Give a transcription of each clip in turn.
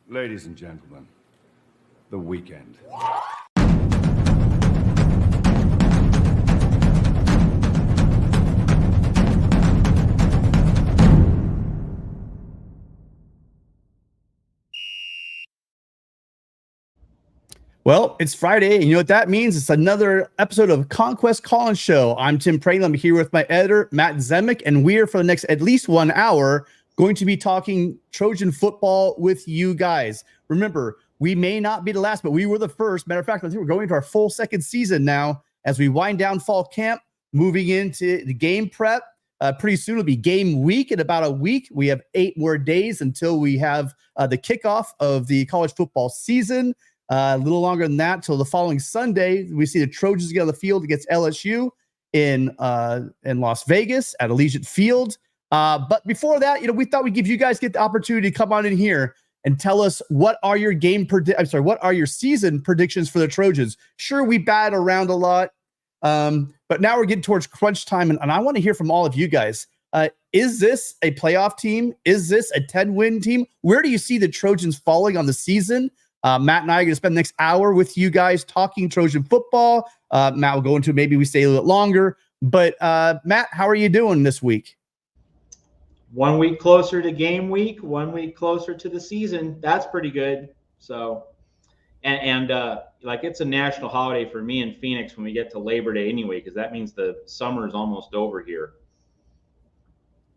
Ladies and gentlemen, the weekend. Well, it's Friday, and you know what that means? It's another episode of Conquest Call-In Show. I'm Tim Prangley. I'm here with my editor, Matt Zemek, and we are, for the next at least 1 hour, going to be talking Trojan football with you guys. Remember, we may not be the last, but we were the first. Matter of fact, I think we're going into our full second season now as we wind down fall camp, moving into the game prep. Pretty soon it'll be game week. In about a week, we have 8 more days until we have the kickoff of the college football season. A little longer than that, till the following Sunday, we see the Trojans get on the field against LSU in Las Vegas at Allegiant Field. But before that, we thought we'd give you guys the opportunity to come on in here and tell us what are your what are your season predictions for the Trojans? Sure, we bat around a lot, but now we're getting towards crunch time, and I want to hear from all of you guys. Is this a playoff team? Is this a 10-win team? Where do you see the Trojans falling on the season? Matt and I are going to spend the next hour with you guys talking Trojan football. Matt will go into maybe we stay a little bit longer. But Matt, how are you doing this week? 1 week closer to game week, 1 week closer to the season. That's pretty good. So, and like it's a national holiday for me in Phoenix when we get to Labor Day anyway, because that means the summer is almost over here.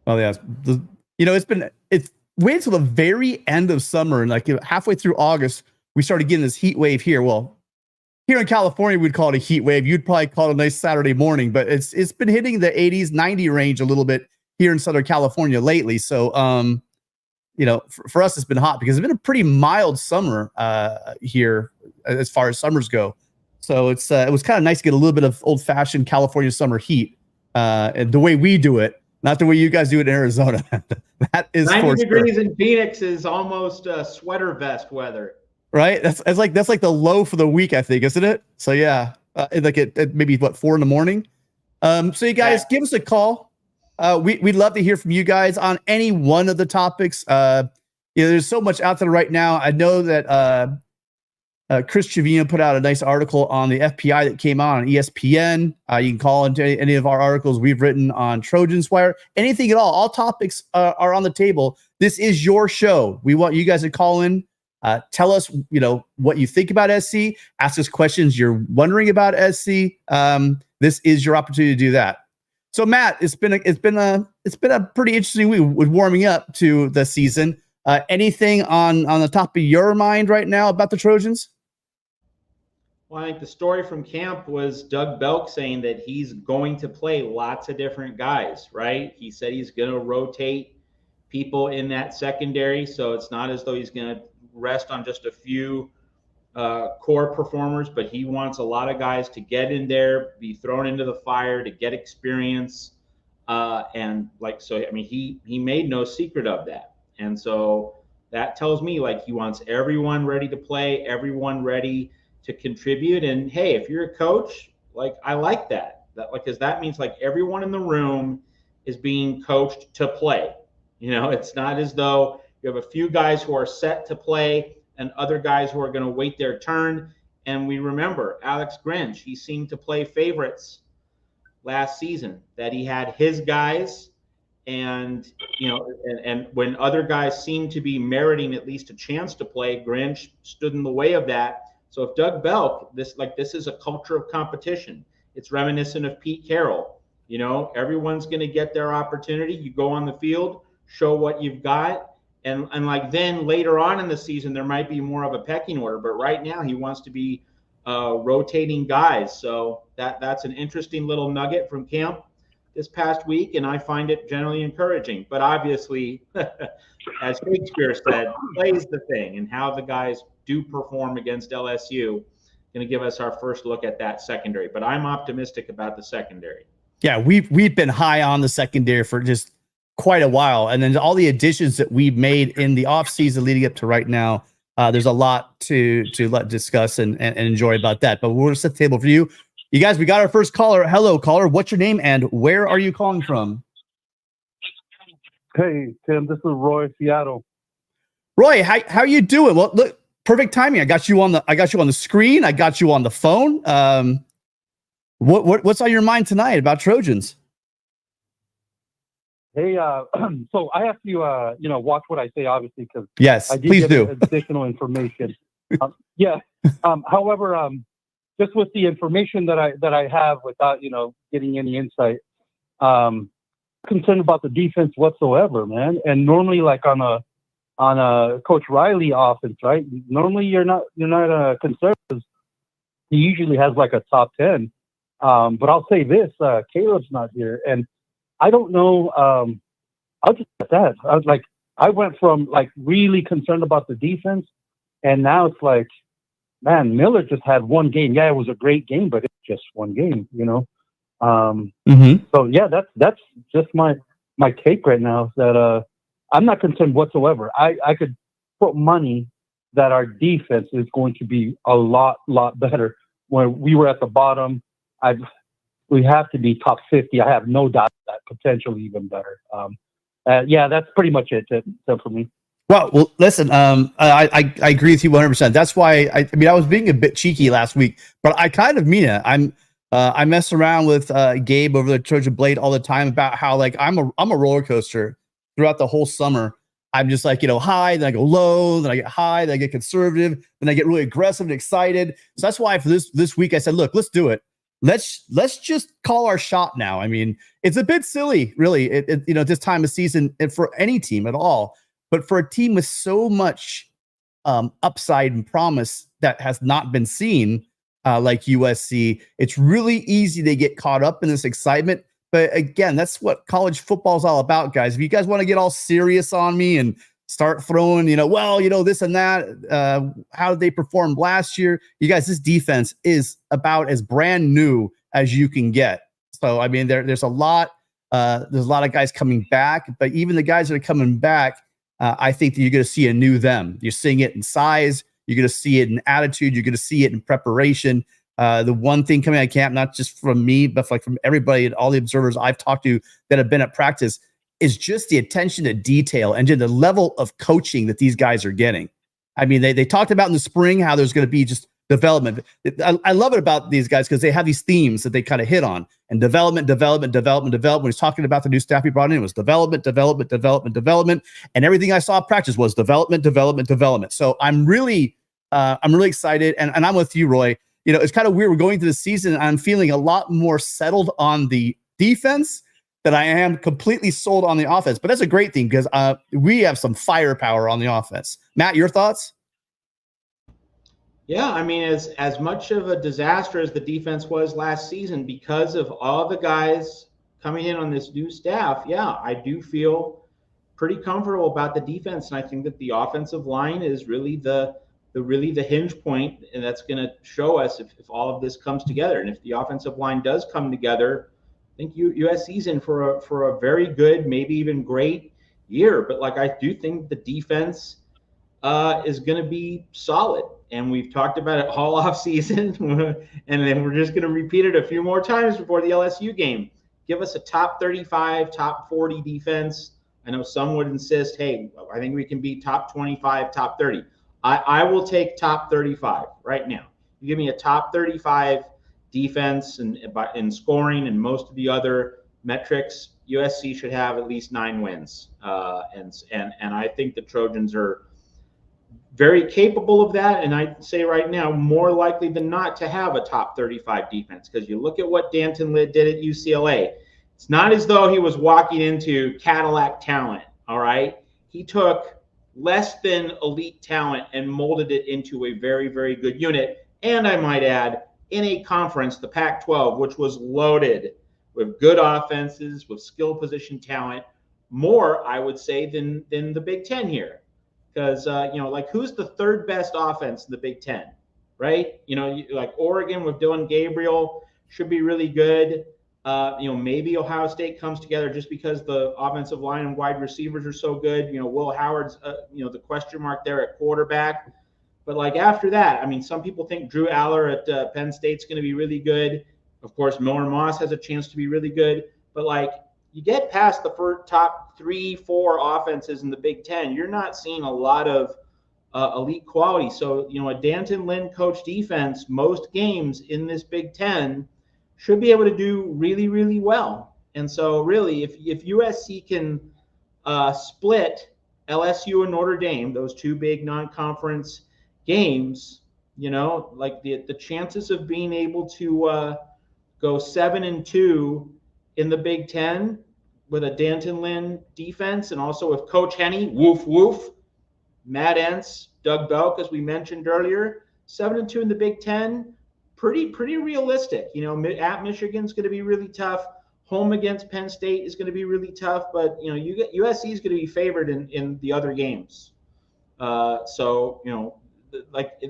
Well, yeah, it's wait until the very end of summer and like halfway through August. We started getting this heat wave here. Well, here in California, we'd call it a heat wave. You'd probably call it a nice Saturday morning, but it's been hitting the 80s, 90 range a little bit here in Southern California lately. So, for us, it's been hot because it's been a pretty mild summer here as far as summers go. So it was kind of nice to get a little bit of old-fashioned California summer heat, and the way we do it, not the way you guys do it in Arizona. That is 90 degrees in Phoenix is almost sweater vest weather. Right, that's like the low for the week, I think, isn't it? So yeah, like at maybe 4 a.m. So you guys give us a call. We'd love to hear from you guys on any one of the topics. There's so much out there right now. I know that Chris Trevino put out a nice article on the FPI that came out on ESPN. You can call into any of our articles we've written on Trojans Wire. Anything at all. All topics are on the table. This is your show. We want you guys to call in. Tell us, what you think about SC. Ask us questions you're wondering about SC. This is your opportunity to do that. So, Matt, it's been a pretty interesting week with warming up to the season. Anything on the top of your mind right now about the Trojans? Well, I think the story from camp was Doug Belk saying that he's going to play lots of different guys, right? He said he's going to rotate people in that secondary, so it's not as though he's going to rest on just a few core performers, but he wants a lot of guys to get in there, be thrown into the fire, to get experience, he made no secret of that. And so that tells me he wants everyone ready to play, everyone ready to contribute. And hey, if you're a coach, I like that because that means everyone in the room is being coached to play. It's not as though you have a few guys who are set to play and other guys who are going to wait their turn. And we remember Alex Grinch, he seemed to play favorites last season, that he had his guys and when other guys seemed to be meriting at least a chance to play, Grinch stood in the way of that. So if Doug Belk, this is a culture of competition. It's reminiscent of Pete Carroll. Everyone's going to get their opportunity. You go on the field, show what you've got. And then later on in the season, there might be more of a pecking order. But right now, he wants to be rotating guys. So that's an interesting little nugget from camp this past week, and I find it generally encouraging. But obviously, as Shakespeare said, plays the thing, and how the guys do perform against LSU. Going to give us our first look at that secondary. But I'm optimistic about the secondary. Yeah, we've been high on the secondary for just quite a while, and then all the additions that we've made in the offseason leading up to right now, there's a lot to discuss and enjoy about that. But we'll set the table for you. You guys, we got our first caller. Hello, caller. What's your name and where are you calling from? Hey, Tim, this is Roy, Seattle. Roy, how you doing? Well, look, perfect timing. I got you on the screen. I got you on the phone. What's on your mind tonight about Trojans? Hey, so I have to, watch what I say, obviously, because yes, I please do. Additional information. However, just with the information that I have, without getting any insight, concerned about the defense whatsoever, man. And normally, like on a Coach Riley offense, right? Normally, you're not concerned because he usually has like a top 10. But I'll say this: Caleb's not here, and I don't know. I'll just say that I went from like really concerned about the defense, and now it's like, man, Miller just had one game. Yeah, it was a great game, but it's just one game, So yeah, that's just my take right now. That I'm not concerned whatsoever. I could put money that our defense is going to be a lot better. When we were at the bottom, we have to be top 50. I have no doubt that potentially even better. Yeah, that's pretty much it for me. Well, listen, I agree with you 100%. That's why I was being a bit cheeky last week, but I kind of mean it. I mess around with Gabe over the Trojan Blade all the time about how like I'm a roller coaster throughout the whole summer. I'm just like, high, then I go low, then I get high, then I get conservative, then I get really aggressive and excited. So that's why for this week I said, look, let's do it. Let's just call our shot now. I mean, it's a bit silly, really, this time of season and for any team at all. But for a team with so much upside and promise that has not been seen, like USC, it's really easy to get caught up in this excitement. But again, that's what college football is all about, guys. If you guys want to get all serious on me and start throwing, this and that, how did they perform last year? You guys, this defense is about as brand new as you can get. So, I mean, there's a lot of guys coming back, but even the guys that are coming back, I think that you're going to see a new them. You're seeing it in size. You're going to see it in attitude. You're going to see it in preparation. The one thing coming out of camp, not just from me, but like from everybody and all the observers I've talked to that have been at practice, is just the attention to detail and to the level of coaching that these guys are getting. I mean, they talked about in the spring how there's going to be just development. I love it about these guys because they have these themes that they kind of hit on. And development. When he's talking about the new staff he brought in, it was development. And everything I saw at practice was development. So I'm really excited. And I'm with you, Roy. It's kind of weird. We're going through the season and I'm feeling a lot more settled on the defense than I am completely sold on the offense. But that's a great thing because we have some firepower on the offense. Matt, your thoughts? Yeah, I mean, as much of a disaster as the defense was last season because of all the guys coming in on this new staff, yeah, I do feel pretty comfortable about the defense. And I think that the offensive line is really the hinge point, and that's going to show us if all of this comes together. And if the offensive line does come together, I think USC's in for a very good, maybe even great year. But like I do think the defense is going to be solid, and we've talked about it all off season, and then we're just going to repeat it a few more times before the LSU game. Give us a top 35, top 40 defense. I know some would insist, hey, I think we can be top 25, top 30. I will take top 35 right now. You give me a top 35 defense and in scoring and most of the other metrics, USC should have at least 9 wins. And I think the Trojans are very capable of that. And I'd say right now, more likely than not to have a top 35 defense, because you look at what Danton Litt did at UCLA. It's not as though he was walking into Cadillac talent, all right? He took less than elite talent and molded it into a very, very good unit. And I might add, in a conference, the Pac-12, which was loaded with good offenses, with skill position talent, more, I would say, than the Big Ten here. Because, like, who's the third best offense in the Big Ten, right? Like Oregon with Dylan Gabriel should be really good. Maybe Ohio State comes together just because the offensive line and wide receivers are so good. Will Howard's, the question mark there at quarterback. But like after that, I mean, some people think Drew Aller at Penn State's going to be really good. Of course, Miller Moss has a chance to be really good. But like you get past the first top top 3-4 offenses in the Big Ten, you're not seeing a lot of elite quality. So, you know, a Danton Lynn coach defense, most games in this Big Ten should be able to do really, really well. And so really, if USC can split LSU and Notre Dame, those two big non-conference games, you know, like the chances of being able to go 7-2 in the Big Ten with a Danton Lynn defense, and also with Coach Henney, woof woof, Matt Entz, Doug Belk, as we mentioned earlier, 7-2 in the Big Ten, pretty realistic. You know, at Michigan's going to be really tough. Home against Penn State is going to be really tough, but you know, USC is going to be favored in the other games. So you know, like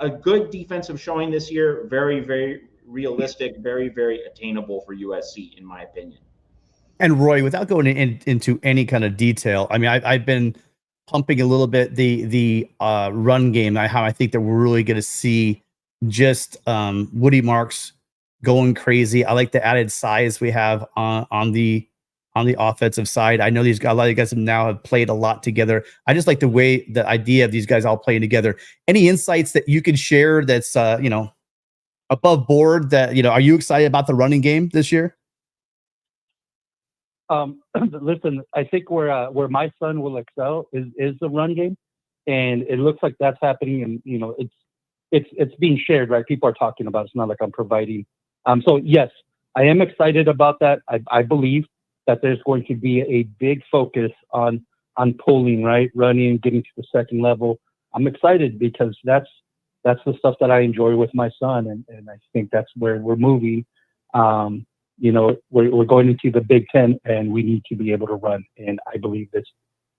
a good defensive showing this year, very, very realistic, very, very attainable for USC, in my opinion. And Roy, without going into any kind of detail, I mean, I've been pumping a little bit the run game. How I think that we're really going to see just Woody Marks going crazy. I like the added size we have on the offensive side. I know a lot of you guys now have played a lot together. I just like the idea of these guys all playing together. Any insights that you could share that's you know, above board, that, you know, are you excited about the running game this year? Listen, I think where my son will excel is the run game, and it looks like that's happening. And you know, it's being shared, right? People are talking about it. It's not like I'm providing. So yes, I am excited about that. I believe that there's going to be a big focus on pulling, right, running, getting to the second level. I'm excited because that's the stuff that I enjoy with my son, and I think that's where we're moving. You know, we're going into the Big Ten, and we need to be able to run. And I believe that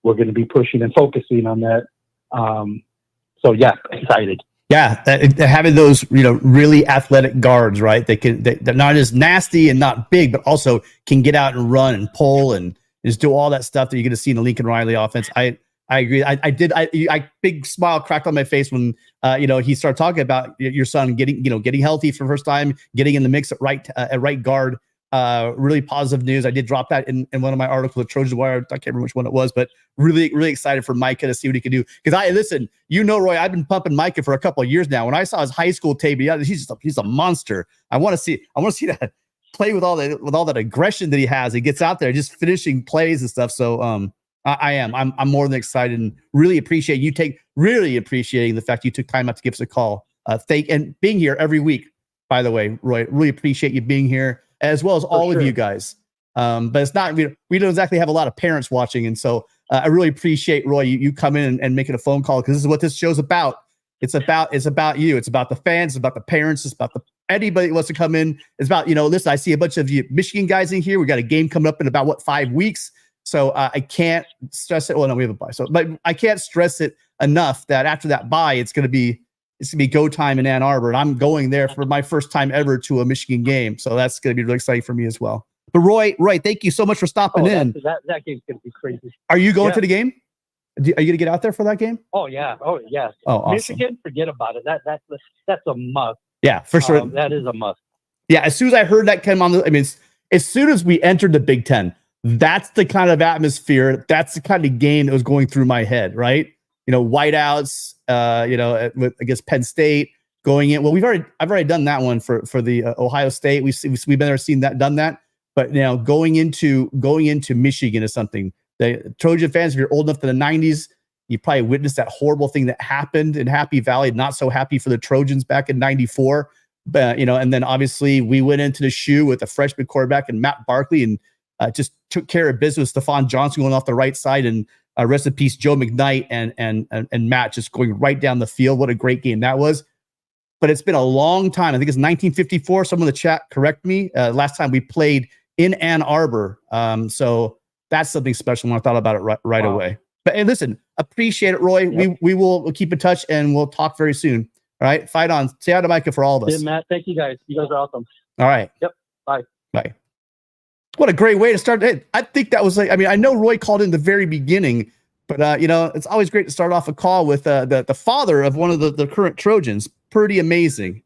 we're going to be pushing and focusing on that. So yeah, excited. Yeah, having those, you know, really athletic guards, right? They're not as nasty and not big, but also can get out and run and pull and just do all that stuff that you're going to see in the Lincoln Riley offense. I agree. I big smile cracked on my face when you know, he started talking about your son getting healthy for the first time, getting in the mix at right guard. Really positive news. I did drop that in one of my articles at Trojan Wire. I can't remember which one it was, but really, really excited for Micah to see what he can do. Because listen, you know, Roy, I've been pumping Micah for a couple of years now. When I saw his high school tape, he's a monster. I want to see that play with all that aggression that he has. He gets out there just finishing plays and stuff. So I'm more than excited, and really appreciating the fact you took time out to give us a call. And being here every week, by the way, Roy, really appreciate you being here, as well as all of you guys. But it's not, we don't exactly have a lot of parents watching. And so I really appreciate, Roy, you come in and making a phone call, because this is what this show's about. It's about you. It's about the fans. It's about the parents. It's about anybody that wants to come in. It's about, you know, listen, I see a bunch of you Michigan guys in here. We got a game coming up in about 5 weeks. So I can't stress it. Well, no, we have a bye. So, but I can't stress it enough that after that bye, it's going to be go time in Ann Arbor, and I'm going there for my first time ever to a Michigan game. So that's going to be really exciting for me as well. But Roy, thank you so much for stopping in. That game's going to be crazy. Are you going to the game? Are you going to get out there for that game? Oh yeah. Oh yes. Oh, awesome. Michigan, forget about it. That's a must. Yeah, for sure. That is a must. Yeah. As soon as I heard that come on, as soon as we entered the Big Ten, that's the kind of atmosphere. That's the kind of game that was going through my head, right? You know, whiteouts, you know, against Penn State going in. Well, I've already done that one for the Ohio State. We've been there, done that. But now going into Michigan is something. The Trojan fans, if you're old enough to the 90s, you probably witnessed that horrible thing that happened in Happy Valley. Not so happy for the Trojans back in '94. But, you know, and then obviously we went into the shoe with a freshman quarterback and Matt Barkley, and just took care of business. Stephon Johnson going off the right side, and rest in peace, Joe McKnight and Matt just going right down the field. What a great game that was. But it's been a long time. I think it's 1954. Someone in the chat correct me. Last time we played in Ann Arbor. So that's something special when I thought about it right away. But hey, listen, appreciate it, Roy. Yep. We'll keep in touch, and we'll talk very soon. All right. Fight on. Say hi to Micah for all of us. Yeah, Matt. Thank you guys. You guys are awesome. All right. Yep. Bye. Bye. What a great way to start. I think that was I know Roy called in the very beginning, but you know, it's always great to start off a call with the father of one of the current Trojans. Pretty amazing.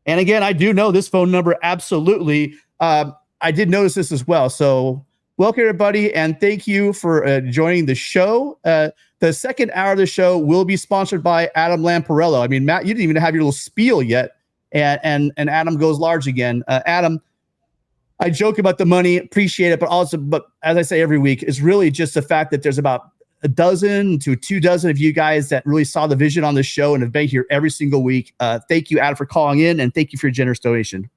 And again, I do know this phone number. Absolutely. I did notice this as well. So welcome everybody, and thank you for joining the show. The second hour of the show will be sponsored by Adam Lamparello. I mean, Matt, you didn't even have your little spiel yet, and Adam goes large again. Adam, I joke about the money, appreciate it, but as I say every week, it's really just the fact that there's about a dozen to 24 of you guys that really saw the vision on this show and have been here every single week. Thank you, Adam, for calling in, and thank you for your generous donation.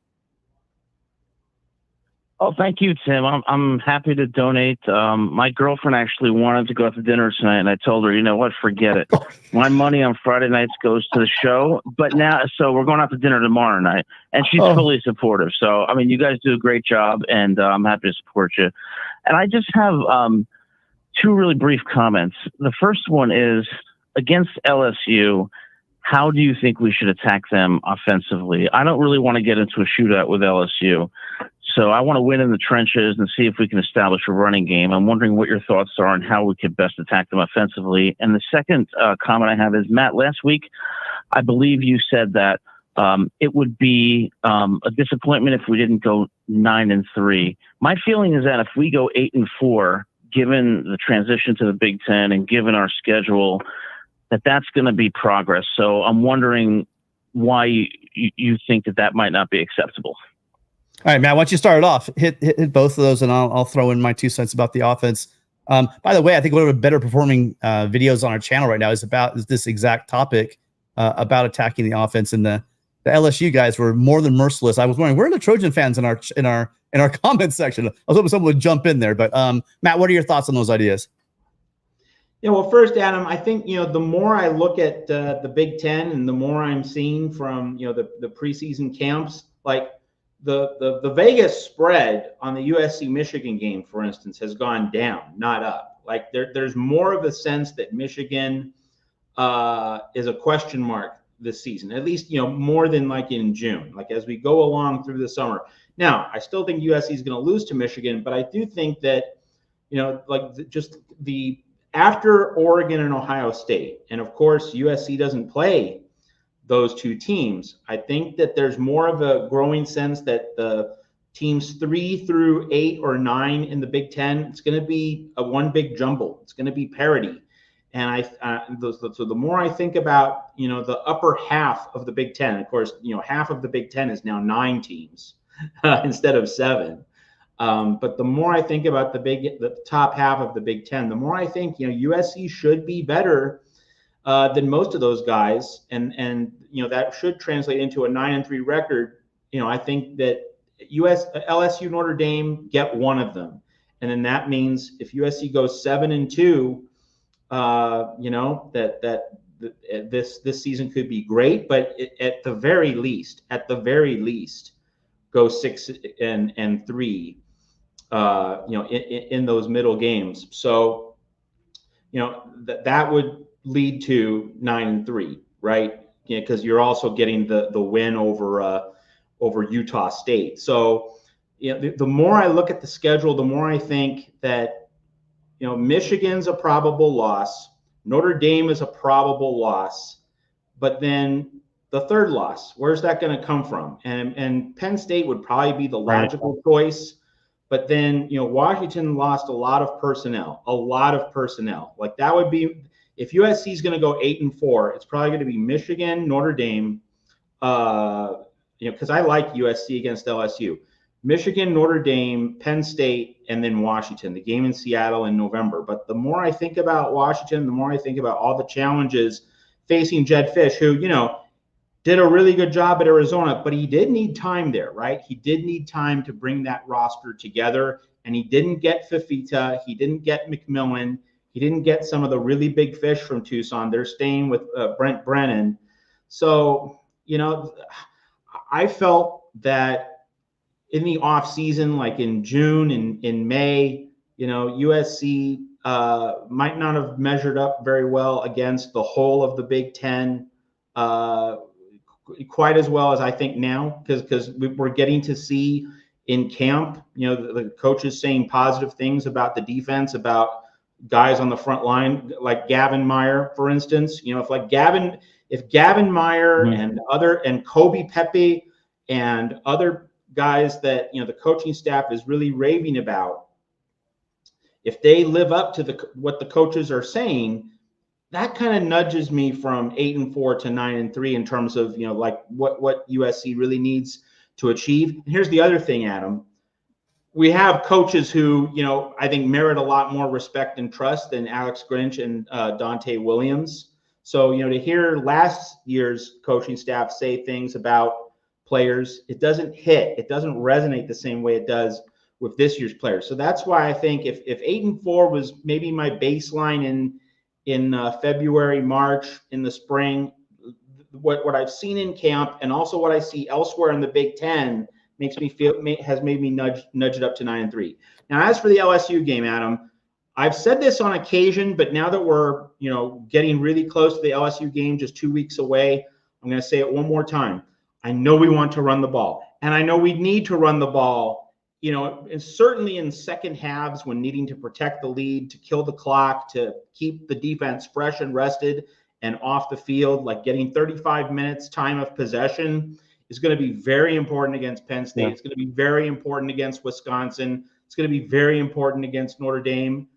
Oh, thank you, Tim. I'm happy to donate. My girlfriend actually wanted to go out to dinner tonight, and I told her, you know what, forget it. My money on Friday nights goes to the show, but now, so we're going out to dinner tomorrow night, and she's fully supportive. So, I mean, you guys do a great job, and I'm happy to support you. And I just have two really brief comments. The first one is, against LSU, how do you think we should attack them offensively? I don't really want to get into a shootout with LSU. So I want to win in the trenches and see if we can establish a running game. I'm wondering what your thoughts are on how we could best attack them offensively. And the second comment I have is, Matt, last week, I believe you said that it would be a disappointment if we didn't go 9-3. My feeling is that if we go 8-4, given the transition to the Big Ten and given our schedule, that's going to be progress. So I'm wondering why you think that might not be acceptable. All right, Matt, why don't you start it off? Hit both of those, and I'll throw in my 2 cents about the offense. By the way, I think one of the better performing videos on our channel right now is this exact topic about attacking the offense. And the LSU guys were more than merciless. I was wondering, where are the Trojan fans in our comment section? I was hoping someone would jump in there. But Matt, what are your thoughts on those ideas? Yeah, well, first, Adam, I think, the more I look at the Big Ten and the more I'm seeing from, the preseason camps, like the Vegas spread on the USC Michigan game, for instance, has gone down, not up. Like there's more of a sense that Michigan is a question mark this season, at least, more than like in June, like as we go along through the summer. Now, I still think USC is going to lose to Michigan, but I do think that, after Oregon and Ohio State, and of course, USC doesn't play those two teams, I think that there's more of a growing sense that the teams 3 through 8 or 9 in the Big Ten, it's going to be a one big jumble. It's going to be parity. And so the more I think about, the upper half of the Big Ten, of course, half of the Big Ten is now 9 teams instead of 7. But the more I think about the top half of the Big Ten, the more I think, USC should be better than most of those guys, and that should translate into a 9-3 record. I think that LSU, Notre Dame get one of them, and then that means if USC goes 7-2, this season could be great, but at the very least, go 6-3. In those middle games. So, that would lead to 9-3, right? Because you're also getting the win over Utah State. So, the more I look at the schedule, the more I think that, Michigan's a probable loss, Notre Dame is a probable loss, but then the third loss, where's that going to come from? And Penn State would probably be the logical choice. But then, Washington lost a lot of personnel. Like that would be, if USC is going to go 8-4, it's probably going to be Michigan, Notre Dame, because I like USC against LSU. Michigan, Notre Dame, Penn State, and then Washington, the game in Seattle in November. But the more I think about Washington, the more I think about all the challenges facing Jedd Fisch, who, did a really good job at Arizona, but he did need time there, right? He did need time to bring that roster together, and he didn't get Fifita. He didn't get McMillan. He didn't get some of the really big fish from Tucson. They're staying with Brent Brennan. So, I felt that in the offseason, like in June and in May, USC might not have measured up very well against the whole of the Big Ten quite as well as I think now, because we're getting to see in camp, the coaches saying positive things about the defense, about guys on the front line, like Gavin Meyer, for instance. If Gavin Meyer and Kobe Pepe and other guys that the coaching staff is really raving about, if they live up to what the coaches are saying, that kind of nudges me from 8-4 to 9-3 in terms of, you know, like what USC really needs to achieve. And here's the other thing, Adam. We have coaches who, you know, I think merit a lot more respect and trust than Alex Grinch and Dante Williams. So, you know, to hear last year's coaching staff say things about players, it doesn't hit. It doesn't resonate the same way it does with this year's players. So that's why I think if 8-4 was maybe my baseline in February, March, in the spring, what I've seen in camp and also what I see elsewhere in the Big Ten has made me nudge it up to 9-3. Now, as for the LSU game, Adam, I've said this on occasion, but now that we're, you know, getting really close to the LSU game, just 2 weeks away, I'm going to say it one more time. I know we want to run the ball, and I know we need to run the ball, you know, and certainly in second halves when needing to protect the lead, to kill the clock, to keep the defense fresh and rested and off the field, like getting 35 minutes time of possession is going to be very important against Penn State. Yeah. It's going to be very important against Wisconsin. It's going to be very important against Notre Dame.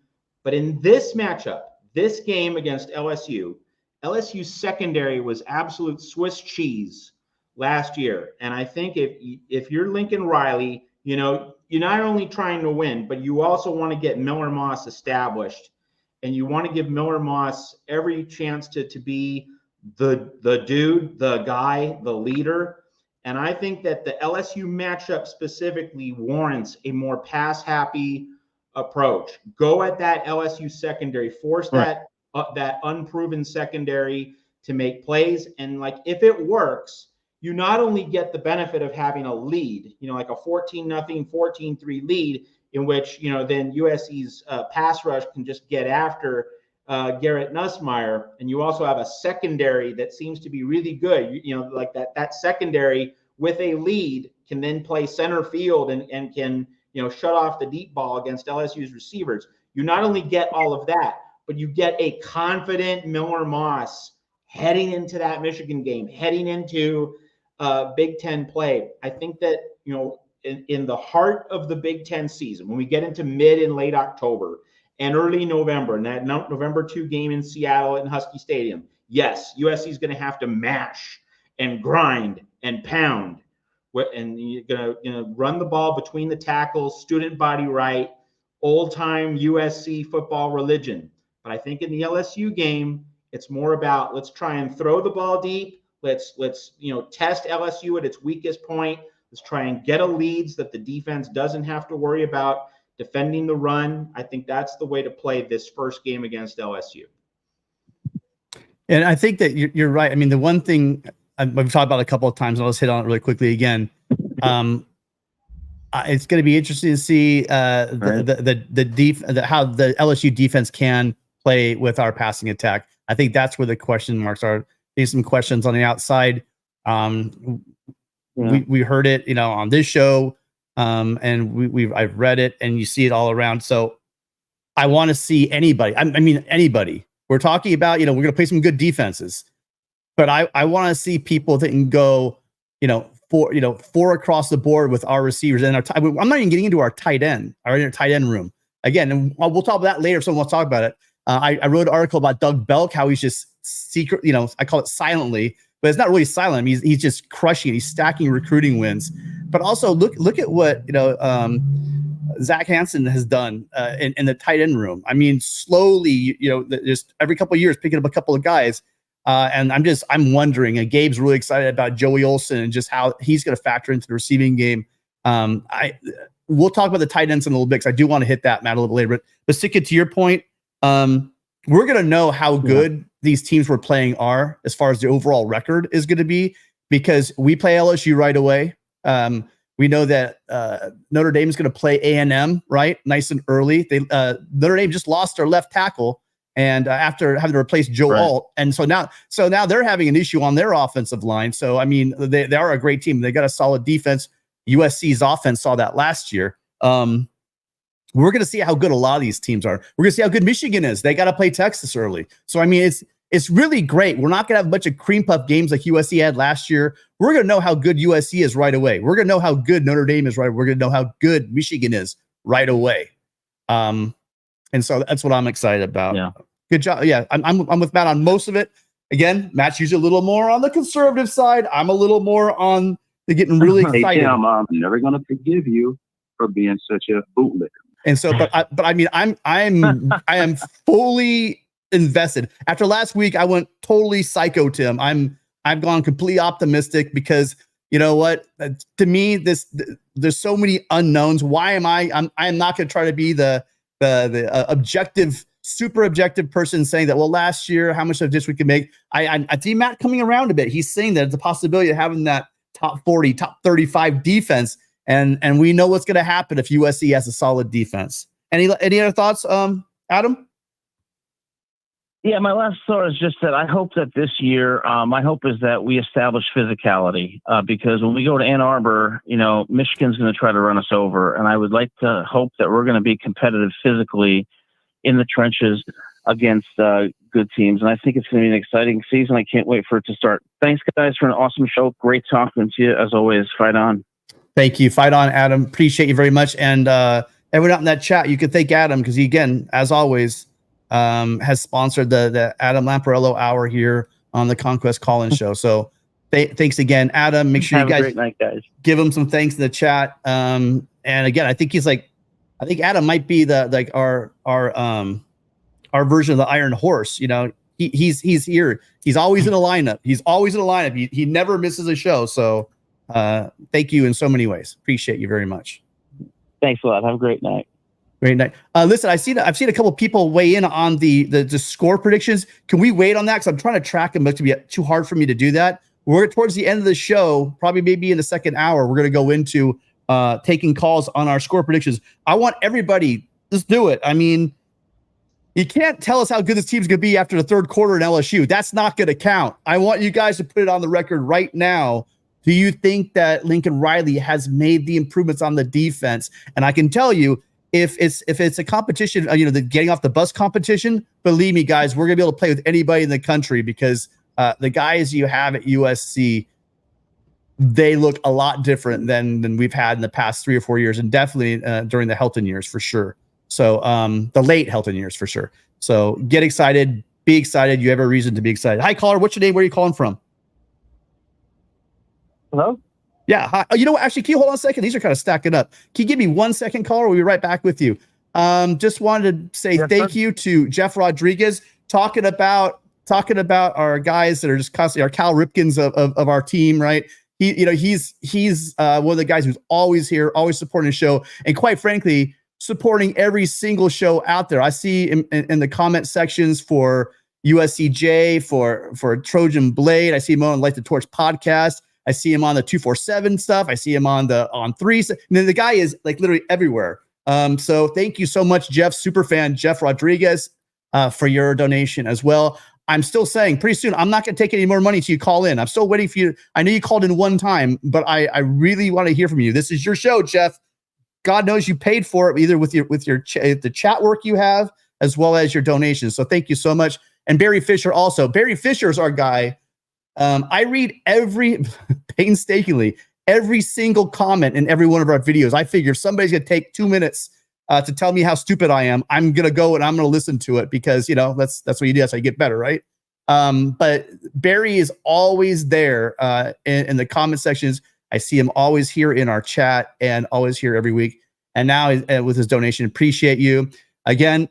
But in this matchup, this game against LSU's secondary was absolute Swiss cheese last year. And I think if you're Lincoln Riley, you know, you're not only trying to win, but you also want to get Miller Moss established. And you want to give Miller Moss every chance to be the dude, the guy, the leader. And I think that the LSU matchup specifically warrants a more pass-happy approach. Go at that LSU secondary, force that unproven secondary to make plays. And like, if it works, you not only get the benefit of having a lead, you know, like a 14-0, 14-3 lead, in which, you know, then USC's pass rush can just get after Garrett Nussmeier, and you also have a secondary that seems to be really good. You know, like that secondary with a lead can then play center field and can, you know, shut off the deep ball against LSU's receivers. You not only get all of that, but you get a confident Miller Moss heading into that Michigan game, heading into Big Ten play. I think that, you know, in the heart of the Big Ten season, when we get into mid and late October and early November, and that November 2 game in Seattle at Husky Stadium, yes, USC is going to have to mash and grind and pound, and you're going to run the ball between the tackles, student body right, old-time USC football religion. But I think in the LSU game, it's more about, let's try and throw the ball deep. Let's you know, test LSU at its weakest point. Let's try and get a leads that the defense doesn't have to worry about defending the run. I think that's the way to play this first game against LSU. And I think that you're right. I mean, the one thing I've talked about a couple of times, and I'll just hit on it really quickly again. It's going to be interesting to see how the LSU defense can play with our passing attack. I think that's where the question marks are. There's some questions on the outside. We heard it, you know, on this show, and I've read it, and you see it all around. So I want to see anybody. I mean, anybody. We're talking about, you know, we're going to play some good defenses, but I want to see people that can go, you know, four across the board with our receivers and I'm not even getting into our tight end room again, and we'll talk about that later if someone wants to talk about it. I wrote an article about Doug Belk, how he's just secret, you know, I call it silently, but it's not really silent. He's just crushing it. He's stacking recruiting wins. But also look at what, you know, Zach Hansen has done in the tight end room. I mean, slowly, you know, just every couple of years picking up a couple of guys. And I'm wondering, and Gabe's really excited about Joey Olsen and just how he's going to factor into the receiving game. We'll talk about the tight ends in a little bit, because I do want to hit that, Matt, a little later. But stick it to your point. We're going to know how good these teams we're playing are as far as the overall record is going to be, because we play LSU right away. We know that Notre Dame is going to play A&M, right? Nice and early. Notre Dame just lost their left tackle, and after having to replace Joe Alt. And so now they're having an issue on their offensive line. So, I mean, they are a great team. They got a solid defense. USC's offense saw that last year. We're going to see how good a lot of these teams are. We're going to see how good Michigan is. They got to play Texas early. So, I mean, it's really great. We're not going to have a bunch of cream puff games like USC had last year. We're going to know how good USC is right away. We're going to know how good Notre Dame is right away. We're going to know how good Michigan is right away. And so that's what I'm excited about. Yeah. Good job. Yeah, I'm with Matt on most of it. Again, Matt's usually a little more on the conservative side. I'm a little more on the getting really Hey, excited. Tim, I'm never going to forgive you for being such a bootlicker. And so, but I mean, I am fully invested. After last week, I went totally psycho, Tim. I've gone completely optimistic because you know what? To me, there's so many unknowns. Why am I am not going to try to be the objective, super objective person saying that, well, last year, how much of this we could make. I see Matt coming around a bit. He's saying that it's a possibility of having that top 40, top 35 defense. And we know what's going to happen if USC has a solid defense. Any other thoughts, Adam? Yeah, my last thought is just that I hope that this year, my hope is that we establish physicality because when we go to Ann Arbor, you know, Michigan's going to try to run us over. And I would like to hope that we're going to be competitive physically in the trenches against good teams. And I think it's going to be an exciting season. I can't wait for it to start. Thanks, guys, for an awesome show. Great talking to you, as always. Fight on. Thank you. Fight on, Adam. Appreciate you very much. And everyone out in that chat, you can thank Adam because he, again, as always, has sponsored the Adam Lamparello Hour here on the Conquest Call-In Show. So thanks again, Adam. Make sure Have you a great night, guys. give him some thanks in the chat. And again, I think Adam might be our version of the Iron Horse. You know, he's here. He's always in a lineup. He never misses a show. So thank you in so many ways. Appreciate you very much. Thanks a lot. Have a great night. Great night. Listen, I've seen a couple people weigh in on the score predictions. Can we wait on that? Because I'm trying to track them, but to be too hard for me to do that. We're towards the end of the show, probably maybe in the second hour. We're going to go into taking calls on our score predictions. I want everybody, just do it. I mean, you can't tell us how good this team's going to be after the third quarter in LSU. That's not going to count. I want you guys to put it on the record right now. Do you think that Lincoln Riley has made the improvements on the defense? And I can tell you, if it's a competition, the getting off the bus competition, believe me, guys, we're gonna be able to play with anybody in the country because the guys you have at USC, they look a lot different than we've had in the past 3 or 4 years, and definitely during the Helton years for sure. So the late Helton years for sure. So get excited, be excited. You have a reason to be excited. Hi, caller. What's your name? Where are you calling from? Hello? Yeah. Hi. Oh, you know what? Actually, can you hold on a second? These are kind of stacking up. Can you give me 1 second, caller? We'll be right back with you. Just wanted to say thank you to Jeff Rodriguez talking about our guys that are just constantly our Cal Ripkins of our team, right? He's one of the guys who's always here, always supporting the show, and quite frankly, supporting every single show out there. I see in the comment sections for USCJ, for Trojan Blade. I see him on Light the Torch podcast. I see him on the 247 stuff. I see him on 3. And then the guy is like literally everywhere. So thank you so much, Jeff, super fan Jeff Rodriguez, for your donation as well. I'm still saying pretty soon, I'm not going to take any more money till you call in. I'm still waiting for you. I know you called in one time, but I really want to hear from you. This is your show, Jeff. God knows you paid for it, either with the chat work you have, as well as your donations. So thank you so much. And Barry Fisher also. Barry Fisher is our guy. I read painstakingly every single comment in every one of our videos. I figure if somebody's going to take 2 minutes to tell me how stupid I am, I'm going to go and I'm going to listen to it because, that's what you do. That's how you get better, right? But Barry is always there in the comment sections. I see him always here in our chat and always here every week. And now with his donation, appreciate you. Again,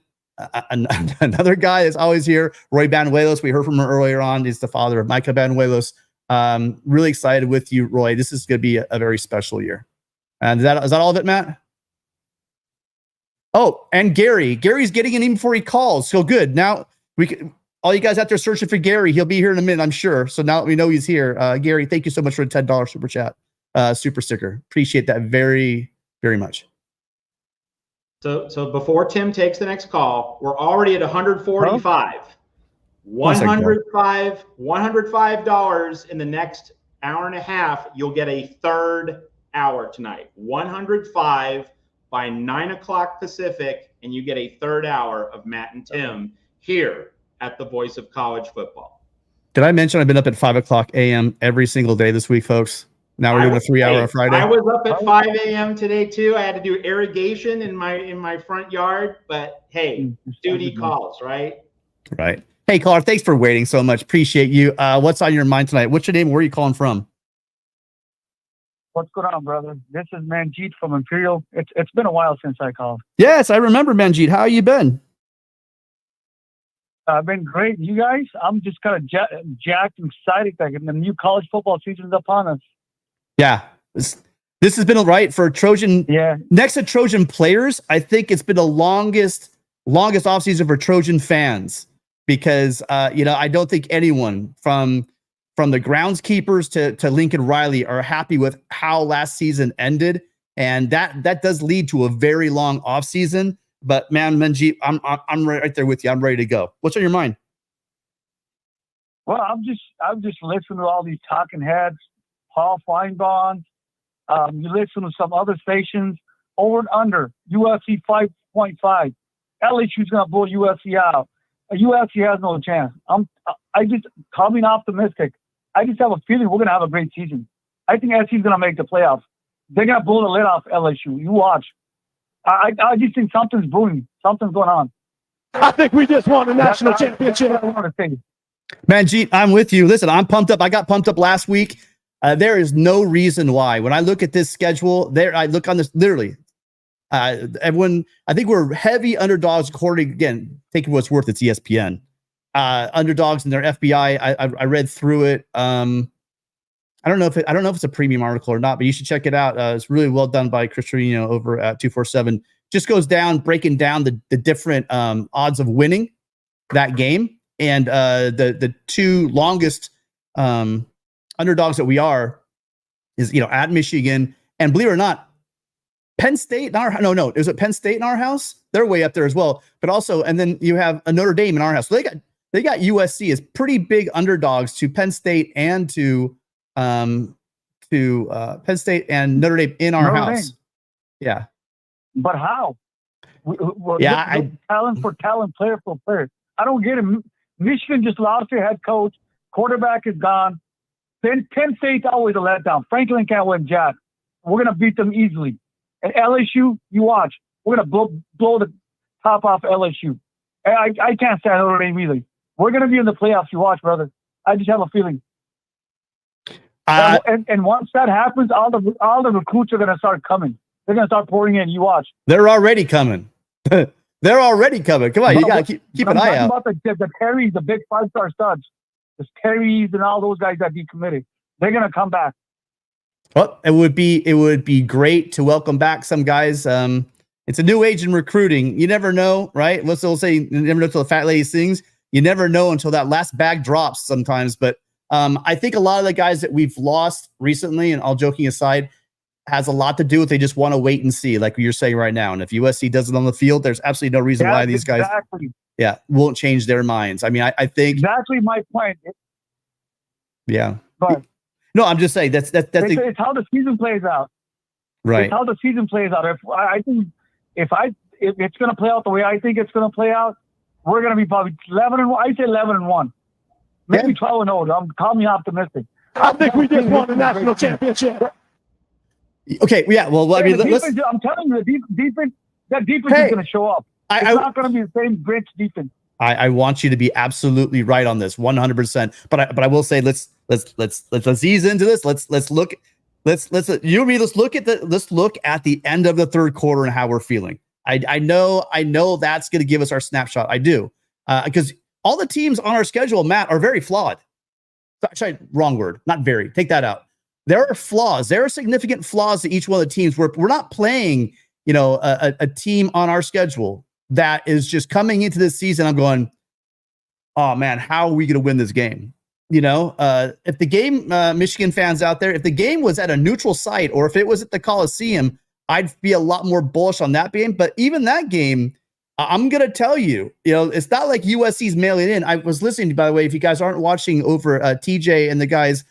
another guy is always here, Roy Banuelos. We heard from him earlier on. He's the father of Micah Banuelos. Really excited with you, Roy. This is going to be a very special year. And is that all of it, Matt? Oh, and Gary's getting in even before he calls. So good. Now all you guys out there searching for Gary, he'll be here in a minute, I'm sure. So now that we know he's here, Gary, thank you so much for the $10 super chat, super sticker. Appreciate that very, very much. So before Tim takes the next call, we're already at 145. $105 in the next hour and a half. You'll get a third hour tonight. 105 by 9 o'clock Pacific, and you get a third hour of Matt and Tim here at the Voice of College Football. Did I mention I've been up at 5 o'clock a.m. every single day this week, folks? Now we're doing a 3-hour on Friday. I was up at 5 a.m. today too. I had to do irrigation in my front yard, but hey, duty calls, right? Right. Hey, caller, thanks for waiting so much. Appreciate you. What's on your mind tonight? What's your name? Where are you calling from? What's going on, brother? This is Manjit from Imperial. It's been a while since I called. Yes, I remember, Benji. How you been? I've been great. You guys? I'm just kind of jacked and excited that the new college football season is upon us. Yeah. This has been right for Trojan. Yeah. Next to Trojan players, I think it's been the longest offseason for Trojan fans because, I don't think anyone from the groundskeepers to Lincoln Riley are happy with how last season ended. And that does lead to a very long offseason. But man, Manjit, I'm right there with you. I'm ready to go. What's on your mind? Well, I'm just listening to all these talking heads, Paul Feinbaum. You listen to some other stations over and under USC 5.5. LSU's gonna blow USC out. USC has no chance. I just coming optimistic. I just have a feeling we're gonna have a great season. I think SC's gonna make the playoffs. They're gonna blow the lid off LSU. You watch. I just think something's brewing. Something's going on. I think we just won a national championship. That's what I want to say. Manjit, I'm with you. Listen, I'm pumped up. I got pumped up last week. There is no reason why. When I look at this schedule, I look on this literally. Everyone, I think we're heavy underdogs according, again, take what's worth, it's ESPN. Underdogs in their FBI. I read through it. I don't know if it's a premium article or not, but you should check it out. It's really well done by Chris Trevino over at 247. Just goes down, breaking down the different odds of winning that game. And the two longest underdogs that we are is, at Michigan. And believe it or not, Penn State, is it Penn State in our house? They're way up there as well. But also, and then you have a Notre Dame in our house. So they got USC as pretty big underdogs to Penn State and to Penn State and Notre Dame in our house. Yeah. But how? Talent for talent, player for player. I don't get it. Michigan just lost their head coach. Quarterback is gone. Penn State's always a letdown. Franklin can't win jack. We're going to beat them easily. And LSU, you watch. We're going to blow the top off LSU. And I can't stand Notre Dame either. We're going to be in the playoffs. You watch, brother. I just have a feeling. And once that happens, all the recruits are going to start coming. They're going to start pouring in. You watch. They're already coming. They're already coming. Come on, you got to keep an eye out. About the Terrys, the big 5-star studs, the Terrys and all those guys that decommitted. They're going to come back. Well, it would be great to welcome back some guys. It's a new age in recruiting. You never know, right? We'll say you never know until the fat lady sings. You never know until that last bag drops sometimes. But I think a lot of the guys that we've lost recently, and all joking aside, has a lot to do with they just want to wait and see, like you're saying right now. And if USC does it on the field, there's absolutely no reason why these guys won't change their minds. I mean, I think exactly my point. Yeah. But no, I'm just saying that's it's how the season plays out. Right. It's how the season plays out. If it's going to play out the way I think it's going to play out, we're going to be probably 11-1. I say 11-1, maybe 12-0. Call me optimistic. I think we just won a national championship. Okay, yeah. Well, I mean, I'm telling you, that defense is going to show up. It's not going to be the same Grinch defense. I want you to be absolutely right on this, 100%. But I will say, let's ease into this. Let's look at the end of the third quarter and how we're feeling. I know that's going to give us our snapshot. I do, because all the teams on our schedule, Matt, are very flawed. Sorry, wrong word. Not very. Take that out. There are flaws. There are significant flaws to each one of the teams. We're not playing, a team on our schedule that is just coming into this season. I'm going, oh man, how are we going to win this game? If the game, Michigan fans out there, if the game was at a neutral site or if it was at the Coliseum, I'd be a lot more bullish on that game. But even that game, I'm going to tell you, it's not like USC's mailing in. I was listening, by the way, if you guys aren't watching over TJ and the guys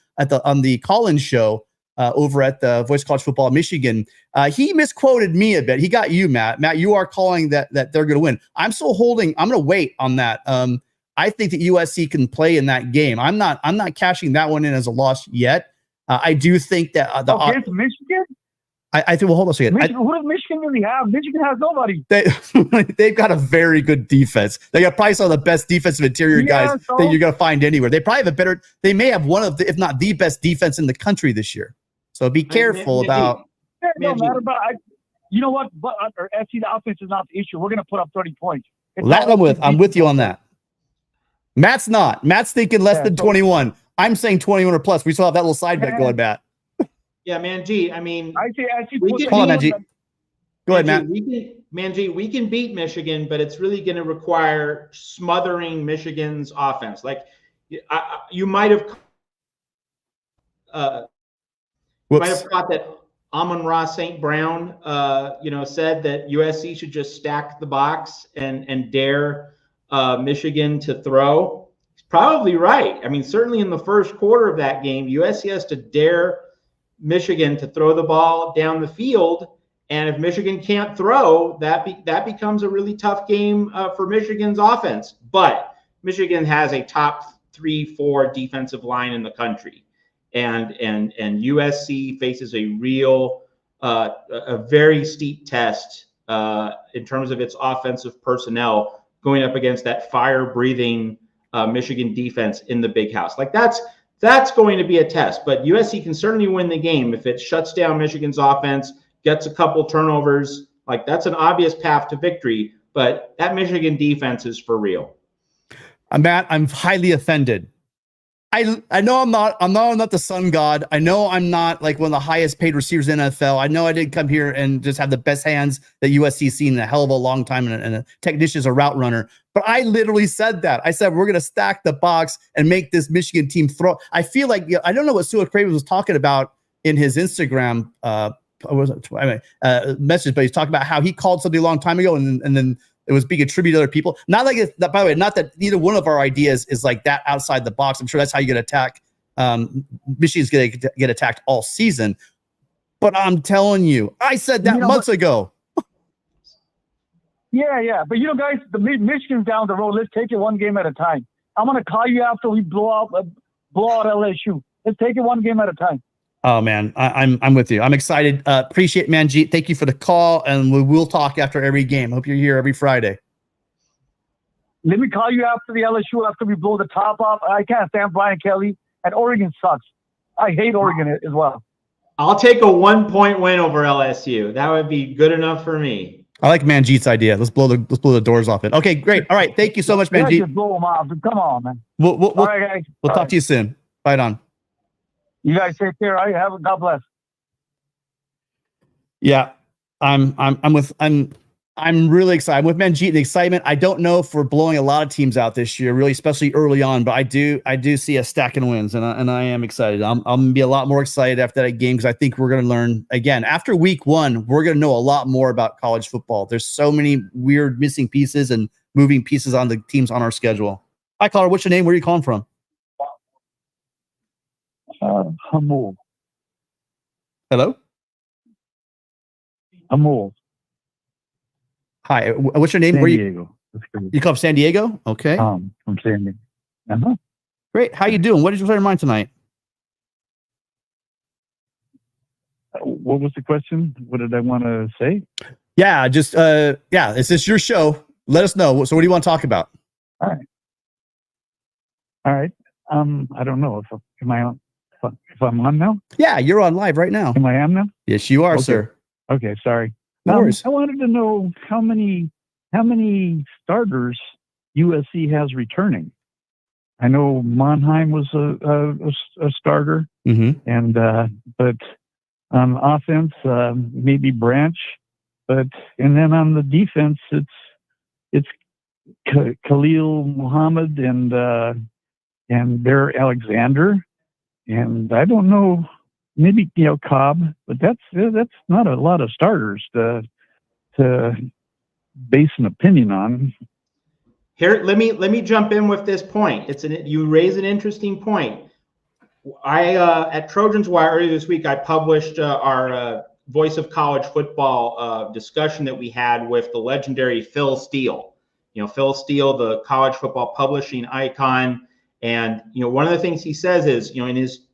on the Call-In Show over at the Voice of College Football Michigan, he misquoted me a bit. He got you, Matt. Matt, you are calling that they're going to win. I'm still holding. I'm going to wait on that. I think that USC can play in that game. I'm not cashing that one in as a loss yet. I do think that it's Michigan. I think. Well, hold on a second. Who does Michigan really have? Michigan has nobody. They've got a very good defense. They got probably some of the best defensive interior guys that you're gonna find anywhere. They probably have a better. They may have one of the, if not the best defense in the country this year. So be careful about. It don't matter, but you know what? But FC, the offense is not the issue. We're gonna put up 30 points. That I'm with you on that. Matt's not. Matt's thinking less than 21. I'm saying 21 or plus. We still have that little side bet going, Matt. Yeah, Manjit. I mean, hold on, Manjit. Go ahead, Matt. Manjit, we can beat Michigan, but it's really going to require smothering Michigan's offense. Like, you might have thought that Amon-Ra St. Brown, said that USC should just stack the box and dare Michigan to throw. He's probably right. I mean, certainly in the first quarter of that game, USC has to dare Michigan to throw the ball down the field, and if Michigan can't throw, that becomes a really tough game for Michigan's offense. But Michigan has a top 3-4 defensive line in the country, and USC faces a real, a very steep test in terms of its offensive personnel going up against that fire-breathing Michigan defense in the Big House. Like that's going to be a test, but USC can certainly win the game if it shuts down Michigan's offense, gets a couple turnovers. Like, that's an obvious path to victory, but that Michigan defense is for real. Matt, I'm highly offended. I know I'm not the sun god. I know I'm not like one of the highest paid receivers in NFL. I know I didn't come here and just have the best hands that USC's seen in a hell of a long time, and a technician is a route runner. But I literally said that. I said we're going to stack the box and make this Michigan team throw. I feel like, I don't know what Stuart Craven was talking about in his Instagram message, but he's talking about how he called something a long time ago, and then it was being attributed to other people. Not like it, by the way, not that either one of our ideas is like that outside the box. I'm sure that's how you get attacked. Michigan's going to get attacked all season. But I'm telling you, I said that months ago. Yeah. But, guys, the Michigan's down the road. Let's take it one game at a time. I'm going to call you after we blow out LSU. Let's take it one game at a time. Oh, man, I'm with you. I'm excited. Appreciate Manjit. Thank you for the call, and we will talk after every game. Hope you're here every Friday. Let me call you after the LSU, after we blow the top off. I can't stand Brian Kelly, and Oregon sucks. I hate Oregon as well. I'll take a 1-point win over LSU. That would be good enough for me. I like Manjit's idea. Let's blow the doors off it. Okay, great. All right, thank you so much, Manjit. Just blow them off. Come on, man. All right, guys. We'll talk to you soon. Bye, Don. You guys take care. All right, God bless. Yeah, I'm really excited. I'm with Manjit. The excitement. I don't know if we're blowing a lot of teams out this year, really, especially early on. But I do see a stacking wins, and I am excited. I'm gonna be a lot more excited after that game, because I think we're gonna learn again after week 1. We're gonna know a lot more about college football. There's so many weird missing pieces and moving pieces on the teams on our schedule. Hi, caller. What's your name? Where are you calling from? Hamul. Hello? Hamul. Hi. What's your name? San Where Diego. You come from San Diego? Okay. From San Diego. Uh-huh. Great. How you doing? What did you play your mind tonight? What was the question? What did I want to say? Yeah, just is this your show? Let us know. So what do you want to talk about? All right. I don't know if I'm on now. Yeah, you're on live right now. Am I on now? Yes, you are, sir. Okay, sorry. No worries. I wanted to know how many starters USC has returning. I know Monheim was a starter, and but on offense, maybe Branch, and then on the defense, it's Khalil Muhammad and Bear Alexander, and I don't know, maybe Cobb, but that's not a lot of starters to base an opinion on. Here, let me jump in with this point. You raise an interesting point. I at Trojans Wire earlier this week, I published our Voice of College Football discussion that we had with the legendary Phil Steele. Phil Steele, the college football publishing icon. And, one of the things he says is, in his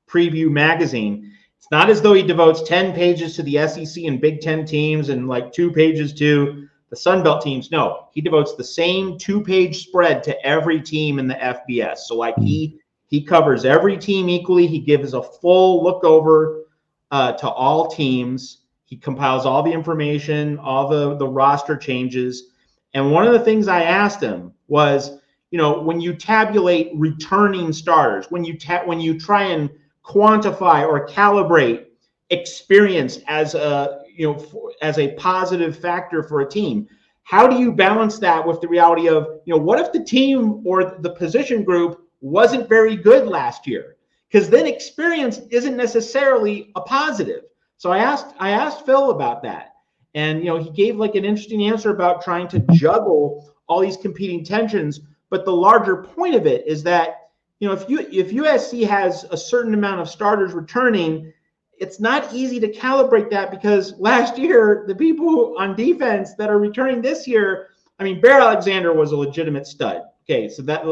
Preview magazine. It's not as though he devotes 10 pages to the SEC and Big Ten teams and like 2 pages to the Sun Belt teams. No, he devotes the same 2-page spread to every team in the FBS. So like he covers every team equally. He gives a full look over to all teams. He compiles all the information, all the roster changes. And one of the things I asked him was, when you tabulate returning starters, when you try and quantify or calibrate experience as a positive factor for a team, how do you balance that with the reality of, what if the team or the position group wasn't very good last year? Because then experience isn't necessarily a positive. So I asked Phil about that, and he gave like an interesting answer about trying to juggle all these competing tensions. But the larger point of it is that if USC has a certain amount of starters returning, it's not easy to calibrate that, because last year the people on defense that are returning this year, Bear Alexander was a legitimate stud. Okay, so that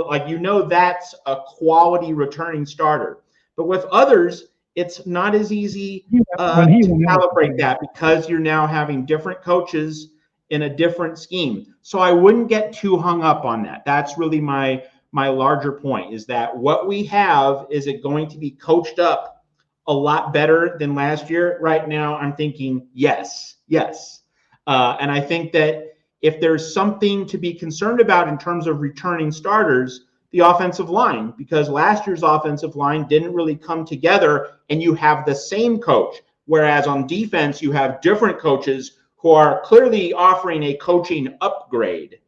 that's a quality returning starter. But with others, it's not as easy to calibrate that, because you're now having different coaches in a different scheme. So I wouldn't get too hung up on that. That's really my larger point, is that what we have, is it going to be coached up a lot better than last year? Right now, I'm thinking yes. And I think that if there's something to be concerned about in terms of returning starters, the offensive line, because last year's offensive line didn't really come together, and you have the same coach, whereas on defense you have different coaches who are clearly offering a coaching upgrade.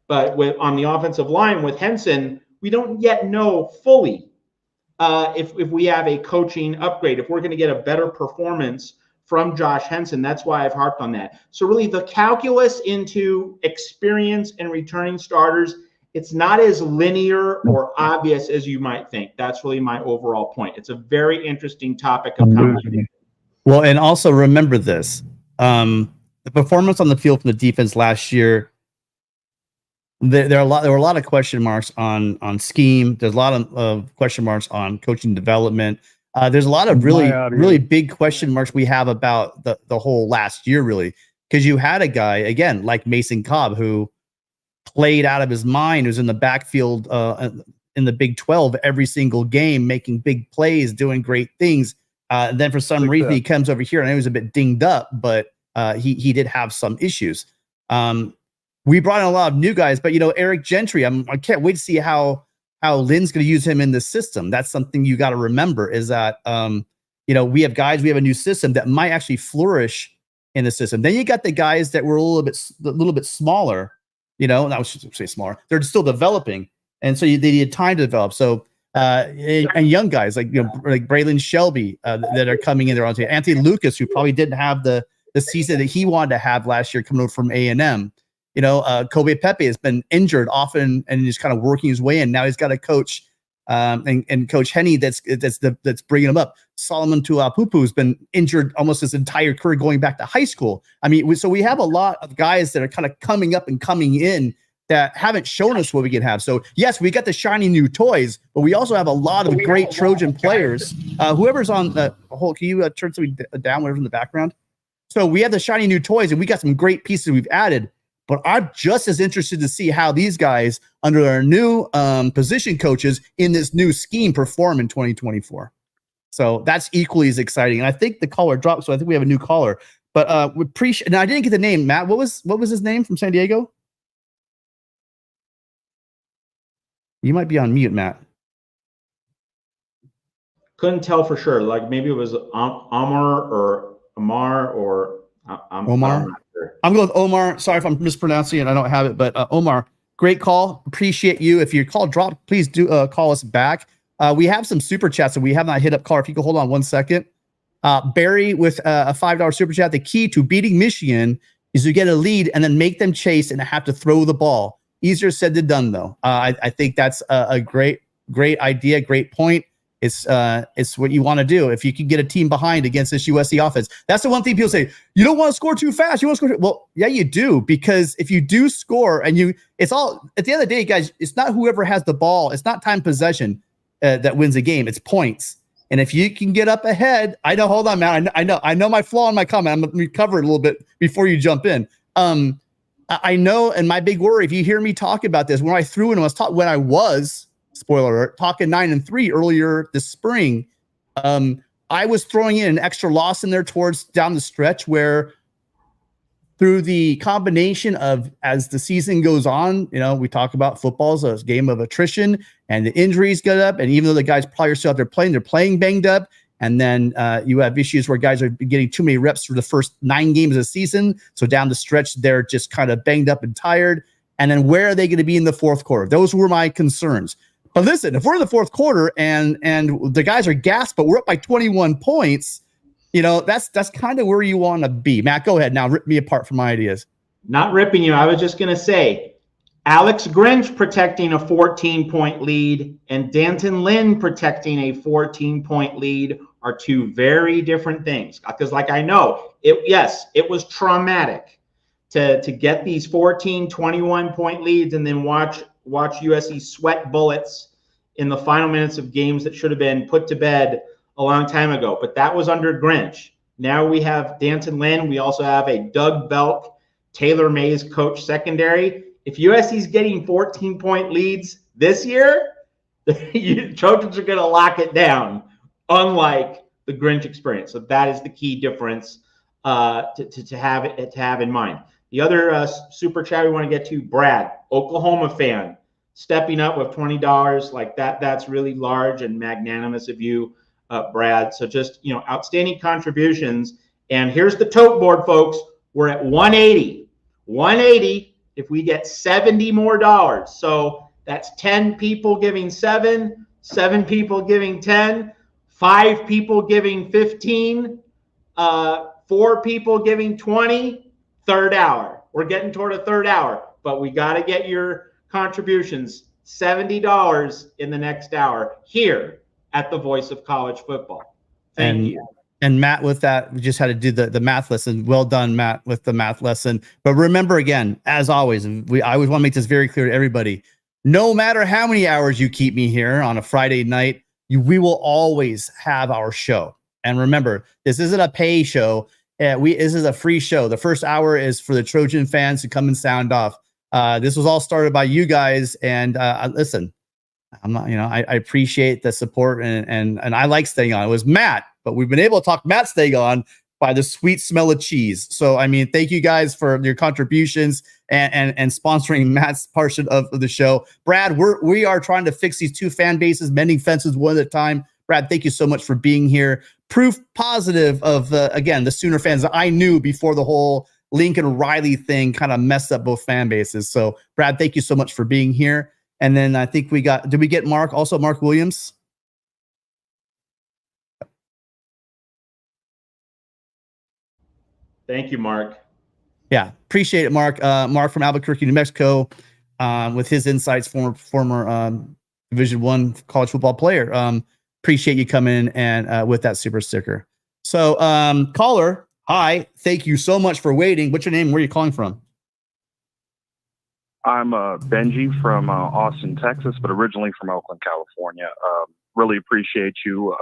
But on the offensive line with Henson, we don't yet know fully if we have a coaching upgrade, if we're going to get a better performance from Josh Henson. That's why I've harped on that. So really the calculus into experience and returning starters, it's not as linear or obvious as you might think. That's really my overall point. It's a very interesting topic of conversation. Well, and also remember this, the performance on the field from the defense last year, there were a lot of question marks on scheme. There's a lot of question marks on coaching development. There's a lot of really big question marks we have about the whole last year, really, because you had a guy, again, like Mason Cobb, who played out of his mind, who's in the backfield in the Big 12 every single game, making big plays, doing great things. Then for some reason he comes over here, and he was a bit dinged up, but he did have some issues. We brought in a lot of new guys, but Eric Gentry, I can't wait to see how Lynn's going to use him in the system. That's something you got to remember, is that we have a new system that might actually flourish in the system. Then you got the guys that were a little bit smaller. I should say smaller. They're still developing, and so they need time to develop. So and young guys like like Braylon Shelby that are coming in there on Anthony Lucas, who probably didn't have the season that he wanted to have last year coming over from A&M. Kobe Pepe has been injured often and he's kind of working his way in. Now he's got a coach and Coach Henney that's bringing him up. Solomon Tuapupu has been injured almost his entire career going back to high school. So we have a lot of guys that are kind of coming up and coming in that haven't shown us what we can have. So yes, we got the shiny new toys, but we also have a lot of great Trojan players. Whoever's on the whole, can you turn something down, whatever's in the background? So we have the shiny new toys, and we got some great pieces we've added. But I'm just as interested to see how these guys, under our new position coaches in this new scheme, perform in 2024. So that's equally as exciting. And I think the caller dropped, so I think we have a new caller. But we appreciate. Now I didn't get the name, Matt. What was his name from San Diego? You might be on mute, Matt. Couldn't tell for sure. Like maybe it was Amar or Omar. I'm going with Omar. Sorry if I'm mispronouncing it. I don't have it, but Omar, great call. Appreciate you. If your call dropped, please do call us back. We have some super chats that we have not hit up. Caller, if you could hold on 1 second. Barry with a $5 super chat. The key to beating Michigan is to get a lead and then make them chase and have to throw the ball. Easier said than done, though. I think that's a great idea, great point. It's what you want to do. If you can get a team behind against this USC offense, that's the one thing people say. You don't want to score too fast. You want to score. Well, yeah, you do, because if you do score and it's all at the end of the day, guys. It's not whoever has the ball. It's not time possession that wins the game. It's points. And if you can get up ahead, I know, hold on, man. I know my flaw in my comment. I'm going to recover it a little bit before you jump in. I know, and my big worry, if you hear me talk about this, when I threw in, when I was, spoiler alert, talking 9-3 earlier this spring, I was throwing in an extra loss in there towards down the stretch where through the combination of, as the season goes on, we talk about football's a game of attrition and the injuries get up. And even though the guys probably are still out there playing, they're playing banged up. And then you have issues where guys are getting too many reps for the first 9 games of the season. So down the stretch, they're just kind of banged up and tired. And then where are they going to be in the fourth quarter? Those were my concerns. But listen, if we're in the fourth quarter and the guys are gassed, but we're up by 21 points, that's kind of where you want to be. Matt, go ahead now. Rip me apart from my ideas. Not ripping you. I was just going to say, Alex Grinch protecting a 14-point lead and Danton Lynn protecting a 14-point lead are 2 very different things. Because I know, it was traumatic to get these 14, 21-point leads and then watch USC sweat bullets in the final minutes of games that should have been put to bed a long time ago. But that was under Grinch. Now we have Danton Lynn. We also have a Doug Belk, Taylor Mays coach secondary. If USC's getting 14-point leads this year, the Trojans are going to lock it down, unlike the Grinch experience. So that is the key difference to have in mind. The other super chat we want to get to, Brad, Oklahoma fan, stepping up with $20 like that. That's really large and magnanimous of you, Brad. So just, outstanding contributions. And here's the tote board, folks. We're at 180. 180 if we get 70 more dollars. So that's 10 people giving 7, 7 people giving 10, 5 people giving 15, 4 people giving 20, third hour. We're getting toward a third hour, but we got to get your contributions, $70 in the next hour here at the Voice of College Football. Thank you. And Matt, with that, we just had to do the math lesson. Well done, Matt, with the math lesson. But remember, again, as always, I always want to make this very clear to everybody. No matter how many hours you keep me here on a Friday night, we will always have our show. And remember, this isn't a pay show. This is a free show. The first hour is for the Trojan fans to come and sound off. This was all started by you guys. And listen, I'm not, I appreciate the support and I like staying on. It was Matt, but we've been able to talk Matt staying on by the sweet smell of cheese. So, thank you guys for your contributions and sponsoring Matt's portion of the show. Brad, we are trying to fix these 2 fan bases, mending fences one at a time. Brad, thank you so much for being here. Proof positive of, again, the Sooner fans that I knew before the whole Lincoln Riley thing kind of messed up both fan bases. So, Brad, thank you so much for being here. And then I think did we get Mark Williams? Thank you, Mark. Yeah, appreciate it, Mark. Mark from Albuquerque, New Mexico, with his insights, former Division I college football player. Appreciate you coming in and with that super sticker. So, caller, hi, thank you so much for waiting. What's your name? Where are you calling from? I'm Benji from Austin, Texas, but originally from Oakland, California. Really appreciate you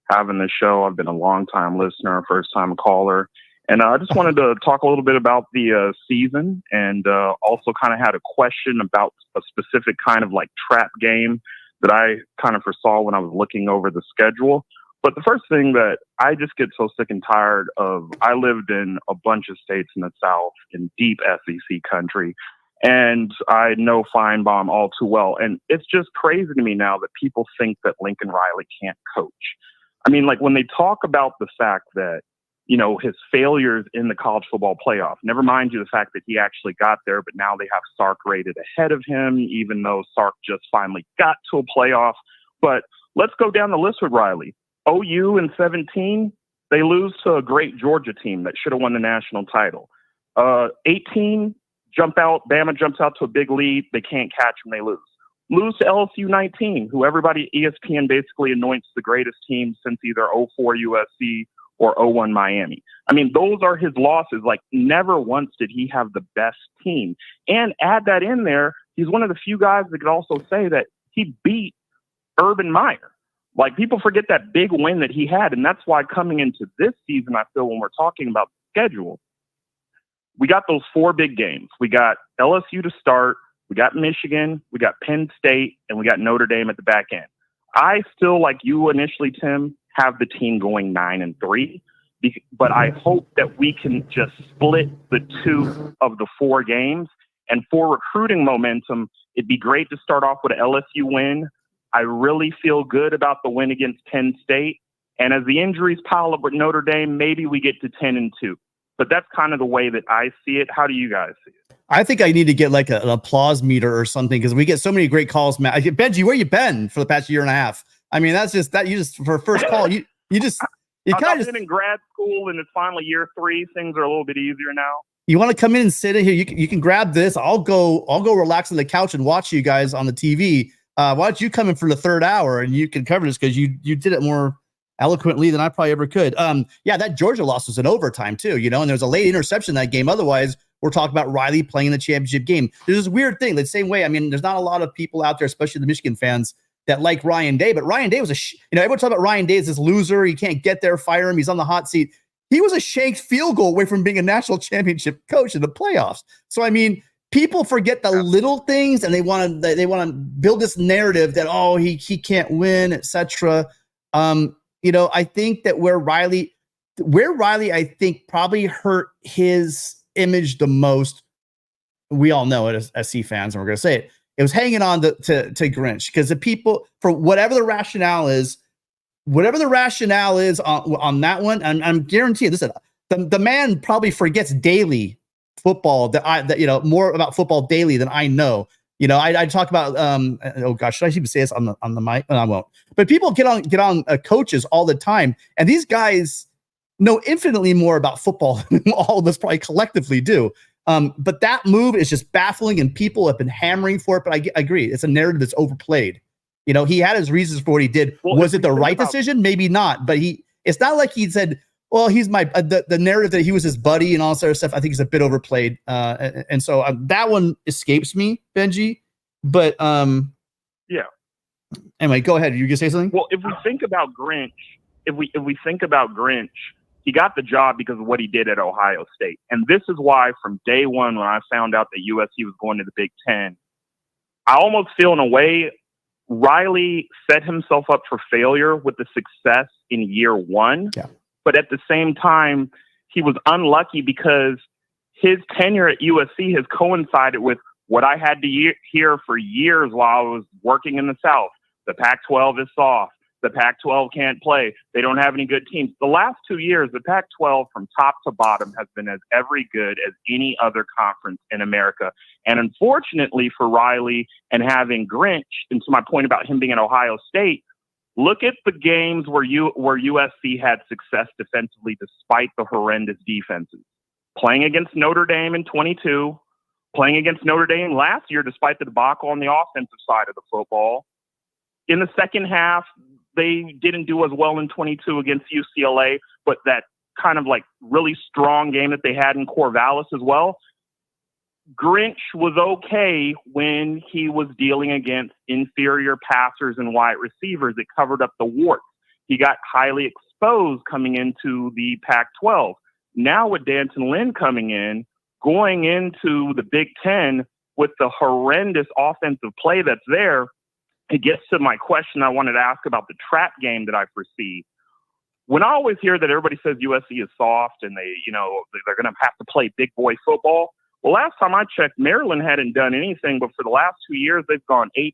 having the show. I've been a long-time listener, first-time caller. And I just wanted to talk a little bit about the season and also kind of had a question about a specific kind of trap game that I kind of foresaw when I was looking over the schedule. But the first thing that I just get so sick and tired of, I lived in a bunch of states in the South in deep SEC country, and I know Feinbaum all too well. And it's just crazy to me now that people think that Lincoln Riley can't coach. When they talk about the fact that, his failures in the college football playoff, never mind you the fact that he actually got there, but now they have Sark rated ahead of him, even though Sark just finally got to a playoff. But let's go down the list with Riley. OU in 2017, they lose to a great Georgia team that should have won the national title. 2018, Bama jumps out to a big lead. They can't catch them. They lose. Lose to LSU 2019, who everybody ESPN basically anoints the greatest team since either 2004 USC or 2001 Miami. Those are his losses. Never once did he have the best team. And add that in there, he's one of the few guys that could also say that he beat Urban Meyer. Like, people forget that big win that he had, and that's why coming into this season, I feel when we're talking about the schedule, we got those 4 big games. We got LSU to start, we got Michigan, we got Penn State, and we got Notre Dame at the back end. I still, like you initially, Tim, have the team going 9-3, but I hope that we can just split the 2 of the 4 games. And for recruiting momentum, it'd be great to start off with an LSU win. I really feel good about the win against Penn State. And as the injuries pile up with Notre Dame, maybe we get to 10-2. But that's kind of the way that I see it. How do you guys see it? I think I need to get like an applause meter or something, because we get so many great calls, Matt. Benji, where you been for the past year and a half? I mean, that's just that you just for a first call, you kind of been in grad school and it's finally year 3. Things are a little bit easier now. You want to come in and sit in here? You can grab this. I'll go relax on the couch and watch you guys on the TV. Why don't you come in for the 3rd hour and you can cover this, because you did it more eloquently than I probably ever could. Yeah, that Georgia loss was in overtime too, and there was a late interception in that game. Otherwise, we're talking about Riley playing in the championship game. There's this weird thing. The same way, I mean, there's not a lot of people out there, especially the Michigan fans, that like Ryan Day. But Ryan Day was everyone talking about Ryan Day as this loser. He can't get there. Fire him. He's on the hot seat. He was a shanked field goal away from being a national championship coach in the playoffs. So, I mean, people forget the little things, and they want to build this narrative that, oh, he can't win, etc. I think that where Riley, I think probably hurt his image the most. We all know it as SC fans, and we're going to say it. It was hanging on to Grinch, because the people, for whatever the rationale is on that one, I'm guaranteed. Listen, the man probably forgets daily football that more about football daily than I know. I talk about oh gosh, should I even say this on the mic? No, I won't. But people get on coaches all the time, and these guys know infinitely more about football than all of us probably collectively do. But that move is just baffling, and people have been hammering for it. But I agree, it's a narrative that's overplayed. He had his reasons for what he did. Well, was it the right decision? Maybe not. But it's not like he said, well, he's the narrative that he was his buddy and all this other stuff. I think is a bit overplayed. And so that one escapes me, Benji. But yeah. Anyway, go ahead. You gonna say something? Well, if we think about Grinch, he got the job because of what he did at Ohio State. And this is why from day one, when I found out that USC was going to the Big Ten, I almost feel in a way Riley set himself up for failure with the success in year 1. Yeah. But at the same time, he was unlucky because his tenure at USC has coincided with what I had to hear for years while I was working in the South. The Pac-12 is soft. The Pac-12 can't play. They don't have any good teams. The last 2 years, the Pac-12 from top to bottom has been as every good as any other conference in America. And unfortunately for Riley and having Grinch, and to my point about him being at Ohio State, look at the games where USC had success defensively despite the horrendous defenses. Playing against Notre Dame in 22, playing against Notre Dame last year despite the debacle on the offensive side of the football. In the second half, they didn't do as well in 22 against UCLA, but that kind of like really strong game that they had in Corvallis as well. Grinch was okay when he was dealing against inferior passers and wide receivers that covered up the warts. He got highly exposed coming into the Pac-12. Now with Danton Lynn coming in, going into the Big Ten with the horrendous offensive play that's there, it gets to my question I wanted to ask about the trap game that I foresee. When I always hear that everybody says USC is soft and they're going to have to play big boy football. Well, last time I checked, Maryland hadn't done anything, but for the last 2 years, they've gone 8-5.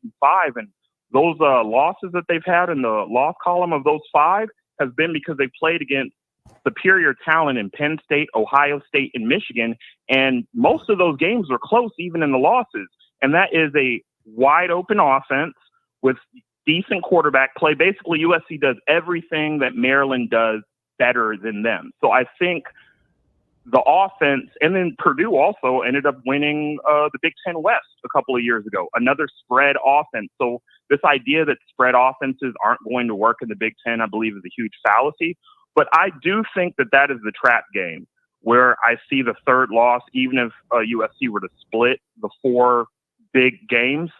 And those losses that they've had in the loss column of those 5 has been because they played against superior talent in Penn State, Ohio State, and Michigan. And most of those games were close, even in the losses. And that is a wide open offense with decent quarterback play. Basically, USC does everything that Maryland does better than them. So I think the offense, and then Purdue also ended up winning the Big Ten West a couple of years ago, another spread offense. So this idea that spread offenses aren't going to work in the Big Ten, I believe, is a huge fallacy. But I do think that is the trap game where I see the third loss, even if USC were to split the 4 big games.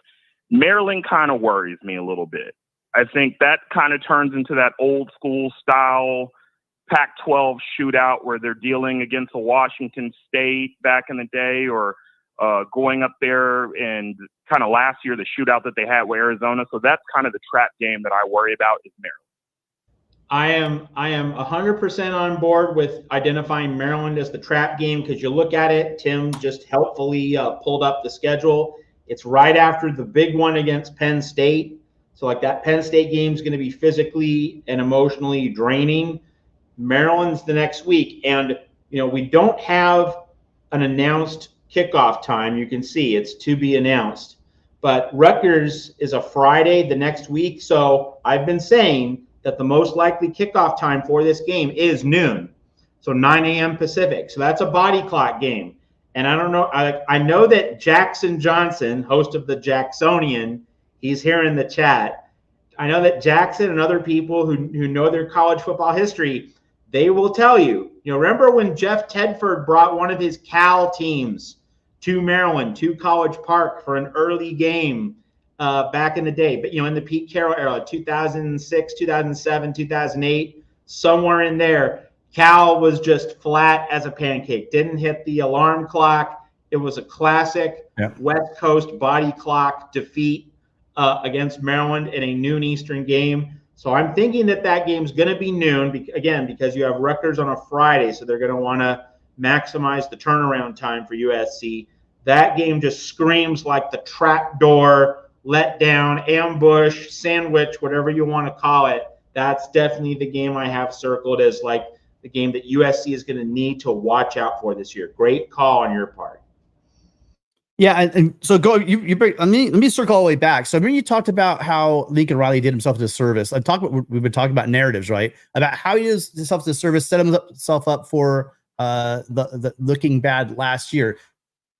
Maryland kind of worries me a little bit. I think that kind of turns into that old school style Pac-12 shootout where they're dealing against a Washington State back in the day, or going up there and kind of last year, the shootout that they had with Arizona. So that's kind of the trap game that I worry about is Maryland. I am 100% on board with identifying Maryland as the trap game, because you look at it, Tim just helpfully pulled up the schedule. It's right after the big one against Penn State. So like that Penn State game is going to be physically and emotionally draining. Maryland's the next week. And, we don't have an announced kickoff time. You can see it's to be announced. But Rutgers is a Friday the next week. So I've been saying that the most likely kickoff time for this game is noon. So 9 a.m. Pacific. So that's a body clock game. And I don't know. I know that Jackson Johnson, host of the Jacksonian, he's here in the chat. I know that Jackson and other people who know their college football history, they will tell you, remember when Jeff Tedford brought one of his Cal teams to Maryland, to College Park for an early game back in the day, but in the Pete Carroll era, 2006, 2007, 2008, somewhere in there, Cal was just flat as a pancake, didn't hit the alarm clock. It was a classic West Coast body clock defeat against Maryland in a noon Eastern game. So I'm thinking that game's going to be noon, because you have Rutgers on a Friday, so they're going to want to maximize the turnaround time for USC. That game just screams like the trapdoor, letdown, ambush, sandwich, whatever you want to call it. That's definitely the game I have circled as like the game that USC is going to need to watch out for this year. Great call on your part. Yeah, and so let me circle all the way back. So you talked about how Lincoln Riley did himself a disservice. We've been talking about narratives, right? About how he does himself a disservice, set himself up for the looking bad last year.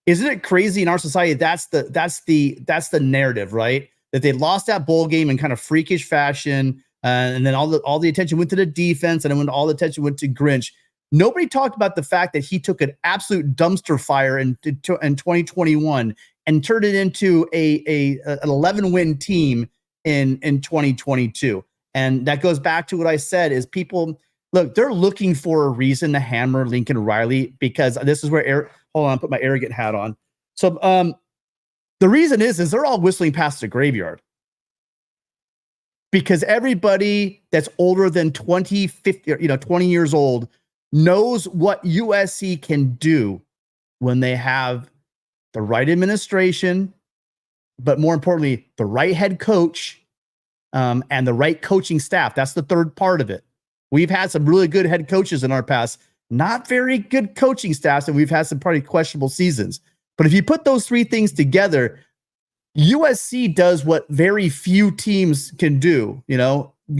Isn't it crazy in our society? That's the narrative, right? That they lost that bowl game in kind of freakish fashion, and then all the attention went to the defense, and then when all the attention went to Grinch. Nobody talked about the fact that he took an absolute dumpster fire in 2021 and turned it into an 11-win team in 2022. And that goes back to what I said is people, look, they're looking for a reason to hammer Lincoln Riley, because this is where, hold on, put my arrogant hat on. So the reason is they're all whistling past the graveyard. Because everybody that's older than 20 years old knows what USC can do when they have the right administration, but more importantly, the right head coach and the right coaching staff. That's the third part of it. We've had some really good head coaches in our past, not very good coaching staffs, and we've had some pretty questionable seasons. But if you put those three things together, USC does what very few teams can do,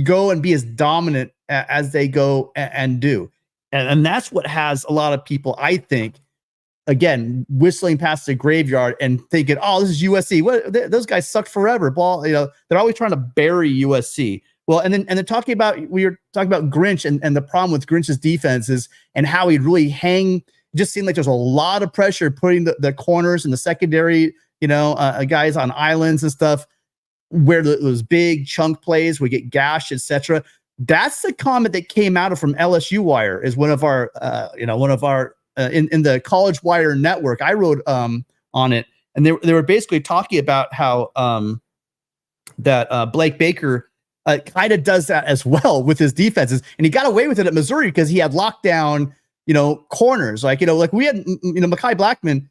go and be as dominant as they go and do. And that's what has a lot of people, I think, again, whistling past the graveyard and thinking, oh, this is USC. Those guys sucked forever. They're always trying to bury USC. Well, and then we were talking about Grinch and the problem with Grinch's defenses and how he'd really hang. Just seemed like there's a lot of pressure putting the corners and the secondary, guys on islands and stuff, where those big chunk plays would get gashed, etc. That's the comment that came out from LSU Wire, is one of our in the College Wire network. I wrote on it, and they were basically talking about how that Blake Baker kind of does that as well with his defenses, and he got away with it at Missouri because he had lockdown, corners, like we had, Mekhi Blackman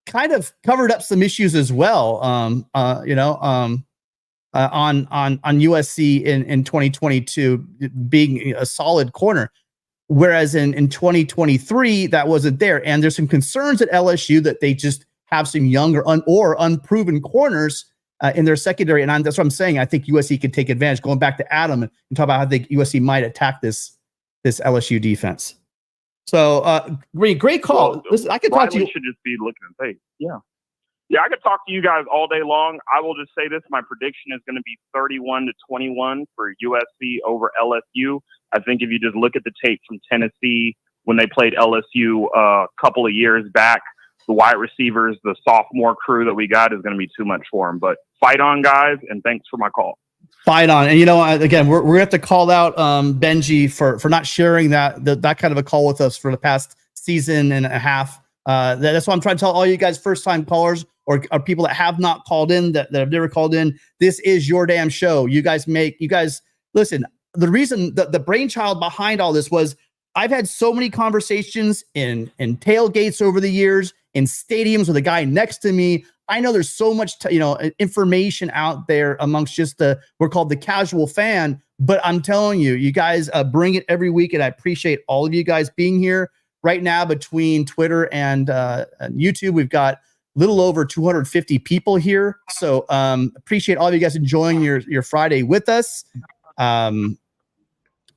kind of covered up some issues as well, on USC in 2022 being a solid corner, whereas in 2023 that wasn't there. And there's some concerns at LSU that they just have some younger or unproven corners in their secondary. And that's what I'm saying. I think USC can take advantage. Going back to Adam and talk about how I think USC might attack this LSU defense. So great call. Well, listen, I could talk to you. Should just be looking at tape. Yeah, I could talk to you guys all day long. I will just say this. My prediction is going to be 31-21 for USC over LSU. I think if you just look at the tape from Tennessee when they played LSU a couple of years back, the wide receivers, the sophomore crew that we got is going to be too much for them. But fight on, guys, and thanks for my call. Fight on. And again, we're gonna have to call out Benji for not sharing that kind of a call with us for the past season and a half. That's why I'm trying to tell all you guys, first time callers or people that have not called in, that have never called in. This is your damn show. You guys listen. The reason the brainchild behind all this was I've had so many conversations in tailgates over the years, in stadiums with a guy next to me. I know there's so much, information out there amongst just we're called the casual fan, but I'm telling you, you guys bring it every week. And I appreciate all of you guys being here right now. Between Twitter and YouTube, we've got a little over 250 people here. So appreciate all of you guys enjoying your Friday with us. And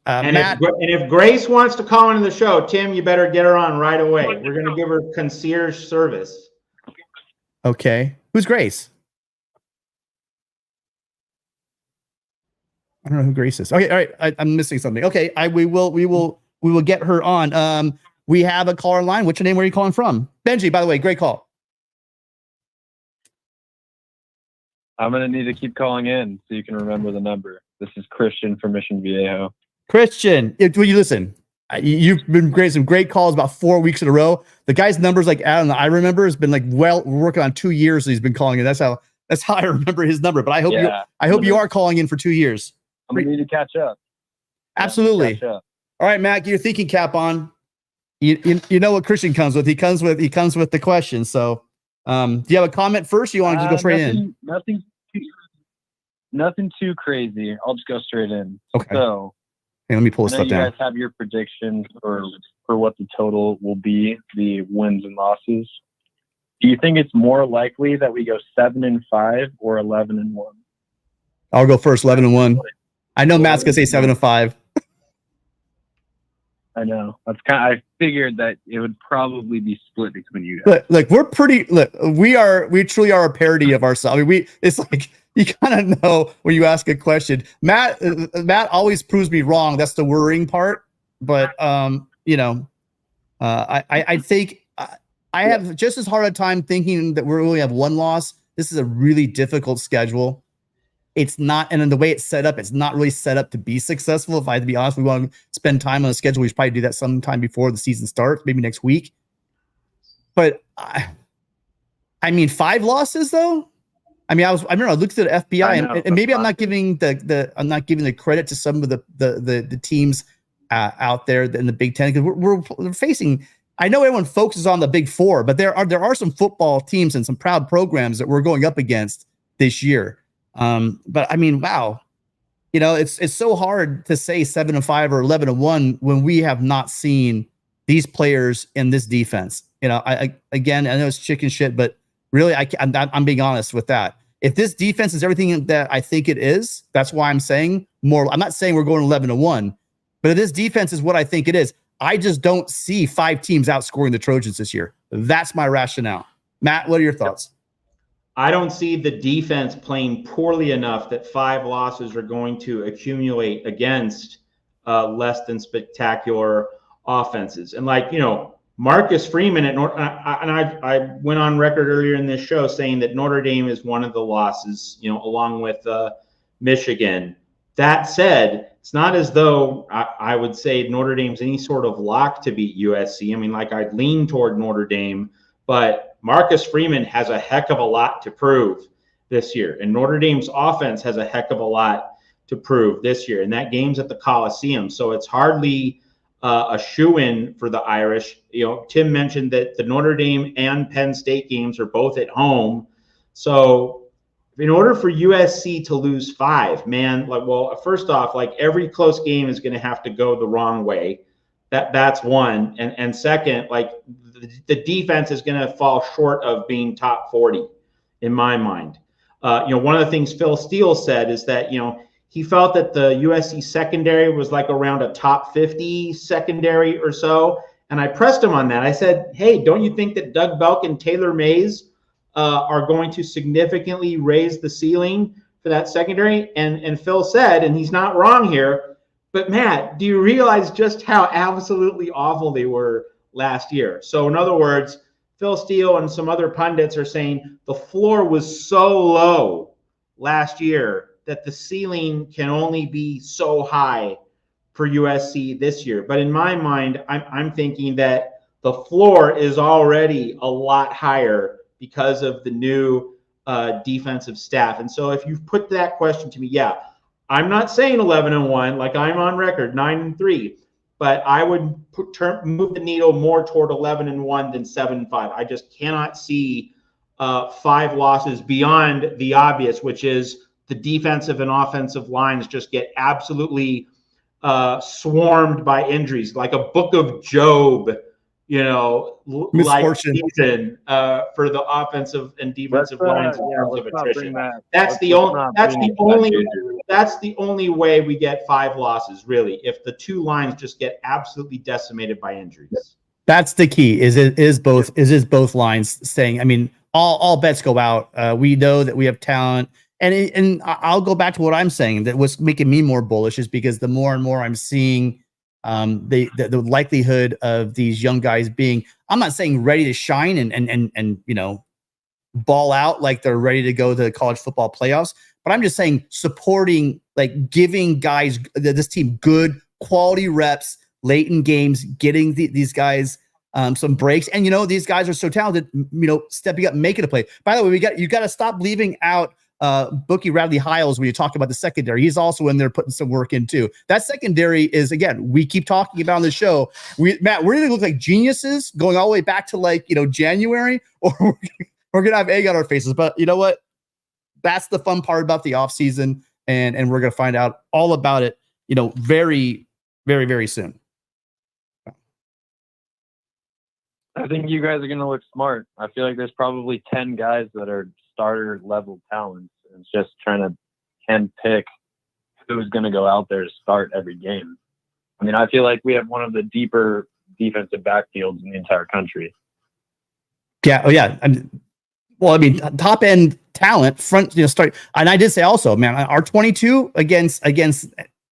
Matt, if Grace wants to call into the show, Tim, you better get her on right away. We're going to give her concierge service. Okay. Who's Grace? I don't know who Grace is. Okay. All right. I'm missing something. Okay. We will get her on. We have a caller line. What's your name? Where are you calling from? Benji, by the way, great call. I'm going to need to keep calling in so you can remember the number. This is Christian from Mission Viejo. Christian, will you listen? You've been some great calls about 4 weeks in a row. The guy's numbers, like Adam, I remember, has been we're working on 2 years. So he's been calling in. That's how I remember his number. But I hope you are calling in for 2 years. I'm gonna need to catch up. Absolutely. Catch up. All right, Matt, get your thinking cap on. You know what Christian comes with. He comes with the question. So, do you have a comment first? Or you want to just go straight in? Nothing too crazy. I'll just go straight in. Okay. So. Hey, let me pull this stuff down. You guys have your predictions for what the total will be, the wins and losses. Do you think it's more likely that we go 7-5 or 11-1? I'll go first, 11-1. I know Matt's gonna say 7-5. I know. I figured that it would probably be split between you guys. Look, we truly are a parody of ourselves. I mean, it's like you kind of know when you ask a question. Matt always proves me wrong. That's the worrying part. But I think I have just as hard a time thinking that we only have one loss. This is a really difficult schedule. It's not, and in the way it's set up, it's not really set up to be successful. If I had to be honest, we want to spend time on the schedule. We should probably do that sometime before the season starts, maybe next week. But I mean, 5 losses though. I mean, I remember I looked at the FBI, and maybe I'm not giving the credit to some of the teams out there in the Big Ten, because we're facing. I know everyone focuses on the Big Four, but there are some football teams and some proud programs that we're going up against this year. But I mean, wow, it's so hard to say 7-5 or 11-1 when we have not seen these players in this defense. I know it's chicken shit, but really, I'm being honest with that. If this defense is everything that I think it is, that's why I'm saying more. I'm not saying we're going 11-1, but if this defense is what I think it is, I just don't see 5 teams outscoring the Trojans this year. That's my rationale. Matt, what are your thoughts? I don't see the defense playing poorly enough that 5 losses are going to accumulate against less than spectacular offenses. And Marcus Freeman at I went on record earlier in this show saying that Notre Dame is one of the losses, along with Michigan. That said, it's not as though I would say Notre Dame's any sort of lock to beat USC. I mean, I'd lean toward Notre Dame, but Marcus Freeman has a heck of a lot to prove this year, and Notre Dame's offense has a heck of a lot to prove this year, and that game's at the Coliseum, so it's hardly a shoo-in for the Irish. Tim mentioned that the Notre Dame and Penn State games are both at home. So in order for USC to lose 5, first off, every close game is going to have to go the wrong way. That's one. And second, the defense is going to fall short of being top 40 in my mind. One of the things Phil Steele said is that, he felt that the USC secondary was around a top 50 secondary or so. And I pressed him on that. I said, hey, don't you think that Doug Belk and Taylor Mays are going to significantly raise the ceiling for that secondary? And Phil said, and he's not wrong here, but Matt, do you realize just how absolutely awful they were last year? So in other words, Phil Steele and some other pundits are saying the floor was so low last year that the ceiling can only be so high for USC this year. But in my mind, I'm thinking that the floor is already a lot higher because of the new defensive staff. And so if you've put that question to me, yeah, I'm not saying 11-1, like I'm on record, 9-3, but I would move the needle more toward 11-1 than 7-5. I just cannot see 5 losses beyond the obvious, which is the defensive and offensive lines just get absolutely swarmed by injuries, like a book of Job, like season for the offensive and defensive lines in terms of attrition. That's the only way we get 5 losses, really, if the 2 lines just get absolutely decimated by injuries. That's the key. Is both lines staying? I mean, all bets go out. We know that we have talent. And I'll go back to what I'm saying. That what's making me more bullish is because the more and more I'm seeing the likelihood of these young guys being, I'm not saying ready to shine and ball out like they're ready to go to the college football playoffs, but I'm just saying supporting, like giving guys, this team, good quality reps late in games, getting these guys some breaks. And these guys are so talented, stepping up and making a play. By the way, you got to stop leaving out Bookie Radley Hiles when you talk about the secondary. He's also in there putting some work in too. That secondary is, again, we keep talking about on the show. Matt, we're going to look like geniuses going all the way back to January, or we're going to have egg on our faces. But you know what? That's the fun part about the offseason, and we're going to find out all about it, very, very, very soon. I think you guys are going to look smart. I feel like there's probably 10 guys that are starter level talents. It's just trying to handpick who's going to go out there to start every game. I mean, I feel like we have one of the deeper defensive backfields in the entire country. Yeah. Oh, yeah. Well, I mean, top end talent, front, start. And I did say also, man, our 22 against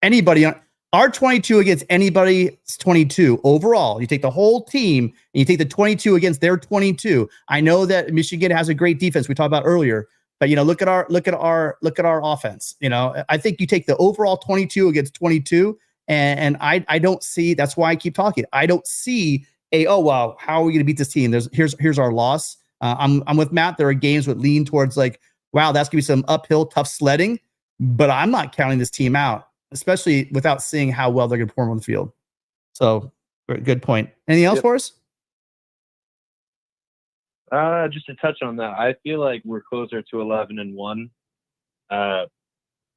anybody. Our 22 against anybody's 22 overall. You take the whole team and you take the 22 against their 22. I know that Michigan has a great defense we talked about earlier, but look at our offense. I think you take the overall 22 against 22, and I don't see. That's why I keep talking. I don't see how are we going to beat this team? Here's our loss. I'm with Matt. There are games that lean towards like, wow, that's gonna be some uphill, tough sledding, but I'm not counting this team out, especially without seeing how well they're going to perform on the field. So, good point. Anything else for us? Just to touch on that, I feel like we're closer to 11-1.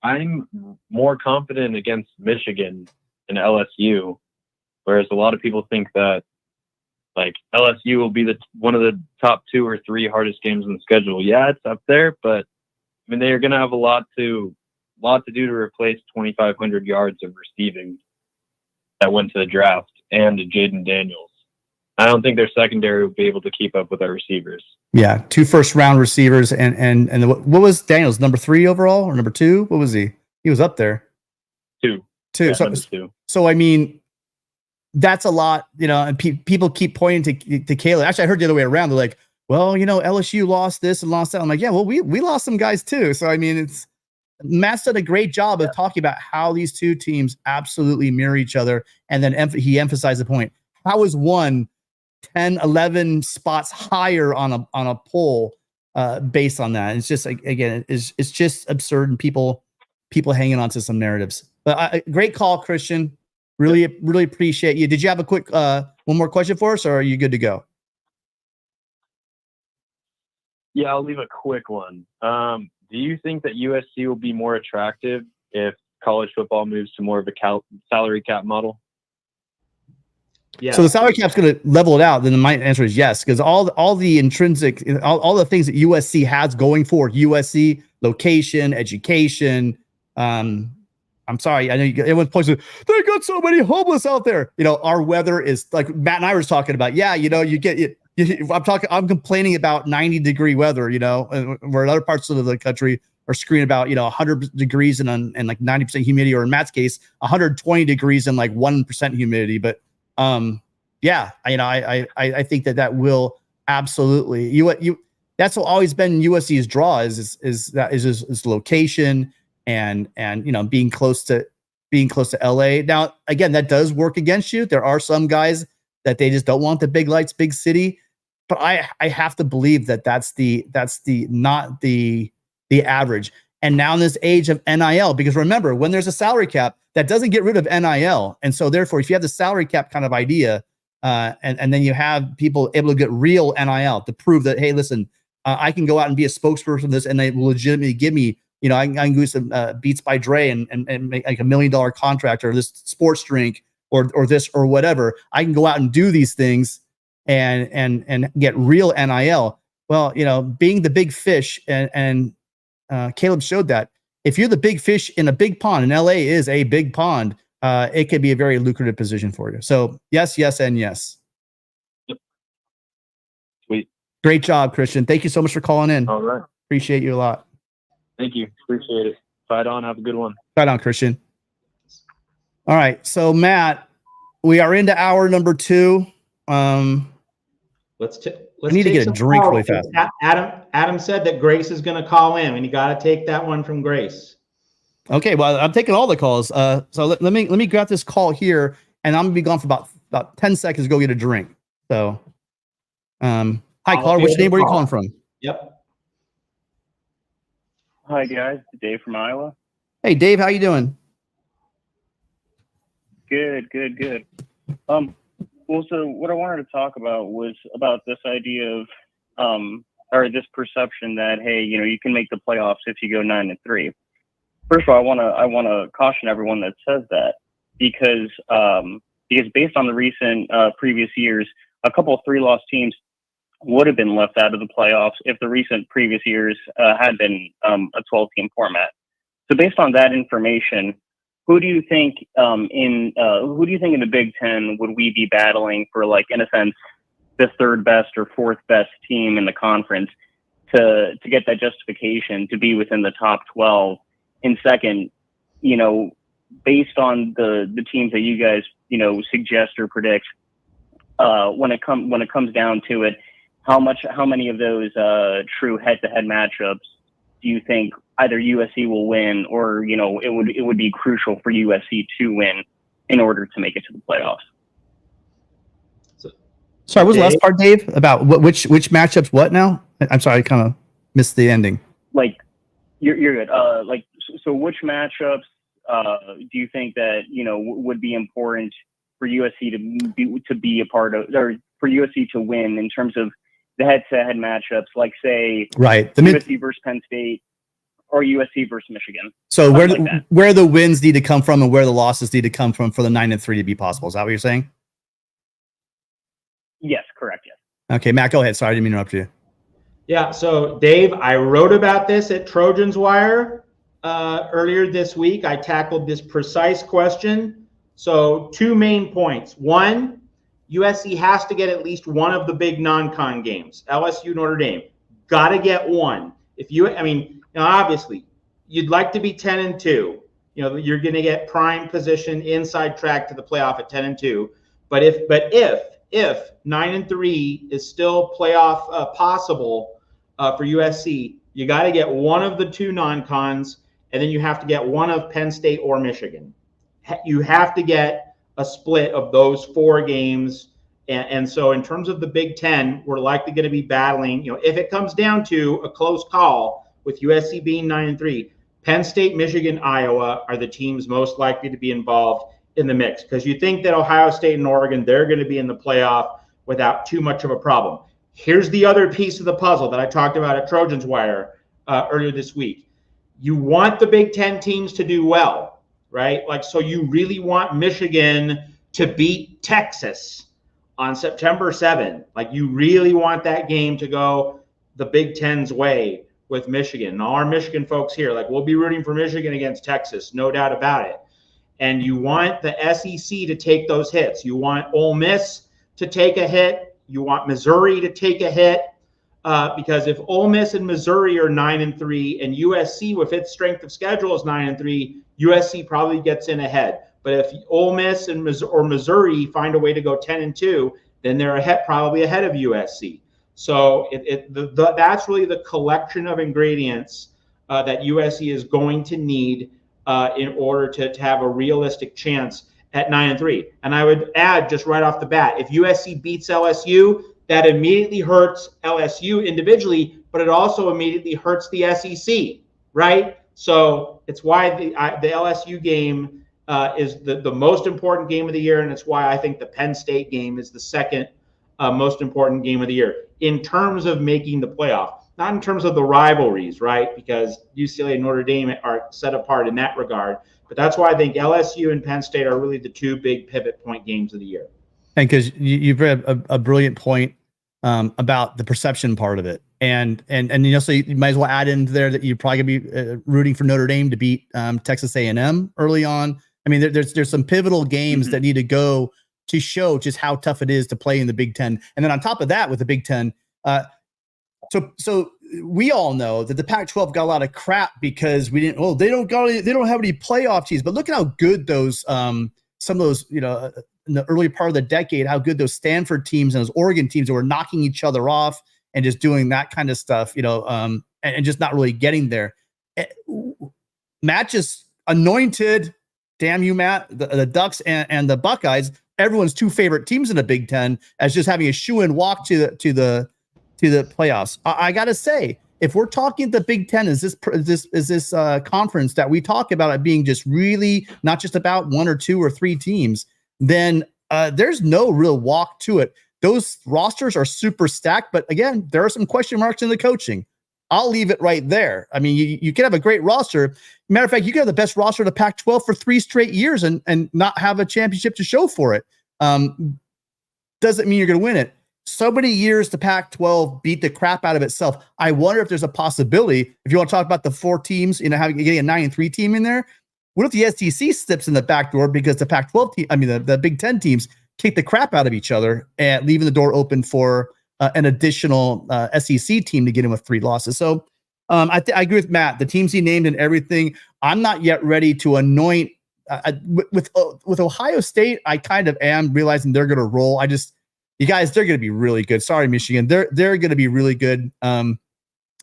I'm more confident against Michigan and LSU, whereas a lot of people think that like LSU will be one of the top 2 or 3 hardest games on the schedule. Yeah, it's up there, but I mean, they are going to have a lot to do to replace 2,500 yards of receiving that went to the draft and Jaden Daniels. I don't think their secondary will be able to keep up with our receivers. Yeah, 2 first-round receivers, and what was Daniels, number 3 overall or number 2? What was he? He was up there. 2. Yeah, so, 2. So I mean, that's a lot, and people keep pointing to Caleb. Actually, I heard the other way around. They're like, well, LSU lost this and lost that. I'm like, yeah, well, we lost some guys too. So I mean, Matt's done a great job of talking about how these two teams absolutely mirror each other. And then he emphasized the point. How is one 10, 11 spots higher on a poll based on that? It's just, again, it's just absurd, and people hanging on to some narratives. But great call, Christian. Really appreciate you. Did you have a quick one more question for us, or are you good to go? Yeah, I'll leave a quick one. Do you think that USC will be more attractive if college football moves to more of a salary cap model? Yeah. So the salary cap's going to level it out. Then my answer is yes, because all the intrinsic, all the things that USC has going for USC, location, education. I'm sorry, I know everyone points to, they got so many homeless out there. Our weather is like Matt and I was talking about. Yeah, you get it. I'm complaining about 90-degree weather, where other parts of the country are screaming about, 100 degrees and like 90% humidity, or in Matt's case, 120 degrees and like 1% humidity. But yeah, I think that will absolutely that's always been USC's draw is location, and being close to LA. Now, again, that does work against you. There are some guys that they just don't want the big lights, big city. But I have to believe that that's not the average. And now in this age of NIL, because remember, when there's a salary cap, that doesn't get rid of NIL. And so therefore, if you have the salary cap kind of idea, and then you have people able to get real NIL to prove that, hey, listen, I can go out and be a spokesperson for this, and they will legitimately give me, I can do some Beats by Dre and make like $1 million contract, or this sports drink, or this or whatever. I can go out and do these things and get real NIL. Well, being the big fish, and Caleb showed that if you're the big fish in a big pond, and LA is a big pond, it could be a very lucrative position for you. So yes, and yes. Sweet. Great job, Christian. Thank you so much for calling in. All right. Appreciate you a lot. Thank you. Appreciate it. Fight on. Have a good one. Fight on, Christian. All right. So Matt, we are into hour number 2. Let's I need to get a drink really fast. Adam said that Grace is going to call in, and you got to take that one from Grace. Okay, well, I'm taking all the calls. So let me grab this call here, and I'm gonna be gone for about 10 seconds to go get a drink. So, hi, caller. What's your name? Where are you calling from? Yep. Hi guys, Dave from Iowa. Hey, Dave, how you doing? Good. Well, so what I wanted to talk about was about this idea of, or this perception that, hey, you can make the playoffs if you go 9-3. First of all, I want to caution everyone that says that, because based on the recent previous years, a couple of 3-loss teams would have been left out of the playoffs if the recent previous years had been a 12-team format. So based on that information, who do you think in the Big Ten would we be battling for, like, in a sense, the third best or fourth best team in the conference to get that justification to be within the top 12? And second, based on the teams that you guys suggest or predict, when it comes down to it, how many of those true head-to-head matchups do you think either USC will win, or it would be crucial for USC to win in order to make it to the playoffs? Sorry, what was the last part, Dave? About which matchups? What now? I'm sorry, I kind of missed the ending. Like, you're good. So which matchups do you think that would be important for USC to be a part of, or for USC to win in terms of the head-to-head matchups, like, say, right, the USC versus Penn State or USC versus Michigan? So where the wins need to come from and where the losses need to come from for the 9-3 to be possible. Is that what you're saying? Yes, correct. Yes. Okay, Matt, go ahead. Sorry, I didn't mean to interrupt you. Yeah. So Dave, I wrote about this at Trojans Wire earlier this week. I tackled this precise question. So 2 main points. 1, USC has to get at least one of the big non-con games. LSU, Notre Dame, got to get one. Obviously, you'd like to be 10-2. You're going to get prime position inside track to the playoff at 10-2. But if 9-3 is still playoff possible for USC, you got to get one of the 2 non-cons, and then you have to get one of Penn State or Michigan. You have to get a split of those 4 games. And so in terms of the Big Ten, we're likely going to be battling, if it comes down to a close call with USC being 9-3, Penn State, Michigan, Iowa are the teams most likely to be involved in the mix, because you think that Ohio State and Oregon, they're going to be in the playoff without too much of a problem. Here's the other piece of the puzzle that I talked about at Trojans Wire earlier this week. You want the Big Ten teams to do well, right? So you really want Michigan to beat Texas on September 7th. You really want that game to go the Big Ten's way with Michigan. And all our Michigan folks here, we'll be rooting for Michigan against Texas, no doubt about it. And you want the SEC to take those hits. You want Ole Miss to take a hit. You want Missouri to take a hit. Because if Ole Miss and Missouri are 9-3 and USC with its strength of schedule is 9-3, USC probably gets in ahead. But if Ole Miss and Missouri find a way to go 10-2, then they're probably ahead of USC. So that's really the collection of ingredients that USC is going to need in order to have a realistic chance at 9-3. And I would add, just right off the bat, if USC beats LSU, that immediately hurts LSU individually, but it also immediately hurts the SEC, right? So it's why the LSU game is the most important game of the year, and it's why I think the Penn State game is the second most important game of the year in terms of making the playoff, not in terms of the rivalries, right? Because UCLA and Notre Dame are set apart in that regard. But that's why I think LSU and Penn State are really the two big pivot point games of the year. And because you've read a brilliant point about the perception part of it, and so you might as well add in there that you're probably gonna be rooting for Notre Dame to beat Texas A&M early on. I mean, there's some pivotal games that need to go to show just how tough it is to play in the Big Ten, and then on top of that, with the Big Ten, so we all know that the Pac-12 got a lot of crap because we didn't. Oh, they don't have any playoff teams. But look at how good those some of those, in the early part of the decade, how good those Stanford teams and those Oregon teams that were knocking each other off and just doing that kind of stuff, and just not really getting there. Matt just anointed, damn you, Matt, the Ducks and the Buckeyes, everyone's two favorite teams in the Big Ten, as just having a shoe-in walk to the playoffs. I gotta say, if we're talking the Big Ten, is this conference that we talk about it being just really not just about one or two or three teams, then there's no real walk to it. Those rosters are super stacked, but again, there are some question marks in the coaching. I'll leave it right there. I mean, you can have a great roster. Matter of fact, you can have the best roster of the Pac-12 for 3 straight years and not have a championship to show for it. Doesn't mean you're going to win it. So many years the Pac-12 beat the crap out of itself. I wonder if there's a possibility, if you want to talk about the 4 teams, getting a 9-3 team in there. What if the SEC slips in the back door because the Pac-12 team, the Big Ten teams kick the crap out of each other and leaving the door open for an additional SEC team to get in with 3 losses. So I agree with Matt. The teams he named and everything, I'm not yet ready to anoint. With Ohio State, I kind of am realizing they're going to roll. You guys, they're going to be really good. Sorry, Michigan. They're going to be really good.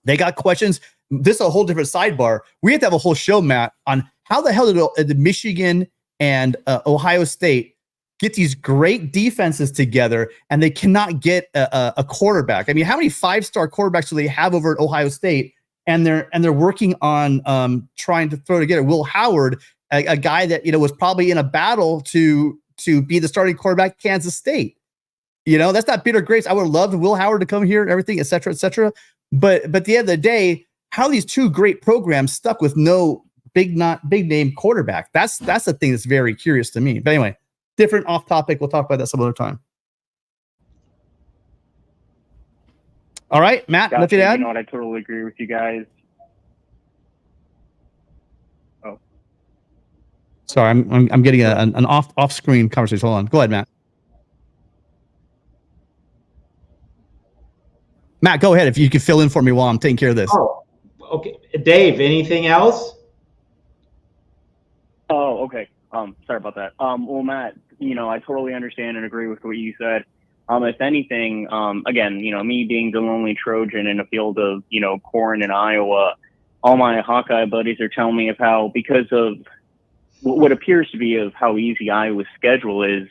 They got questions. This is a whole different sidebar. We have to have a whole show, Matt, on how the hell did the Michigan and Ohio State get these great defenses together and they cannot get a quarterback. I mean, how many 5-star quarterbacks do they have over at Ohio State? And they're working on trying to throw together Will Howard, a guy that was probably in a battle to be the starting quarterback at Kansas State. That's not bitter grapes. I would have loved Will Howard to come here and everything, et cetera, et cetera. But at the end of the day, how are these 2 great programs stuck with no big name quarterback? That's the thing that's very curious to me. But anyway, different off topic. We'll talk about that some other time. All right, Matt, nothing to add? You know what? I totally agree with you guys. Oh, sorry, I'm getting an off screen conversation. Hold on, go ahead, Matt. Matt, go ahead if you could fill in for me while I'm taking care of this. Oh, okay, Dave. Anything else? Oh, okay. Sorry about that. Well, Matt, I totally understand and agree with what you said. If anything, again, me being the lonely Trojan in a field of, corn in Iowa, all my Hawkeye buddies are telling me of how, because of what appears to be of how easy Iowa's schedule is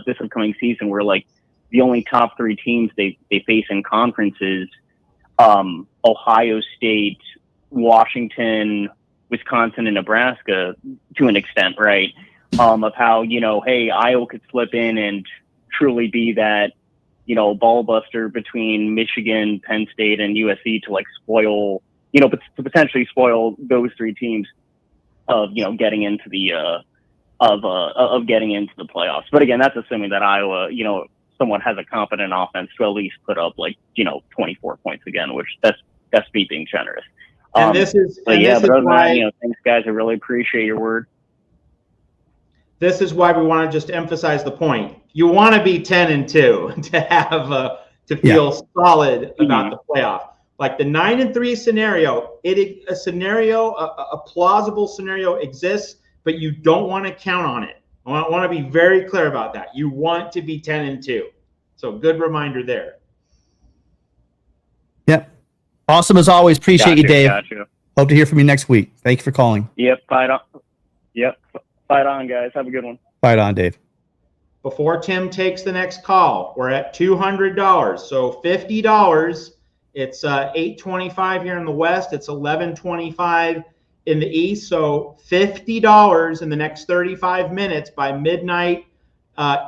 this upcoming season, where like the only top 3 teams they face in conferences, Ohio State, Washington, Wisconsin, and Nebraska to an extent, right? Of how, hey, Iowa could slip in and truly be that, ball buster between Michigan, Penn State, and USC to like spoil, to potentially spoil those 3 teams of, getting into the of getting into the playoffs. But again, that's assuming that Iowa, someone has a competent offense to at least put up 24 points again, which that's me being generous. And this is, but other than that, thanks guys. I really appreciate your word. This is why we want to just emphasize the point. You want to be 10-2 to have to feel solid about the playoff. Like the 9-3 scenario, a plausible scenario exists, but you don't want to count on it. I want to be very clear about that. You want to be 10-2. So good reminder there. Yep. Awesome as always. Appreciate you, Dave. Gotcha. Hope to hear from you next week. Thank you for calling. Yep, fight on. Yep, fight on, guys. Have a good one. Fight on, Dave. Before Tim takes the next call, we're at $200. So $50. It's 8:25 here in the West. It's 11:25 in the East. So $50 in the next 35 minutes by midnight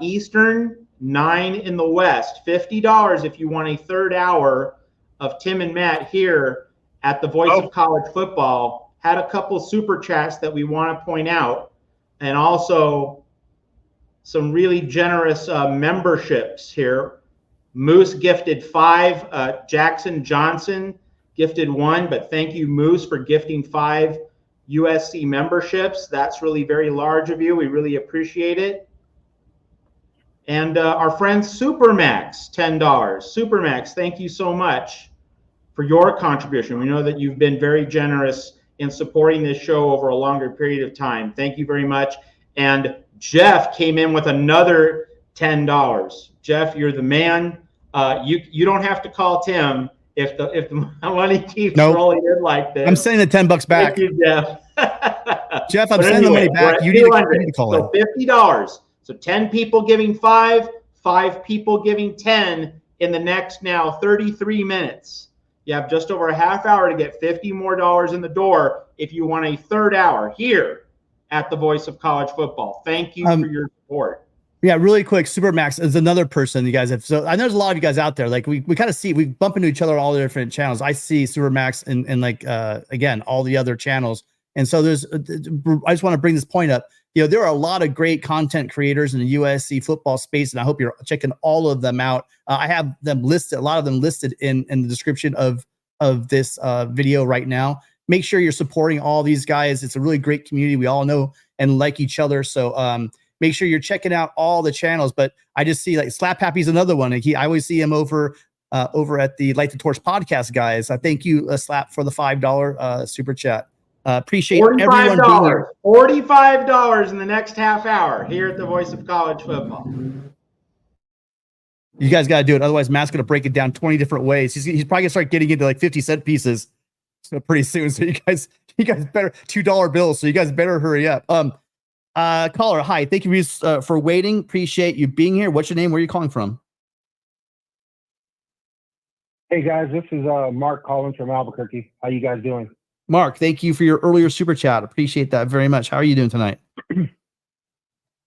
Eastern, 9 in the West. $50 if you want a third hour of Tim and Matt here at the Voice of College Football. Had a couple super chats that we want to point out, and also some really generous memberships here. Moose gifted 5. Jackson Johnson gifted 1, but thank you, Moose, for gifting 5 USC memberships. That's really very large of you. We really appreciate it. And our friend Supermax, $10. Supermax, thank you so much for your contribution. We know that you've been very generous in supporting this show over a longer period of time. Thank you very much. And Jeff came in with another $10. Jeff, you're the man. You don't have to call Tim if the money keeps rolling in like this. I'm sending the $10 back. Thank you, Jeff. Jeff, I'm sending the money back. You need to call so in. $50. So 10 people giving 5, 5 people giving 10 in the next now 33 minutes. You have just over a half hour to get $50 more in the door if you want a third hour here at the Voice of College Football. Thank you for your support. Yeah, really quick. Supermax is another person you guys have. So I know there's a lot of you guys out there. Like we kind of see, we bump into each other on all the different channels. I see Supermax and like, again, all the other channels. And so I just want to bring this point up. You know, there are a lot of great content creators in the USC football space, and I hope you're checking all of them out. I have them listed, a lot of them listed in the description of this video right now. Make sure you're supporting all these guys. It's a really great community. We all know and like each other. So make sure you're checking out all the channels. But I just see like Slap Happy's another one. I always see him over at the Light the Torch podcast guys. I thank you, Slap, for the $5 super chat. Appreciate everyone being here. $45 in the next half hour here at the Voice of College Football. You guys got to do it. Otherwise, Matt's going to break it down 20 different ways. He's probably going to start getting into like 50-cent pieces pretty soon. So you guys better $2 bills. So you guys better hurry up. Caller, hi. Thank you for waiting. Appreciate you being here. What's your name? Where are you calling from? Hey guys, this is Mark calling from Albuquerque. How you guys doing? Mark, thank you for your earlier super chat. Appreciate that very much. How are you doing tonight?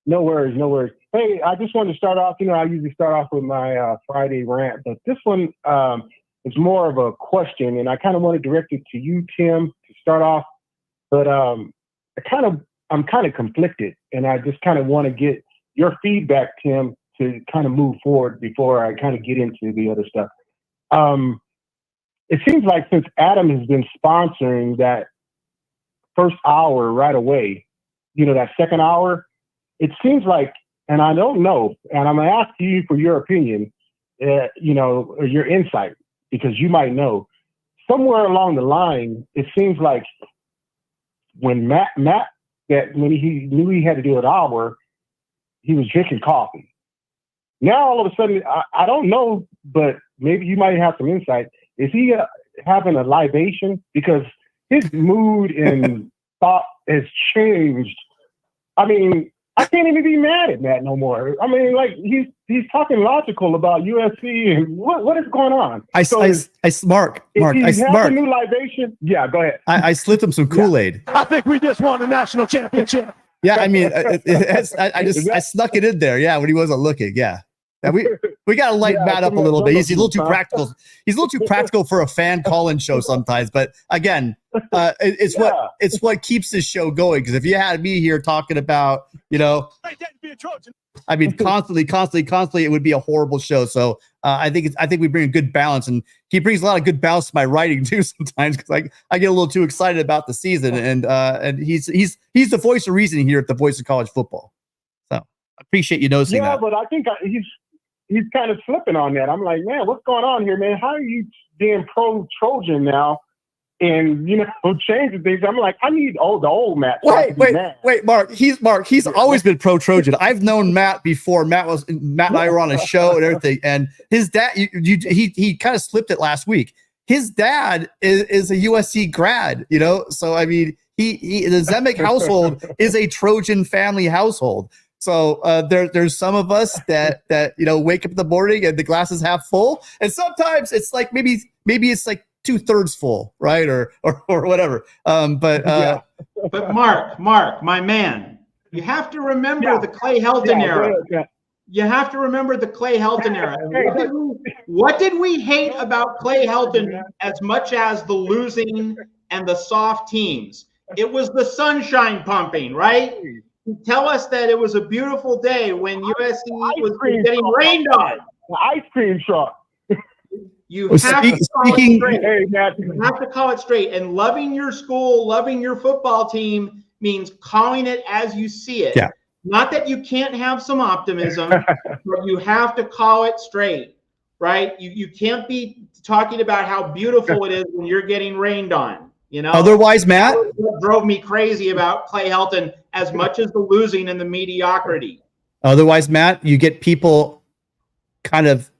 No worries, no worries. Hey, I just wanted to start off. You know, I usually start off with my Friday rant, but this one is more of a question, and I kind of want to direct it to you, Tim, to start off. But I'm kind of conflicted, and I just kind of want to get your feedback, Tim, to kind of move forward before I kind of get into the other stuff. It seems like since Adam has been sponsoring that first hour right away, you know, that second hour, it seems like, and I don't know, and I'm going to ask you for your opinion, you know, or your insight, because you might know. Somewhere along the line, it seems like when Matt, that when he knew he had to do an hour, he was drinking coffee. Now, all of a sudden, I don't know, but maybe you might have some insight. Is he having a libation? Because his mood and thought has changed. I mean, I can't even be mad at Matt no more. I mean, like he's talking logical about USC and what is going on. Mark, a new libation. Yeah, go ahead. I slipped him some Kool-Aid. I think we just won the national championship. Yeah, I mean, I snuck it in there. Yeah, when he wasn't looking. Yeah. We got to lighten Matt up a little bit. He's a little too practical. He's a little too practical for a fan call-in show sometimes. But again, it's what keeps this show going. Because if you had me here talking about, you know, I mean, constantly, it would be a horrible show. So I think we bring a good balance, and he brings a lot of good balance to my writing too sometimes, because I get a little too excited about the season, and he's the voice of reason here at the Voice of College Football. So I appreciate you noticing that. Yeah, but I think he's kind of slipping on that. I'm like, man, what's going on here, man? How are you being pro-Trojan now and, you know, changing things? I'm like, I need the old Matt. Wait, Mark. He's always been pro-Trojan. I've known Matt before. Matt and I were on a show and everything. And his dad, he kind of slipped it last week. his dad is a USC grad, you know? So, I mean, the Zemek household is a Trojan family household. So there's some of us that you know, wake up in the morning and the glass is half full, and sometimes it's like maybe it's like 2/3 full, right, or whatever. But Mark, my man, you have to remember the Clay Helton era. You have to remember the Clay Helton era. What did we hate about Clay Helton as much as the losing and the soft teams? It was the sunshine pumping, right? Tell us that it was a beautiful day when USC was getting rained on. The ice cream truck. You have to call it straight. You have to call it straight. And loving your school, loving your football team means calling it as you see it. Yeah. Not that you can't have some optimism, but you have to call it straight, right? You can't be talking about how beautiful it is when you're getting rained on. You know, otherwise, Matt, what drove me crazy about Clay Helton as much as the losing and the mediocrity. Otherwise, Matt, you get people kind of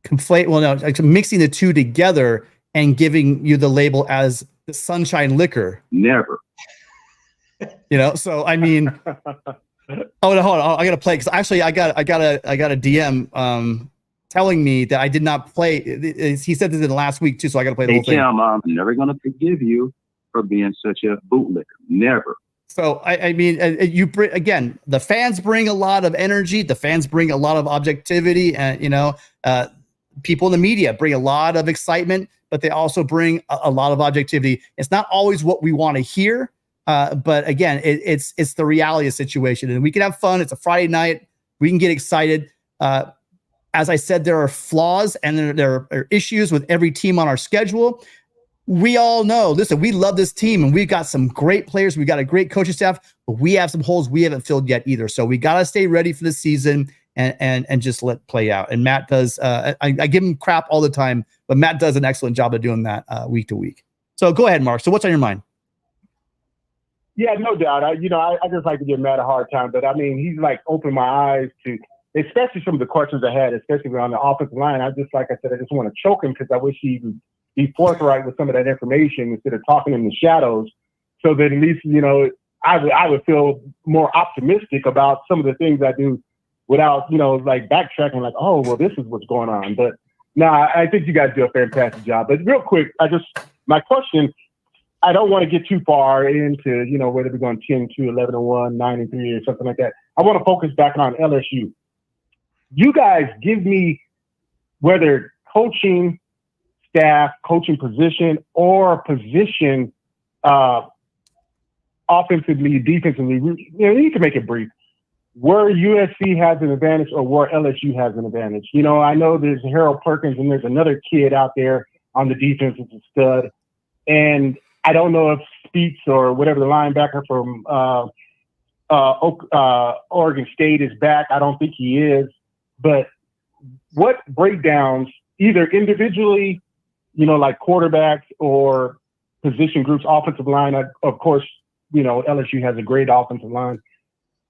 conflate. Well, no, like mixing the two together and giving you the label as the sunshine liquor. Never. You know, so I mean, hold on, I gotta play because actually I got a DM telling me that I did not play. He said this in the last week too, so I got to play the whole thing. Tim, I'm never going to forgive you for being such a bootlicker. Never. So I mean, you bring, again, the fans bring a lot of energy. The fans bring a lot of objectivity, and you know, people in the media bring a lot of excitement, but they also bring a lot of objectivity. It's not always what we want to hear, but again, it's the reality of the situation, and we can have fun. It's a Friday night. We can get excited. As I said, there are flaws and there are issues with every team on our schedule. We all know, listen, we love this team and we've got some great players. We've got a great coaching staff, but we have some holes we haven't filled yet either. So we got to stay ready for the season and just let it play out. And Matt does, I give him crap all the time, but Matt does an excellent job of doing that week to week. So go ahead, Mark. So what's on your mind? Yeah, no doubt. I just like to give Matt a hard time, but I mean, he's like opened my eyes to, especially some of the questions I had, especially on the offensive line. I just want to choke him because I wish he would be forthright with some of that information instead of talking in the shadows, so that at least, you know, I would feel more optimistic about some of the things I do without, you know, like backtracking like, oh, well, this is what's going on. But nah, I think you guys do a fantastic job. But real quick, my question, I don't want to get too far into, you know, whether we're going 10-2, 11-1, 9-3 or something like that. I want to focus back on LSU. You guys give me whether coaching staff, coaching position, or position offensively, defensively. You know, you can make it brief. Where USC has an advantage or where LSU has an advantage. You know, I know there's Harold Perkins and there's another kid out there on the defense that's a stud. And I don't know if Speaks or whatever the linebacker from Oregon State is back. I don't think he is. But what breakdowns, either individually, you know, like quarterbacks or position groups, offensive line, of course, you know, LSU has a great offensive line,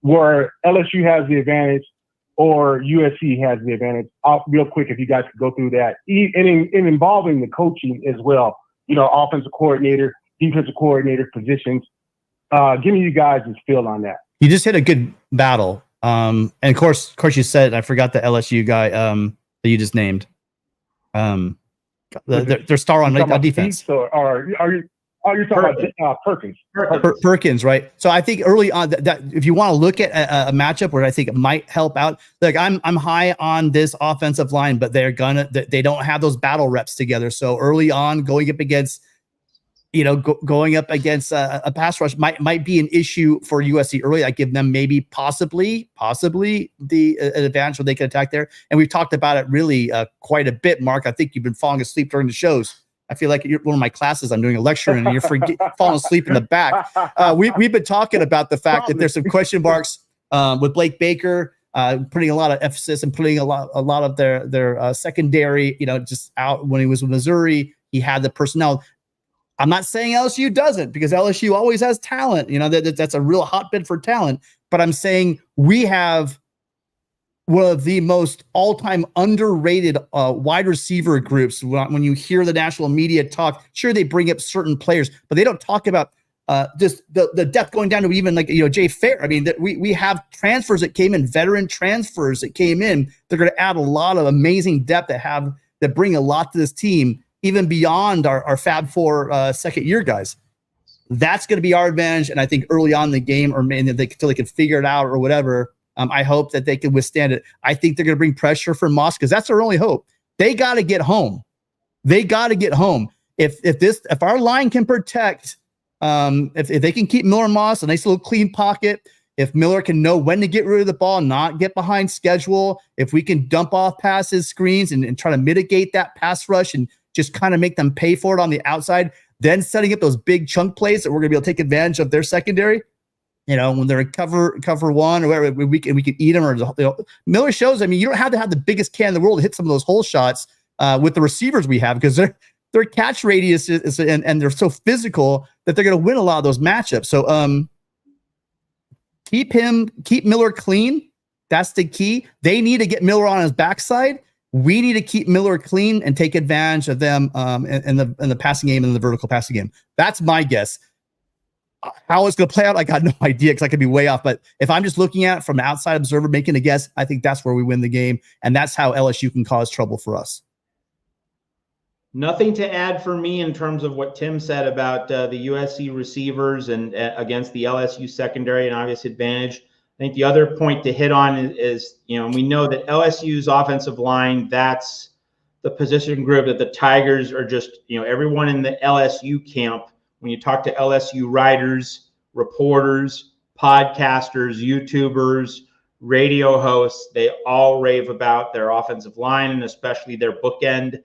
where LSU has the advantage or USC has the advantage. Real quick, if you guys could go through that. And involving the coaching as well, you know, offensive coordinator, defensive coordinator positions. Give me you guys' feel on that. You just hit a good battle. And of course you said, I forgot the LSU guy that you just named. Their star on defense. Or are you talking about Perkins? Perkins, right? So I think early on that if you want to look at a matchup where I think it might help out, like I'm high on this offensive line, but they don't have those battle reps together. So early on, going up against, you know, going up against a pass rush might be an issue for USC early. I give them maybe possibly the advantage where they can attack there. And we've talked about it really quite a bit, Mark. I think you've been falling asleep during the shows. I feel like you're one of my classes. I'm doing a lecture and you're falling asleep in the back. We've been talking about the fact that there's some question marks with Blake Baker, putting a lot of emphasis and putting a lot of their secondary, you know, just out when he was with Missouri. He had the personnel. I'm not saying LSU doesn't, because LSU always has talent. You know, that's a real hotbed for talent. But I'm saying we have one of the most all-time underrated wide receiver groups. When you hear the national media talk, sure, they bring up certain players, but they don't talk about just the depth going down to even like, Jay Fair. I mean, that we have transfers that came in, veteran transfers that came in. They're going to add a lot of amazing depth that bring a lot to this team, even beyond our Fab Four second year guys. That's going to be our advantage. And I think early on in the game, or maybe until they can figure it out or whatever, I hope that they can withstand it. I think they're going to bring pressure from Moss because that's their only hope. They got to get home. If our line can protect, if they can keep Miller and Moss a nice little clean pocket, if Miller can know when to get rid of the ball, not get behind schedule, if we can dump off passes, screens, and try to mitigate that pass rush and just kind of make them pay for it on the outside, then setting up those big chunk plays that we're going to be able to take advantage of their secondary. When they're in cover one or whatever, we can eat them. Or Miller shows. I mean, you don't have to have the biggest can in the world to hit some of those hole shots with the receivers we have, because their catch radius is and they're so physical that they're going to win a lot of those matchups. So keep Miller clean. That's the key. They need to get Miller on his backside. We need to keep Miller clean and take advantage of them in the passing game and in the vertical passing game. That's my guess. How it's going to play out, I got no idea because I could be way off. But if I'm just looking at it from an outside observer making a guess, I think that's where we win the game. And that's how LSU can cause trouble for us. Nothing to add for me in terms of what Tim said about the USC receivers and against the LSU secondary and obvious advantage. I think the other point to hit on is we know that LSU's offensive line, that's the position group that the Tigers are just, everyone in the LSU camp, when you talk to LSU writers, reporters, podcasters, YouTubers, radio hosts, they all rave about their offensive line and especially their bookend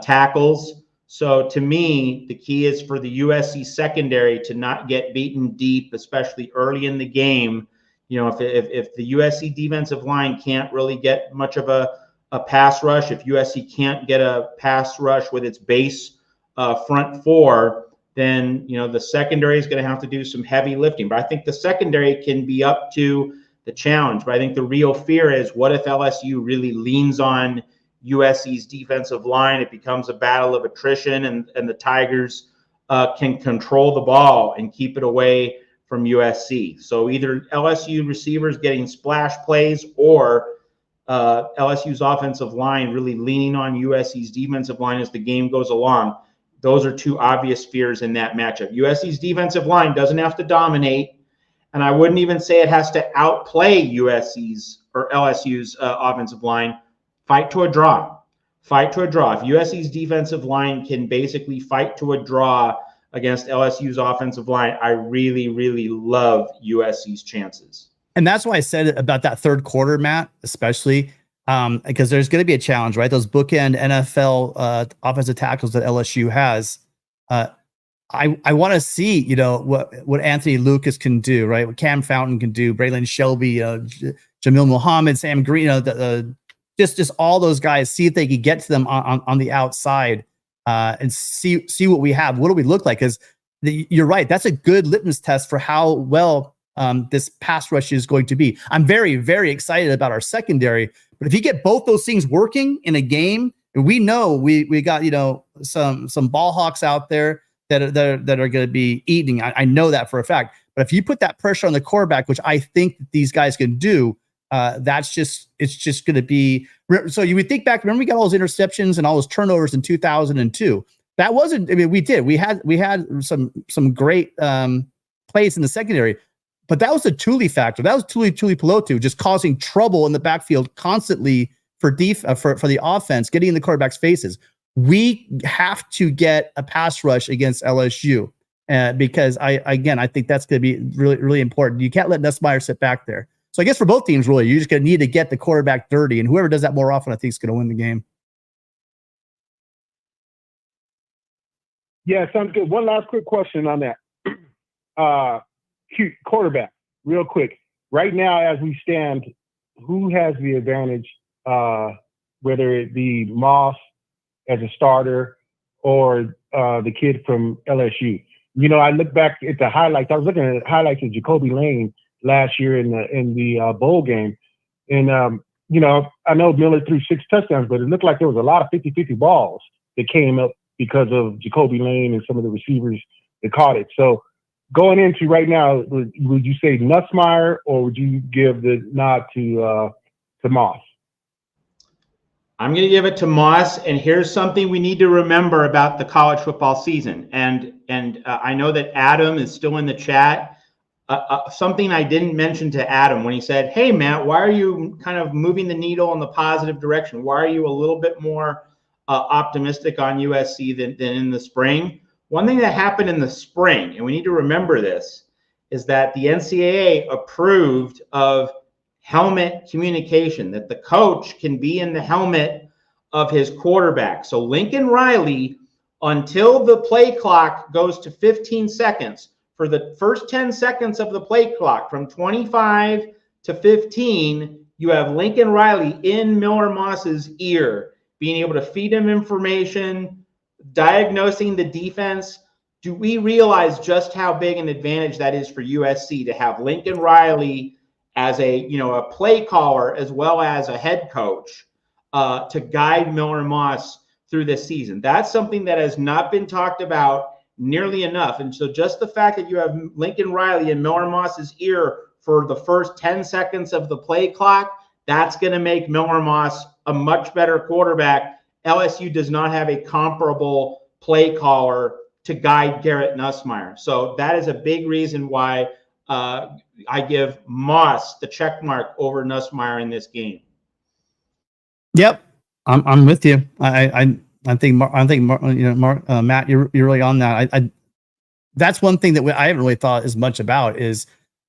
tackles. So to me, the key is for the USC secondary to not get beaten deep, especially early in the game. If the USC defensive line can't really get much of a pass rush, if USC can't get a pass rush with its base front four, then the secondary is going to have to do some heavy lifting. But I think the secondary can be up to the challenge. But I think the real fear is, what if LSU really leans on USC's defensive line? It becomes a battle of attrition, and the Tigers can control the ball and keep it away from USC. So either LSU receivers getting splash plays or LSU's offensive line really leaning on USC's defensive line as the game goes along. Those are two obvious fears in that matchup. USC's defensive line doesn't have to dominate, and I wouldn't even say it has to outplay USC's or LSU's offensive line. Fight to a draw. Fight to a draw. If USC's defensive line can basically fight to a draw against LSU's offensive line, I really, really love USC's chances. And that's why I said it about that third quarter, Matt, especially because there's going to be a challenge, right? Those bookend NFL offensive tackles that LSU has. I want to see, what Anthony Lucas can do, right? What Cam Fountain can do, Braylon Shelby, Jamil Muhammad, Sam Green, just all those guys. See if they can get to them on the outside and see what we have. What do we look like? Because you're right. That's a good litmus test for how well this pass rush is going to be. I'm very, very excited about our secondary. But if you get both those things working in a game, we know we got some ball hawks out there that are going to be eating. I know that for a fact. But if you put that pressure on the quarterback, which I think that these guys can do, it's just going to be. So you would think back. Remember, we got all those interceptions and all those turnovers in 2002. That wasn't. I mean, we had some great plays in the secondary. But that was the Thule factor. That was Thule Pelotu just causing trouble in the backfield constantly for the offense, getting in the quarterback's faces. We have to get a pass rush against LSU because I think that's going to be really, really important. You can't let Nussmeier sit back there. So I guess for both teams, really, you're just going to need to get the quarterback dirty, and whoever does that more often, I think, is going to win the game. Yeah, sounds good. One last quick question on that. Quarterback, real quick. Right now, as we stand, who has the advantage, whether it be Moss as a starter or the kid from LSU? I look back at the highlights. I was looking at highlights of Jacoby Lane last year in the bowl game, and I know Miller threw 6 touchdowns, but it looked like there was a lot of 50-50 balls that came up because of Jacoby Lane and some of the receivers that caught it. So going into right now, would you say Nussmeier, or would you give the nod to Moss? I'm going to give it to Moss, and here's something we need to remember about the college football season. And I know that Adam is still in the chat. Something I didn't mention to Adam when he said, "Hey, Matt, why are you kind of moving the needle in the positive direction? Why are you a little bit more optimistic on USC than in the spring?" One thing that happened in the spring, and we need to remember this, is that the NCAA approved of helmet communication, that the coach can be in the helmet of his quarterback. So Lincoln Riley, until the play clock goes to 15 seconds, for the first 10 seconds of the play clock, from 25 to 15, you have Lincoln Riley in Miller Moss's ear, being able to feed him information, diagnosing the defense. Do we realize just how big an advantage that is for USC to have Lincoln Riley as a play caller as well as a head coach to guide Miller Moss through this season? That's something that has not been talked about nearly enough. And so just the fact that you have Lincoln Riley in Miller Moss's ear for the first 10 seconds of the play clock, that's going to make Miller Moss a much better quarterback. LSU does not have a comparable play caller to guide Garrett Nussmeier. So that is a big reason why I give Moss the check mark over Nussmeier in this game. Yep, I'm with you. I think Matt, you're really on that. That's one thing that I haven't really thought as much about, is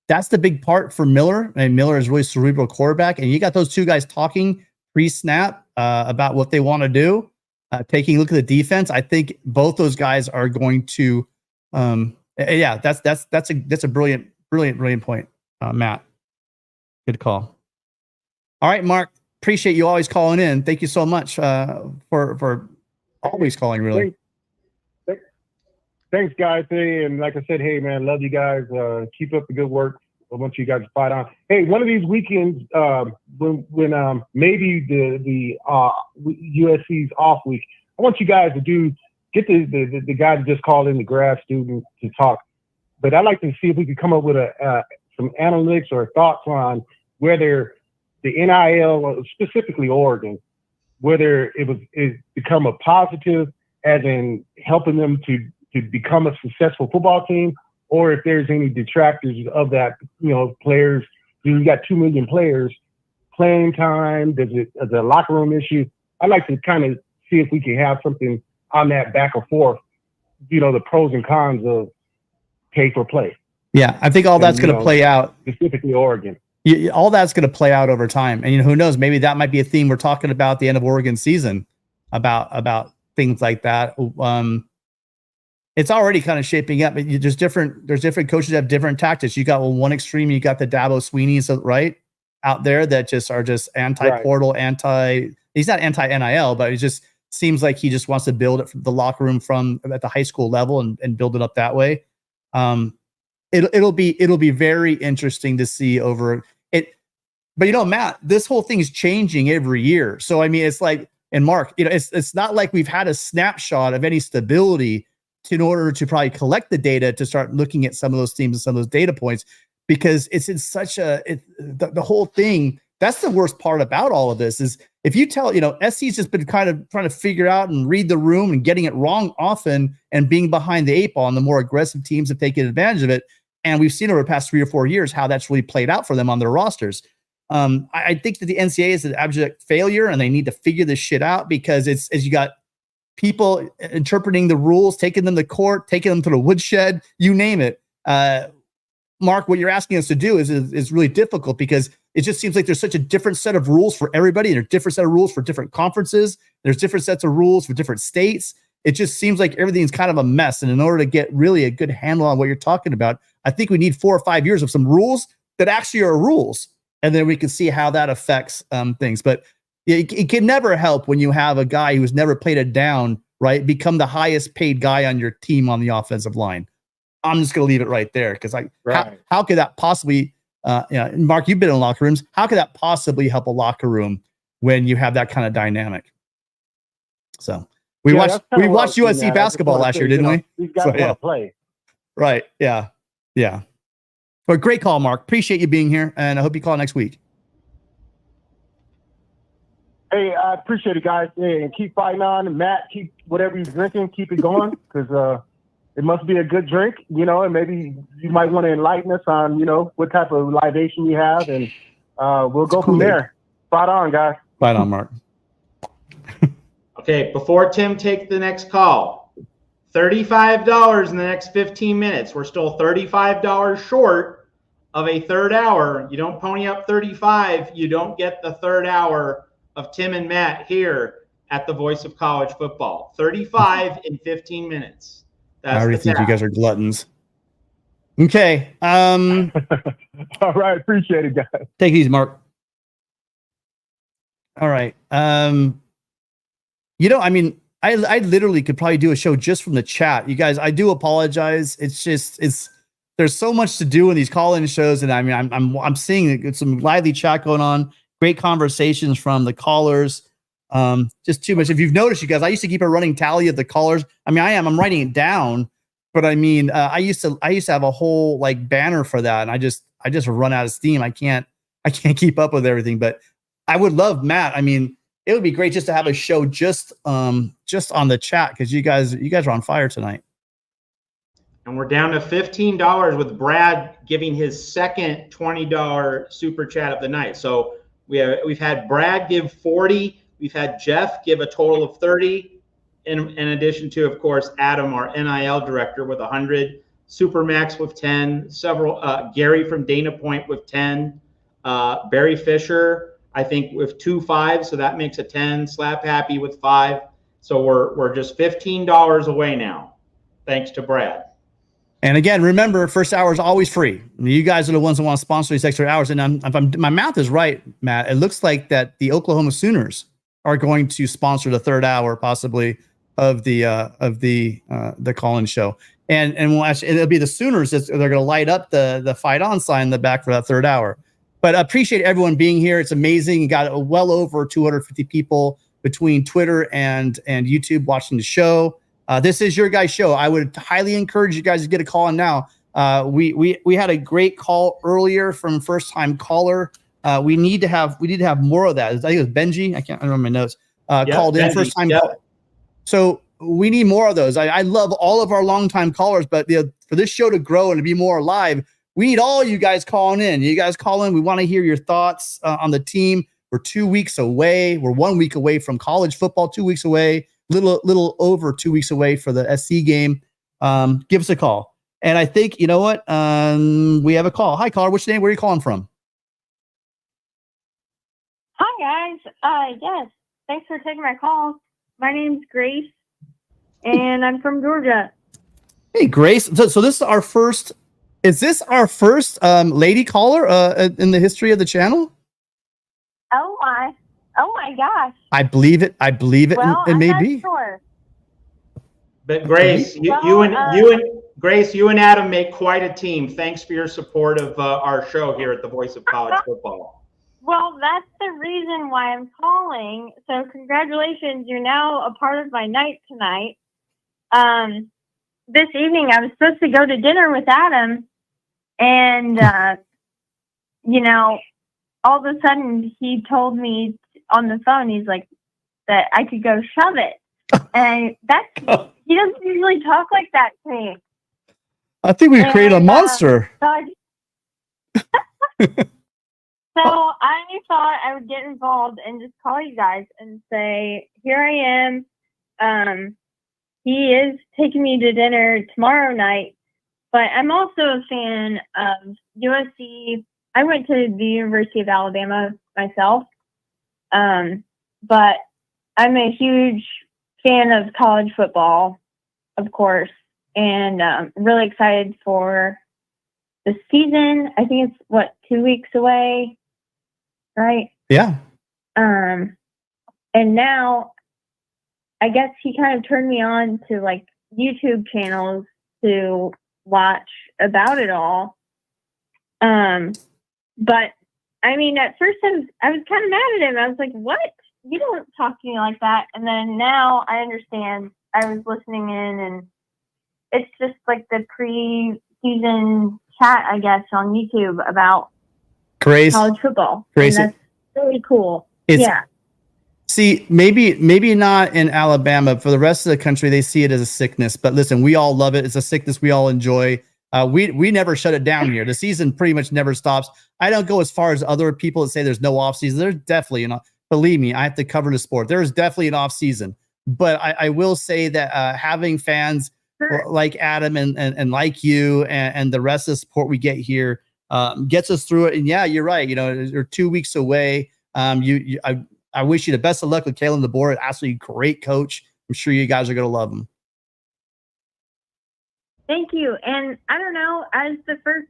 that's the big part for Miller. And Miller is really cerebral quarterback, and you got those two guys talking pre-snap about what they want to do, taking a look at the defense. I think both those guys are going to. That's a brilliant point, Matt. Good call. All right, Mark. Appreciate you always calling in. Thank you so much for always calling. Really. Thanks, guys. Hey, and like I said, hey, man, love you guys. Keep up the good work. I want you guys to fight on. Hey, one of these weekends, when maybe the USC's off week, I want you guys to get the guy to just call in, the grad student, to talk. But I'd like to see if we could come up with some analytics or thoughts on whether the NIL, specifically Oregon, whether it become a positive, as in helping them to become a successful football team, or if there's any detractors of that, players. You got 2 million players, playing time, there's a locker room issue. I'd like to kind of see if we can have something on that back and forth, the pros and cons of pay for play. Yeah, I think all that's going to play out. Specifically Oregon. All that's going to play out over time. And who knows, maybe that might be a theme we're talking about at the end of Oregon season, about things like that. It's already kind of shaping up, but there's different coaches that have different tactics. You got one extreme, you got the Dabo Sweeneys, right, out there that are anti-portal, he's not anti-NIL, but it just seems like he just wants to build it from the locker room from at the high school level and build it up that way. It'll be very interesting to see over it. But Matt, this whole thing is changing every year. So I mean, it's like, and Mark, it's not like we've had a snapshot of any stability in order to probably collect the data to start looking at some of those themes and some of those data points, because it's in such the whole thing. That's the worst part about all of this, is if you tell, SC's just been kind of trying to figure out and read the room and getting it wrong often and being behind the 8 ball, and the more aggressive teams have taken advantage of it. And we've seen over the past 3 or 4 years how that's really played out for them on their rosters. I think that the NCAA is an abject failure, and they need to figure this shit out, because it's, as you got people interpreting the rules, taking them to court, taking them to the woodshed, you name it. Mark, what you're asking us to do is really difficult, because it just seems like there's such a different set of rules for everybody. And there's a different set of rules for different conferences. There's different sets of rules for different states. It just seems like everything's kind of a mess. And in order to get really a good handle on what you're talking about, I think we need 4 or 5 years of some rules that actually are rules. And then we can see how that affects things. But it can never help when you have a guy who's never played it down, right, become the highest paid guy on your team on the offensive line. I'm just going to leave it right there, because how could that possibly Yeah, Mark, you've been in locker rooms. How could that possibly help a locker room when you have that kind of dynamic? So we watched USC basketball last year, didn't we? These guys want to play. Right. Yeah. Yeah. But great call, Mark. Appreciate you being here, and I hope you call next week. Hey, I appreciate it, guys. Hey, and keep fighting on. And Matt, keep whatever you're drinking, keep it going, because it must be a good drink, and maybe you might want to enlighten us on, what type of libation you have, and we'll go from there. Spot on, guys. Spot on, Mark. Okay, before Tim takes the next call, $35 in the next 15 minutes. We're still $35 short of a third hour. You don't pony up 35, you don't get the third hour of Tim and Matt here at the Voice of College Football. 35 in 15 minutes. That's I already think you guys are gluttons. Okay. All right, appreciate it, guys. Take it easy, Mark. All right. I literally could probably do a show just from the chat. You guys, I do apologize. There's so much to do in these call-in shows, and I'm seeing some lively chat going on, great conversations from the callers. Just too much. If you've noticed, you guys, I used to keep a running tally of the callers. I'm writing it down, but I used to have a whole banner for that, and I just run out of steam. I can't keep up with everything, but I would love, Matt. It would be great just to have a show just on the chat, because you guys are on fire tonight. And we're down to $15 with Brad giving his second $20 super chat of the night. So we've had Brad give 40, we've had Jeff give a total of 30, in addition to, of course, Adam, our NIL director, with 100, Supermax with 10, several Gary from Dana Point with 10, Barry Fisher, I think, with 2 5s, so that makes a 10. Slap Happy with 5. So we're just $15 away now, thanks to Brad. And again, remember, first hour is always free. You guys are the ones that want to sponsor these extra hours. And if my math is right, Matt, it looks like that the Oklahoma Sooners are going to sponsor the third hour, possibly, of the call-in show. And it'll be the Sooners they're going to light up the Fight On sign in the back for that third hour. But I appreciate everyone being here. It's amazing. You got well over 250 people between Twitter and YouTube watching the show. This is your guys' show. I would highly encourage you guys to get a call in now. We had a great call earlier from first time caller. We need to have more of that. I think it was Benji. I remember my notes. Called in first time. Yep. So we need more of those. I love all of our longtime callers, but for this show to grow and to be more live, we need all you guys calling in. You guys call in. We want to hear your thoughts on the team. We're 2 weeks away. We're 1 week away from college football. 2 weeks away. Little over 2 weeks away for the SC game. Give us a call. And I think, you know what? We have a call. Hi, caller. What's your name? Where are you calling from? Hi, guys. Yes. Thanks for taking my call. My name's Grace, and I'm from Georgia. Hey, Grace. So this is our first. Is this our first lady caller in the history of the channel? Oh my gosh. I believe it. Well, it may I'm not be. sure. But Grace, you and Adam make quite a team. Thanks for your support of our show here at the Voice of College Football. Well, that's the reason why I'm calling. So congratulations, you're now a part of my night tonight. This evening I was supposed to go to dinner with Adam, and all of a sudden he told me on the phone, he's like, that I could go shove it. And he doesn't usually talk like that to me. I think we created a monster. So I thought I would get involved and just call you guys and say, here I am. He is taking me to dinner tomorrow night, but I'm also a fan of USC. I went to the University of Alabama myself, but I'm a huge fan of college football, of course, and really excited for the season. I think it's 2 weeks away, right? Yeah. And now I guess he kind of turned me on to like YouTube channels to watch about it all. But I mean, at first I was kind of mad at him. I was like, "What? You don't talk to me like that." And then now I understand. I was listening in, and it's just like the pre-season chat, I guess, on YouTube about Grace, college football. Grace, and that's really cool. It's- Yeah. See, maybe not in Alabama. For the rest of the country, they see it as a sickness. But listen, we all love it. It's a sickness we all enjoy. We never shut it down here. The season pretty much never stops. I don't go as far as other people that say there's no off season. There's definitely, believe me, I have to cover the sport. There is definitely an off season. But I will say that having fans like Adam and like you and the rest of the support we get here gets us through it. And yeah, you're right. You're 2 weeks away. I wish you the best of luck with Kalen DeBoer. Absolutely great coach. I'm sure you guys are going to love him. Thank you. And I don't know, as the first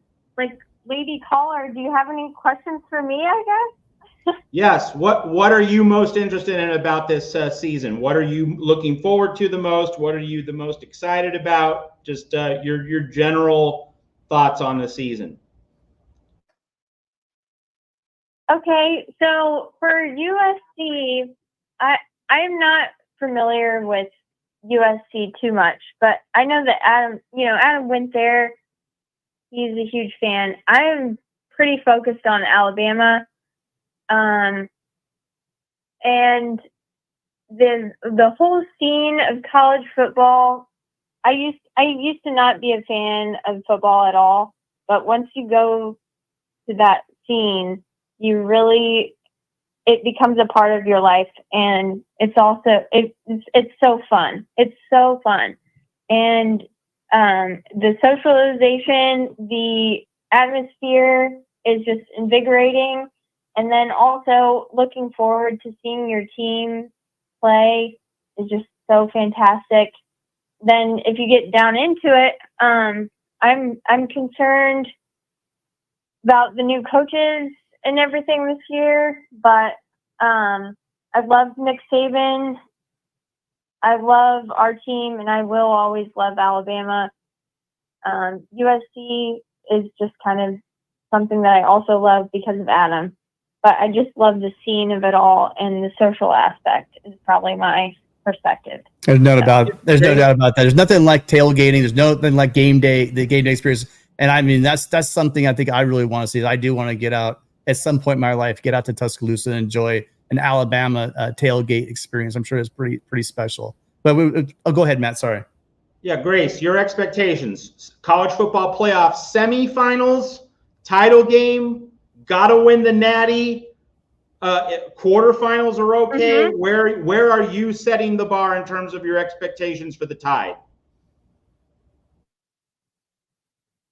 lady caller, do you have any questions for me, I guess? Yes. What are you most interested in about this season? What are you looking forward to the most? What are you the most excited about? Just your general thoughts on the season. Okay, so for USC, I'm not familiar with USC too much, but I know that Adam went there. He's a huge fan. I'm pretty focused on Alabama, and the whole scene of college football. I used to not be a fan of football at all, but once you go to that scene, it becomes a part of your life, and it's also it's so fun. It's so fun, and the socialization, the atmosphere is just invigorating, and then also looking forward to seeing your team play is just so fantastic. Then if you get down into it, I'm concerned about the new coaches and everything this year, but I love Nick Saban. I love our team, and I will always love Alabama. USC is just kind of something that I also love because of Adam, but I just love the scene of it all, and the social aspect is probably my perspective. There's no doubt about that. There's nothing like tailgating. There's nothing like the game day experience. And I mean, that's something I think I really want to see. I do want to get out at some point in my life, get out to Tuscaloosa and enjoy an Alabama tailgate experience. I'm sure it's pretty special. But go ahead, Matt. Sorry. Yeah, Grace, your expectations. College football playoff semifinals, title game, gotta win the Natty. Quarterfinals are okay. Mm-hmm. Where are you setting the bar in terms of your expectations for the Tide?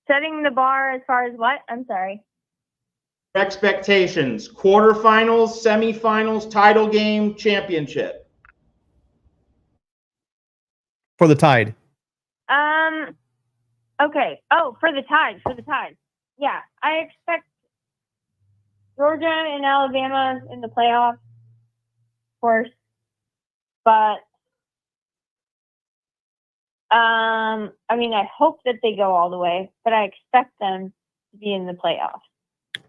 Setting the bar as far as what? I'm sorry. Expectations: quarterfinals, semifinals, title game, championship. For the Tide. Okay. Oh, for the Tide. Yeah, I expect Georgia and Alabama in the playoffs, of course. But I mean, I hope that they go all the way, but I expect them to be in the playoffs.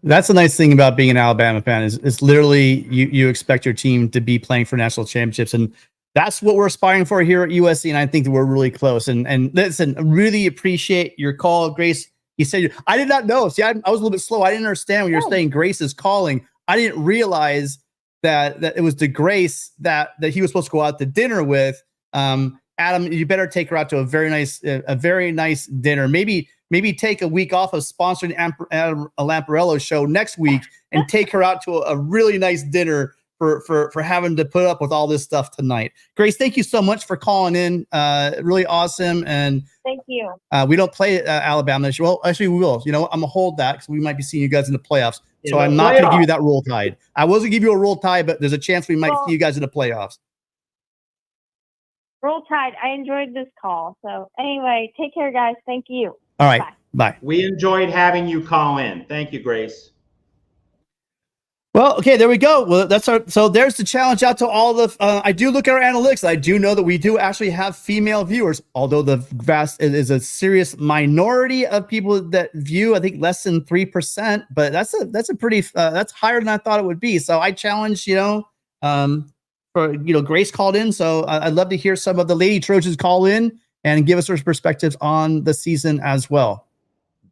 That's the nice thing about being an Alabama fan is literally you expect your team to be playing for national championships, and that's what we're aspiring for here at USC. And I think that we're really close. And listen, really appreciate your call, Grace. You said I did not know. See, I was a little bit slow. I didn't understand when you're saying Grace is calling. I didn't realize that it was the Grace that he was supposed to go out to dinner with. Adam, you better take her out to a very nice dinner. Maybe take a week off of sponsoring Adam Lamparello show next week and take her out to a really nice dinner for having to put up with all this stuff tonight. Grace, thank you so much for calling in. Really awesome. And thank you. We don't play Alabama this year. Well, actually, we will. I'm going to hold that because we might be seeing you guys in the playoffs. So I'm not going to give you that roll tide. I was going to give you a roll tide, but there's a chance we might see you guys in the playoffs. Roll Tide. I enjoyed this call. So anyway, take care, guys. Thank you. All right. Bye. We enjoyed having you call in. Thank you, Grace. Well, okay, there we go. Well, so there's the challenge out to all the. I do look at our analytics. I do know that we do actually have female viewers, although the vast is a serious minority of people that view. I think less than 3%, but that's a pretty that's higher than I thought it would be. So I challenge, Grace called in, so I'd love to hear some of the Lady Trojans call in and give us their perspectives on the season as well.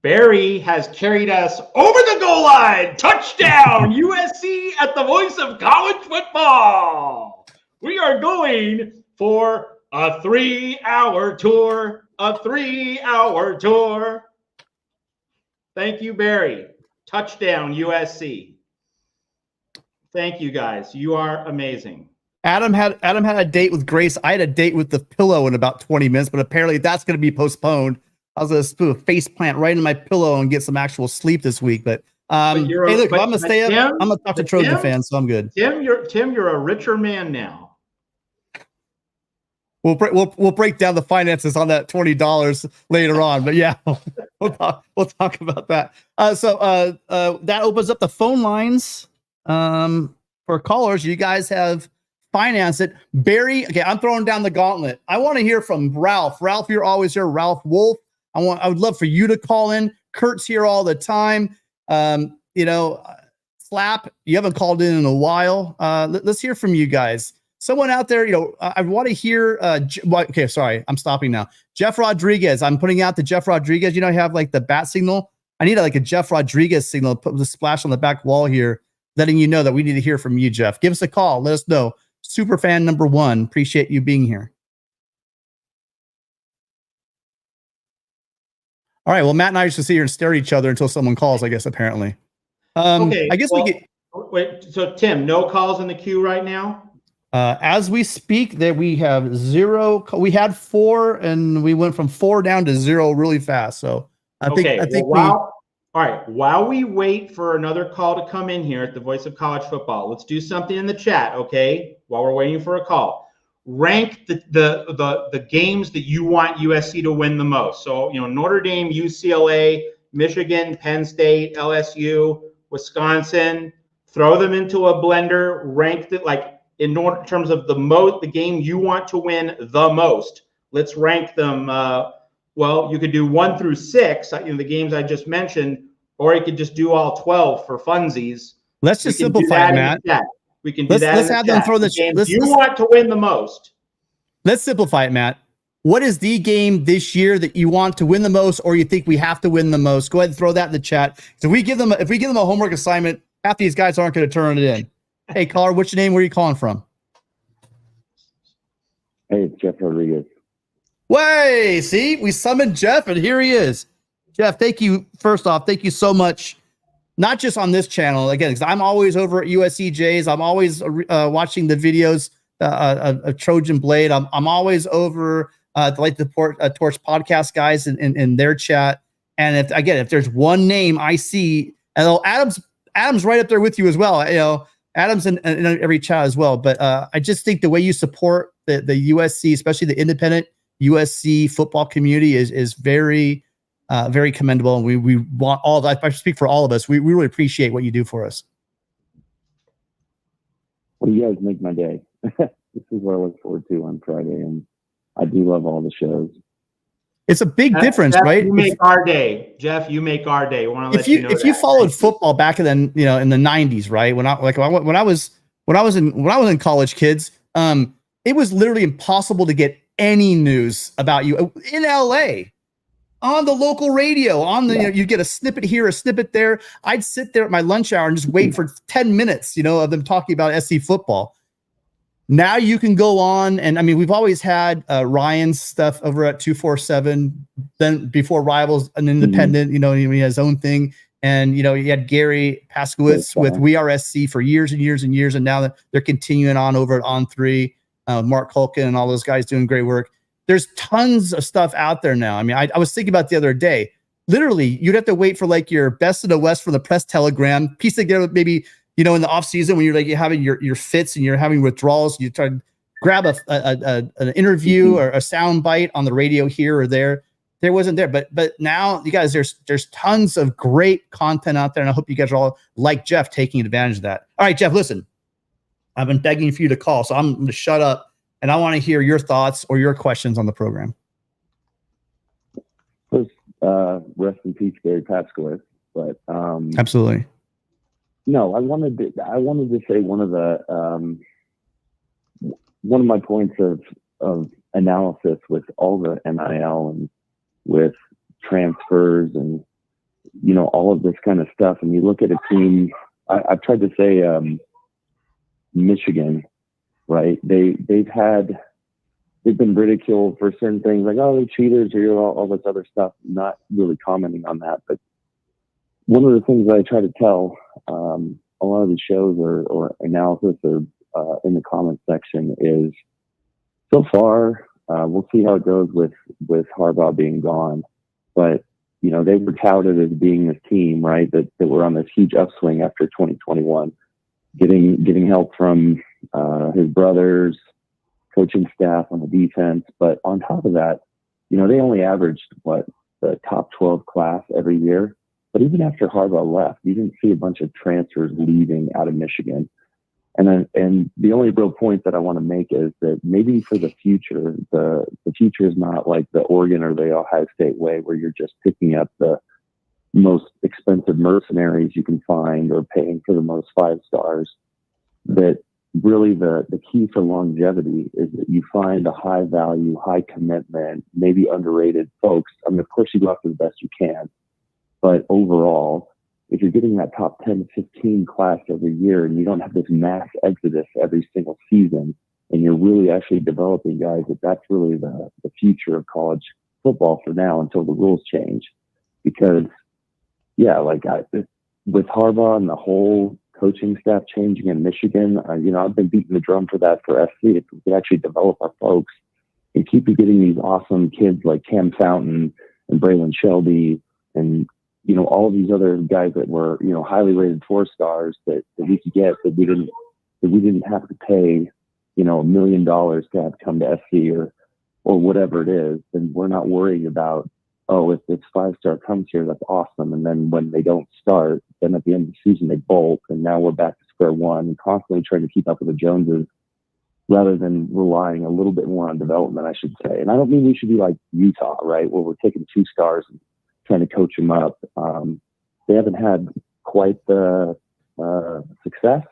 Barry has carried us over the goal line. Touchdown, USC at the voice of college football. We are going for a 3-hour tour. A 3-hour tour. Thank you, Barry. Touchdown, USC. Thank you, guys. You are amazing. Adam had a date with Grace. I had a date with the pillow in about 20 minutes, but apparently that's going to be postponed. I was going to put a face plant right in my pillow and get some actual sleep this week. But hey, look, if I'm going to stay up, I'm going to talk to Trojan fans, so I'm good. Tim, you're a richer man now. We'll break down the finances on that $20 later on. But yeah, we'll talk about that. So that opens up the phone lines for callers. You guys have financed it. Barry, okay, I'm throwing down the gauntlet. I want to hear from Ralph. Ralph, you're always here. Ralph Wolf. I would love for you to call in. Kurt's here all the time. Slap, you haven't called in a while. Let's hear from you guys. Someone out there, I want to hear. Okay, sorry, I'm stopping now. Jeff Rodriguez, I'm putting out to Jeff Rodriguez. I have like the bat signal. I need a Jeff Rodriguez signal. Put the splash on the back wall here, letting you know that we need to hear from you, Jeff. Give us a call. Let us know. Super fan number 1. Appreciate you being here. All right. Well, Matt and I used to sit here and stare at each other until someone calls, I guess, apparently. Okay. I guess we get. Wait, so Tim, no calls in the queue right now? As we speak, that we have 0. We had 4 and we went from 4 down to 0 really fast. So I think all right. While we wait for another call to come in here at the Voice of College Football, let's do something in the chat, okay? While we're waiting for a call. Rank the games that you want USC to win the most. So, Notre Dame, UCLA, Michigan, Penn State, LSU, Wisconsin, throw them into a blender, rank it in terms of the game you want to win the most. Let's rank them. You could do 1 through 6, the games I just mentioned, or you could just do all 12 for funsies. Let's just simplify it, Matt. We can do that. Let's have them throw the games you want to win the most. Let's simplify it, Matt. What is the game this year that you want to win the most, or you think we have to win the most? Go ahead and throw that in the chat. So if we give them a homework assignment, half these guys aren't going to turn it in. Hey, caller, what's your name? Where are you calling from? Hey, it's Jeff Rodriguez. Way, see, we summoned Jeff, and here he is. Jeff, thank you. First off, thank you so much. Not just on this channel, again, because I'm always over at USCJ's. I'm always watching the videos of Trojan Blade. I'm always over the Torch podcast guys in their chat. And if there's one name I see, and Adam's right up there with you as well. Adam's in every chat as well. But I just think the way you support the USC, especially the independent USC football community, is very very commendable, and we want all of that. I speak for all of us. We really appreciate what you do for us. Well, you guys make my day. This is what I look forward to on Friday, and I do love all the shows. It's a big difference, Jeff, right? You make our day, Jeff. You make our day. If you followed football back in the in the 90s, right? When I was in college, kids, it was literally impossible to get any news about you in LA. On the local radio, you get a snippet here, a snippet there. I'd sit there at my lunch hour and just wait for 10 minutes, of them talking about SC football. Now you can go on, and we've always had Ryan's stuff over at 247. Then before Rivals, an independent, he had his own thing, and you had Gary Paskowitz with We Are SC for years and years and years, and now they're continuing on over at On3. Mark Culkin and all those guys doing great work. There's tons of stuff out there now. I was thinking about the other day, literally you'd have to wait for your best of the West from the press telegram, piece together maybe, in the off season when you're having your fits and you're having withdrawals, you try to grab an interview or a sound bite on the radio here or there. there wasn't there. But now you guys, there's tons of great content out there, and I hope you guys are all like Jeff, taking advantage of that. All right, Jeff, listen, I've been begging for you to call, so I'm going to shut up, and I want to hear your thoughts or your questions on the program. First, rest in peace, Gary Paskowitz. But absolutely. No, I wanted to say one of my points of analysis with all the NIL and with transfers and, you know, all of this kind of stuff. And you look at a team, I've tried to say, Michigan, right? They've been ridiculed for certain things, like, oh, they're cheaters or all this other stuff, not really commenting on that. But one of the things that I try to tell a lot of the shows or analysis or in the comment section is, so far, we'll see how it goes with Harbaugh being gone. But, you know, they were touted as being this team, right, that were on this huge upswing after 2021, getting help from his brothers, coaching staff on the defense. But on top of that, you know, they only averaged, the top 12 class every year. But even after Harbaugh left, you didn't see a bunch of transfers leaving out of Michigan. And the only real point that I want to make is that maybe for the future, the future is not like the Oregon or the Ohio State way, where you're just picking up the most expensive mercenaries you can find or paying for the most 5 stars. That really the key for longevity is that you find a high value, high commitment, maybe underrated folks. I mean, of course, you go after the best you can, but overall, if you're getting that top 10 to 15 class every year and you don't have this mass exodus every single season, and you're really actually developing guys, that's really the future of college football for now until the rules change. Because, yeah, like with Harbaugh and the whole coaching staff changing in Michigan, you know, I've been beating the drum for that for SC. If we could actually develop our folks and keep getting these awesome kids like Cam Fountain and Braylon Shelby and, you know, all these other guys that were, you know, highly rated 4 stars that we could get, that we didn't have to pay, you know, $1 million to have come to SC or whatever it is, then we're not worrying about, oh, if this 5-star comes here, that's awesome. And then when they don't start, then at the end of the season, they bolt. And now we're back to square one and constantly trying to keep up with the Joneses rather than relying a little bit more on development, I should say. And I don't mean we should be like Utah, right, where we're taking 2 stars and trying to coach them up. They haven't had quite the success,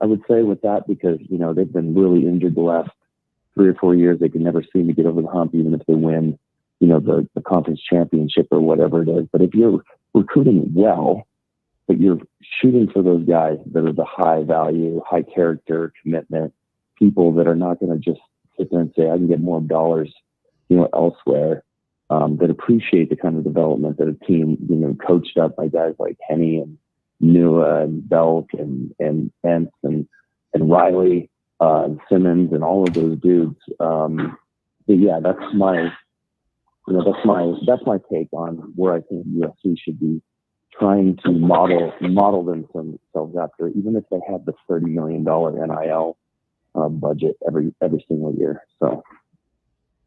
I would say, with that because, you know, they've been really injured the last 3 or 4 years. They can never seem to get over the hump, even if they win, you know, the conference championship or whatever it is. But if you're recruiting well, but you're shooting for those guys that are the high value, high character, commitment people that are not going to just sit there and say, I can get more dollars, you know, elsewhere, that appreciate the kind of development that a team, you know, coached up by guys like Henny and Nua and Belk and Entz and Riley and Simmons and all of those dudes. But yeah, that's my take on where I think USC should be trying to model themselves after, even if they have the $30 million NIL budget every single year. So.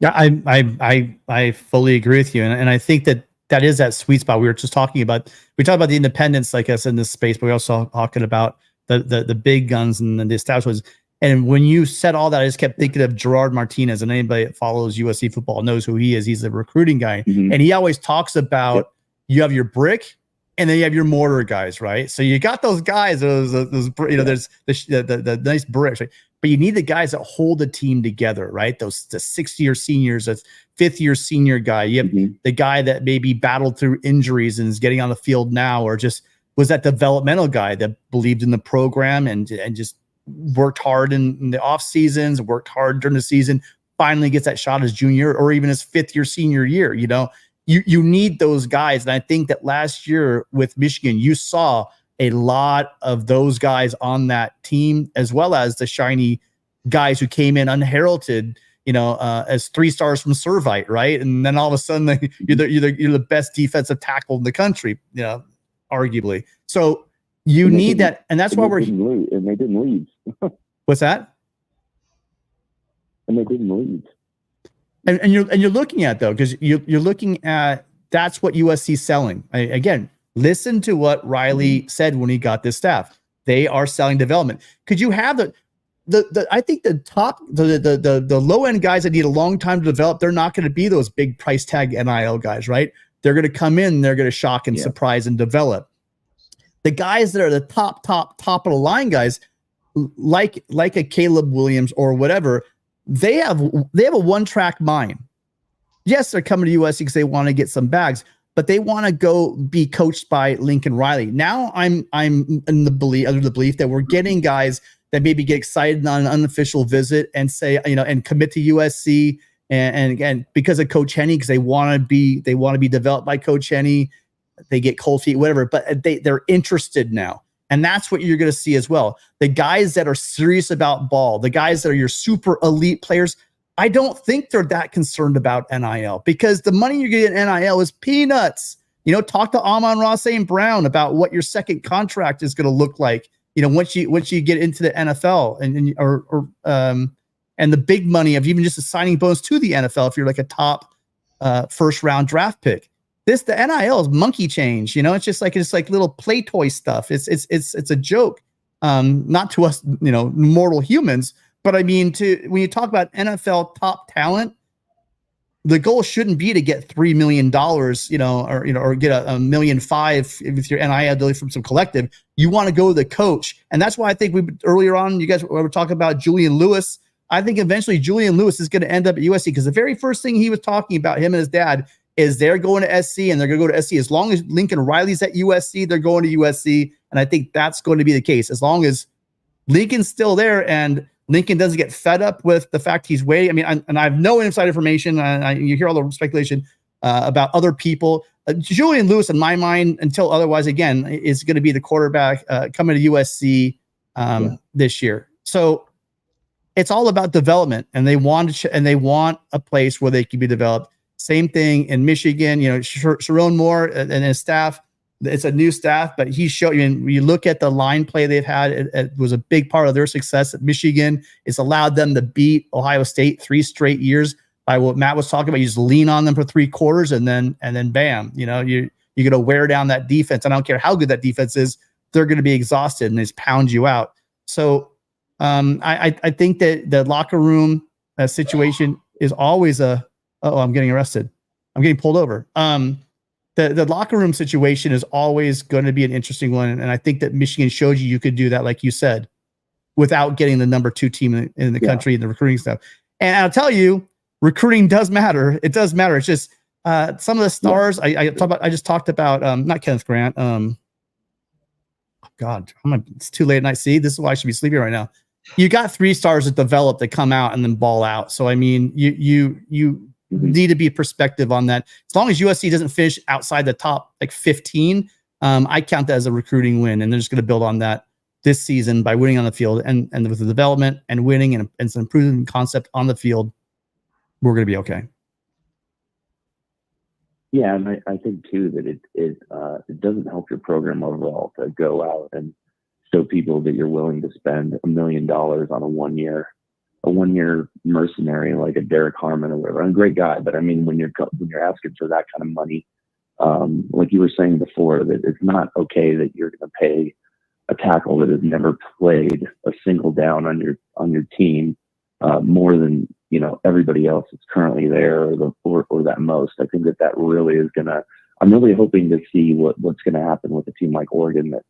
Yeah, I fully agree with you, and I think that is that sweet spot we were just talking about. We talked about the independents, like us in this space, but we also talking about the big guns and the established ones. And when you said all that, I just kept thinking of Gerard Martinez, and anybody that follows USC football knows who he is. He's a recruiting guy, and he always talks about you have your brick, and then you have your mortar guys, right? So you got those guys, those you know, there's the nice bricks, right? But you need the guys that hold the team together, right? The 6th-year seniors, that 5th-year senior guy. You have the guy that maybe battled through injuries and is getting on the field now, or just was that developmental guy that believed in the program and just worked hard in the off seasons, worked hard during the season, finally gets that shot as junior or even his 5th-year senior year. You know, you need those guys. And I think that last year with Michigan, you saw a lot of those guys on that team, as well as the shiny guys who came in unheralded, you know, as 3 stars from Servite, right? And then all of a sudden, you're the best defensive tackle in the country, you know, arguably. So you need that, and that's why we're. And they didn't leave. What's that? And they didn't leave. And you're looking at, though, because you're looking at, that's what USC's selling. Again, listen to what Riley said when he got this staff. They are selling development. Could you have I think the low end guys that need a long time to develop, they're not going to be those big price tag NIL guys, right? They're going to come in, they're going to shock and surprise and develop. The guys that are the top of the line guys, like a Caleb Williams or whatever, they have a one track mind. Yes, they're coming to USC because they want to get some bags, but they want to go be coached by Lincoln Riley. Now I'm in the belief that we're getting guys that maybe get excited on an unofficial visit and say, and commit to USC and again, because of Coach Henney, because they want to be developed by Coach Henney, they get cold feet, whatever, but they're interested now. And that's what you're going to see as well. The guys that are serious about ball, the guys that are your super elite players, I don't think they're that concerned about NIL, because the money you're getting in NIL is peanuts. Talk to Amon-Ra St. Brown about what your second contract is going to look like. Once you get into the NFL and the big money of even just a signing bonus to the NFL, if you're like a top first round draft pick. The NIL is monkey change. It's just like little play toy stuff. It's a joke, not to us, mortal humans, but I mean, when you talk about NFL top talent, the goal shouldn't be to get $3 million, or get $1.5 million with your NIL deal from some collective. You want to go to the coach, and that's why I think earlier on you guys were talking about Julian Lewis. I think eventually Julian Lewis is going to end up at USC, because the very first thing he was talking about, him and his dad, is they're going to SC and they're going to go to SC. As long as Lincoln Riley's at USC, they're going to USC, and I think that's going to be the case as long as Lincoln's still there and Lincoln doesn't get fed up with the fact he's waiting. I mean, and I have no inside information. You hear all the speculation about other people. Julian Lewis, in my mind, until otherwise, again, is going to be the quarterback coming to USC this year. So it's all about development, and they want a place where they can be developed. Same thing in Michigan. Sharon Moore and his staff. It's a new staff, but he showed you. And when you look at the line play they've had, it was a big part of their success at Michigan. It's allowed them to beat Ohio State 3 straight years by what Matt was talking about. You just lean on them for 3 quarters, and then bam, you're going to wear down that defense. And I don't care how good that defense is, they're going to be exhausted and just pound you out. So I think that the locker room situation is always I'm getting arrested. I'm getting pulled over. The locker room situation is always going to be an interesting one. And I think that Michigan showed you could do that, like you said, without getting the number 2 team in the country and the recruiting stuff. And I'll tell you, recruiting does matter. It does matter. It's just some of the stars I just talked about, not Kenneth Grant. God, it's too late at night. See, this is why I should be sleeping right now. You got 3 stars that develop, that come out and then ball out. So, I mean, you need to be perspective on that. As long as USC doesn't finish outside the top 15, I count that as a recruiting win, and they're just going to build on that this season by winning on the field and with the development and winning and some improvement concept on the field. We're going to be okay. Yeah, and I think too that it doesn't help your program overall to go out and show people that you're willing to spend $1 million on a one year mercenary like a Derek Harmon or whatever. I'm a great guy, but I mean, when you're asking for that kind of money, like you were saying before, that it's not okay that you're going to pay a tackle that has never played a single down on your team more than everybody else that's currently there, or that most. I think that really is gonna. I'm really hoping to see what's going to happen with a team like Oregon that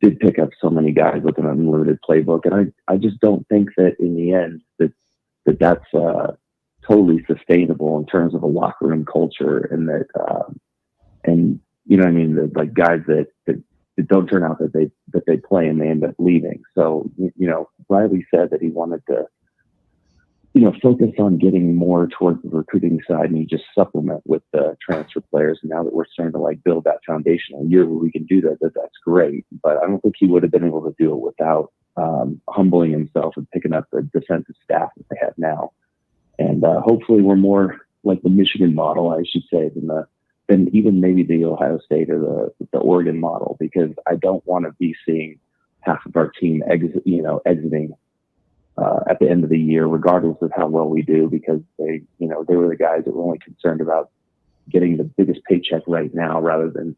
did pick up so many guys with an unlimited playbook. And I just don't think that in the end that's totally sustainable in terms of a locker room culture, and that, and what I mean, the like guys that don't turn out that they play and they end up leaving. So, Riley said that he wanted to, focus on getting more towards the recruiting side, and you just supplement with the transfer players. And now that we're starting to build that foundational year where we can do that's great. But I don't think he would have been able to do it without humbling himself and picking up the defensive staff that they have now. And hopefully we're more like the Michigan model, I should say, than even maybe the Ohio State or the Oregon model, because I don't want to be seeing half of our team exiting at the end of the year, regardless of how well we do, because they were the guys that were only concerned about getting the biggest paycheck right now rather than,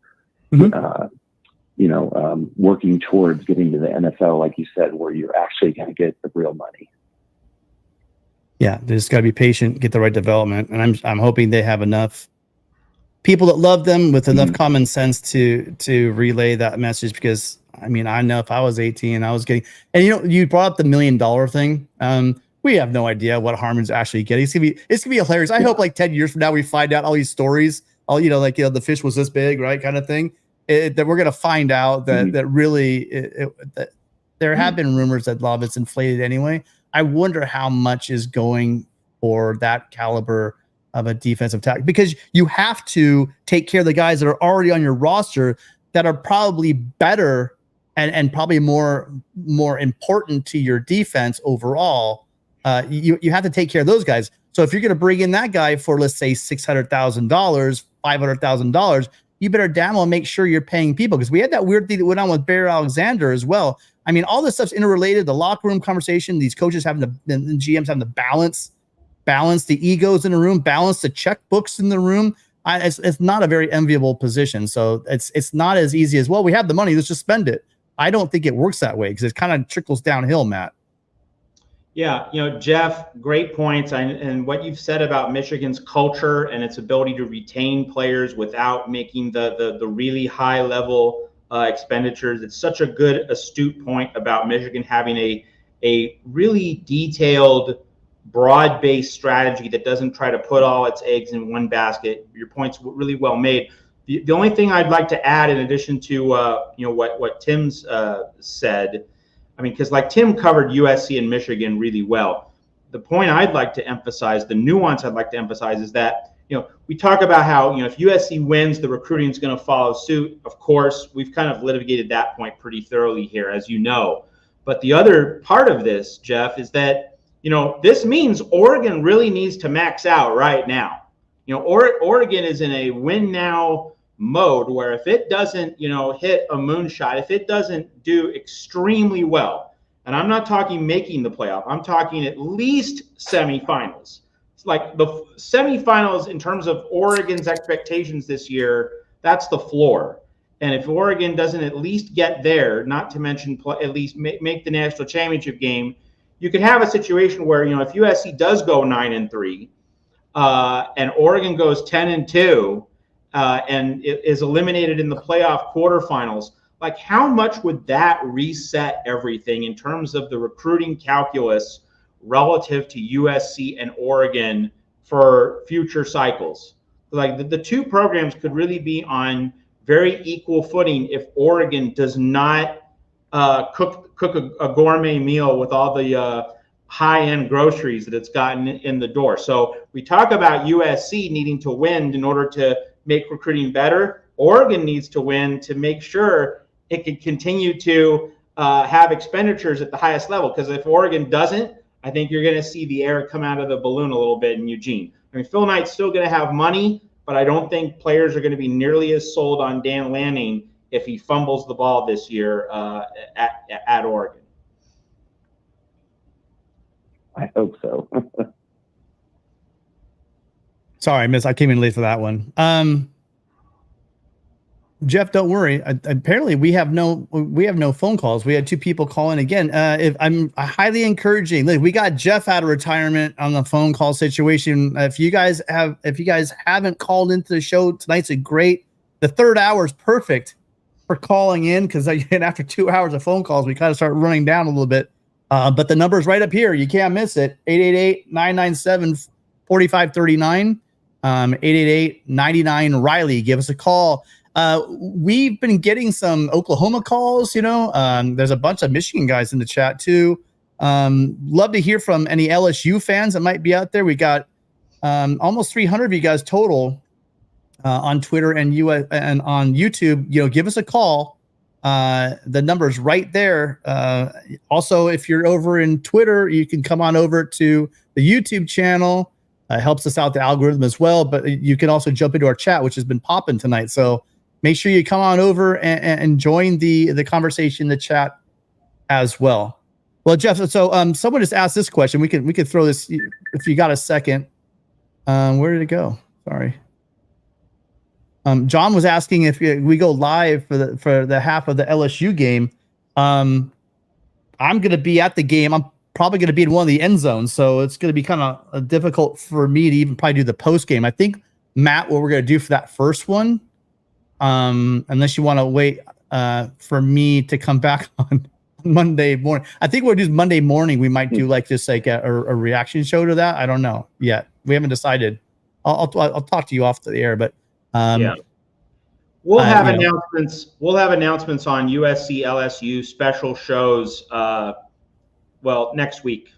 working towards getting to the NFL, like you said, where you're actually going to get the real money. Yeah, they just got to be patient, get the right development, and I'm hoping they have enough people that love them with enough common sense to relay that message. Because I mean, I know if I was 18, I was getting, and you brought up the $1 million thing. We have no idea what Harmon's actually getting. It's gonna be hilarious. I hope like 10 years from now we find out all these stories. The fish was this big, right, kind of thing. That we're gonna find out that really that there have been rumors that a lot of it's inflated anyway. I wonder how much is going for that caliber of a defensive tackle, because you have to take care of the guys that are already on your roster that are probably better and probably more important to your defense overall. You have to take care of those guys. So if you're going to bring in that guy for, let's say, $600,000, $500,000, you better damn well make sure you're paying people, because we had that weird thing that went on with Barry Alexander as well. I mean, all this stuff's interrelated. The locker room conversation, these coaches having to, and GMs having to balance the egos in the room, balance the checkbooks in the room. It's not a very enviable position. So it's not as easy as, well, we have the money, let's just spend it. I don't think it works that way, because it kind of trickles downhill, Matt. Yeah, Jeff, great points. And what you've said about Michigan's culture and its ability to retain players without making the really high level expenditures. It's such a good, astute point about Michigan having a really detailed, broad-based strategy that doesn't try to put all its eggs in one basket. Your point's really well made. The only thing I'd like to add, in addition to what Tim's said, I mean, because like Tim covered USC and Michigan really well. The point I'd like to emphasize, the nuance I'd like to emphasize, is that we talk about how if USC wins, the recruiting is going to follow suit. Of course, we've kind of litigated that point pretty thoroughly here, as you know. But the other part of this, Jeff, is that this means Oregon really needs to max out right now. Oregon is in a win now mode where if it doesn't, hit a moonshot, if it doesn't do extremely well, and I'm not talking making the playoff, I'm talking at least semifinals. It's like the semifinals in terms of Oregon's expectations this year, that's the floor. And if Oregon doesn't at least get there, not to mention at least make the national championship game, you could have a situation where, if USC does go 9-3 and Oregon goes 10-2 and it is eliminated in the playoff quarterfinals, like how much would that reset everything in terms of the recruiting calculus relative to USC and Oregon for future cycles? Like the two programs could really be on very equal footing if Oregon does not cook a gourmet meal with all the high-end groceries that it's gotten in the door. So we talk about USC needing to win in order to make recruiting better. Oregon needs to win to make sure it can continue to have expenditures at the highest level. Because if Oregon doesn't, I think you're going to see the air come out of the balloon a little bit in Eugene. I mean, Phil Knight's still going to have money, but I don't think players are going to be nearly as sold on Dan Lanning if he fumbles the ball this year at Oregon. I hope so. Sorry, Miss, I came in late for that one. Jeff, don't worry. Apparently, we have no phone calls. We had two people calling again. If I'm highly encouraging, look, we got Jeff out of retirement on the phone call situation. If you guys haven't called into the show, tonight's a great. The third hour is perfect for calling in, because after 2 hours of phone calls, we kind of start running down a little bit. But the number's right up here. You can't miss it. 888-997-4539. 888-99-RILEY. Give us a call. We've been getting some Oklahoma calls, there's a bunch of Michigan guys in the chat too. Love to hear from any LSU fans that might be out there. We got almost 300 of you guys total on Twitter and on YouTube. Give us a call. The number's right there. Also, if you're over in Twitter, you can come on over to the YouTube channel. Helps us out, the algorithm as well, but you can also jump into our chat, which has been popping tonight. So make sure you come on over and join the conversation, the chat as well. Well, Jeff, so someone just asked this question. We could throw this if you got a second. Where did it go? Sorry. John was asking if we go live for the half of the LSU game. I'm going to be at the game. I'm probably going to be in one of the end zones, so it's going to be kind of difficult for me to even probably do the post game. I think, Matt, what we're going to do for that first one, unless you want to wait for me to come back on Monday morning. I think we'll do Monday morning. We might do like just like a reaction show to that. I don't know yet. We haven't decided. I'll talk to you off the air, but yeah. We'll have announcements. We'll have announcements on USC LSU special shows. Well, next week.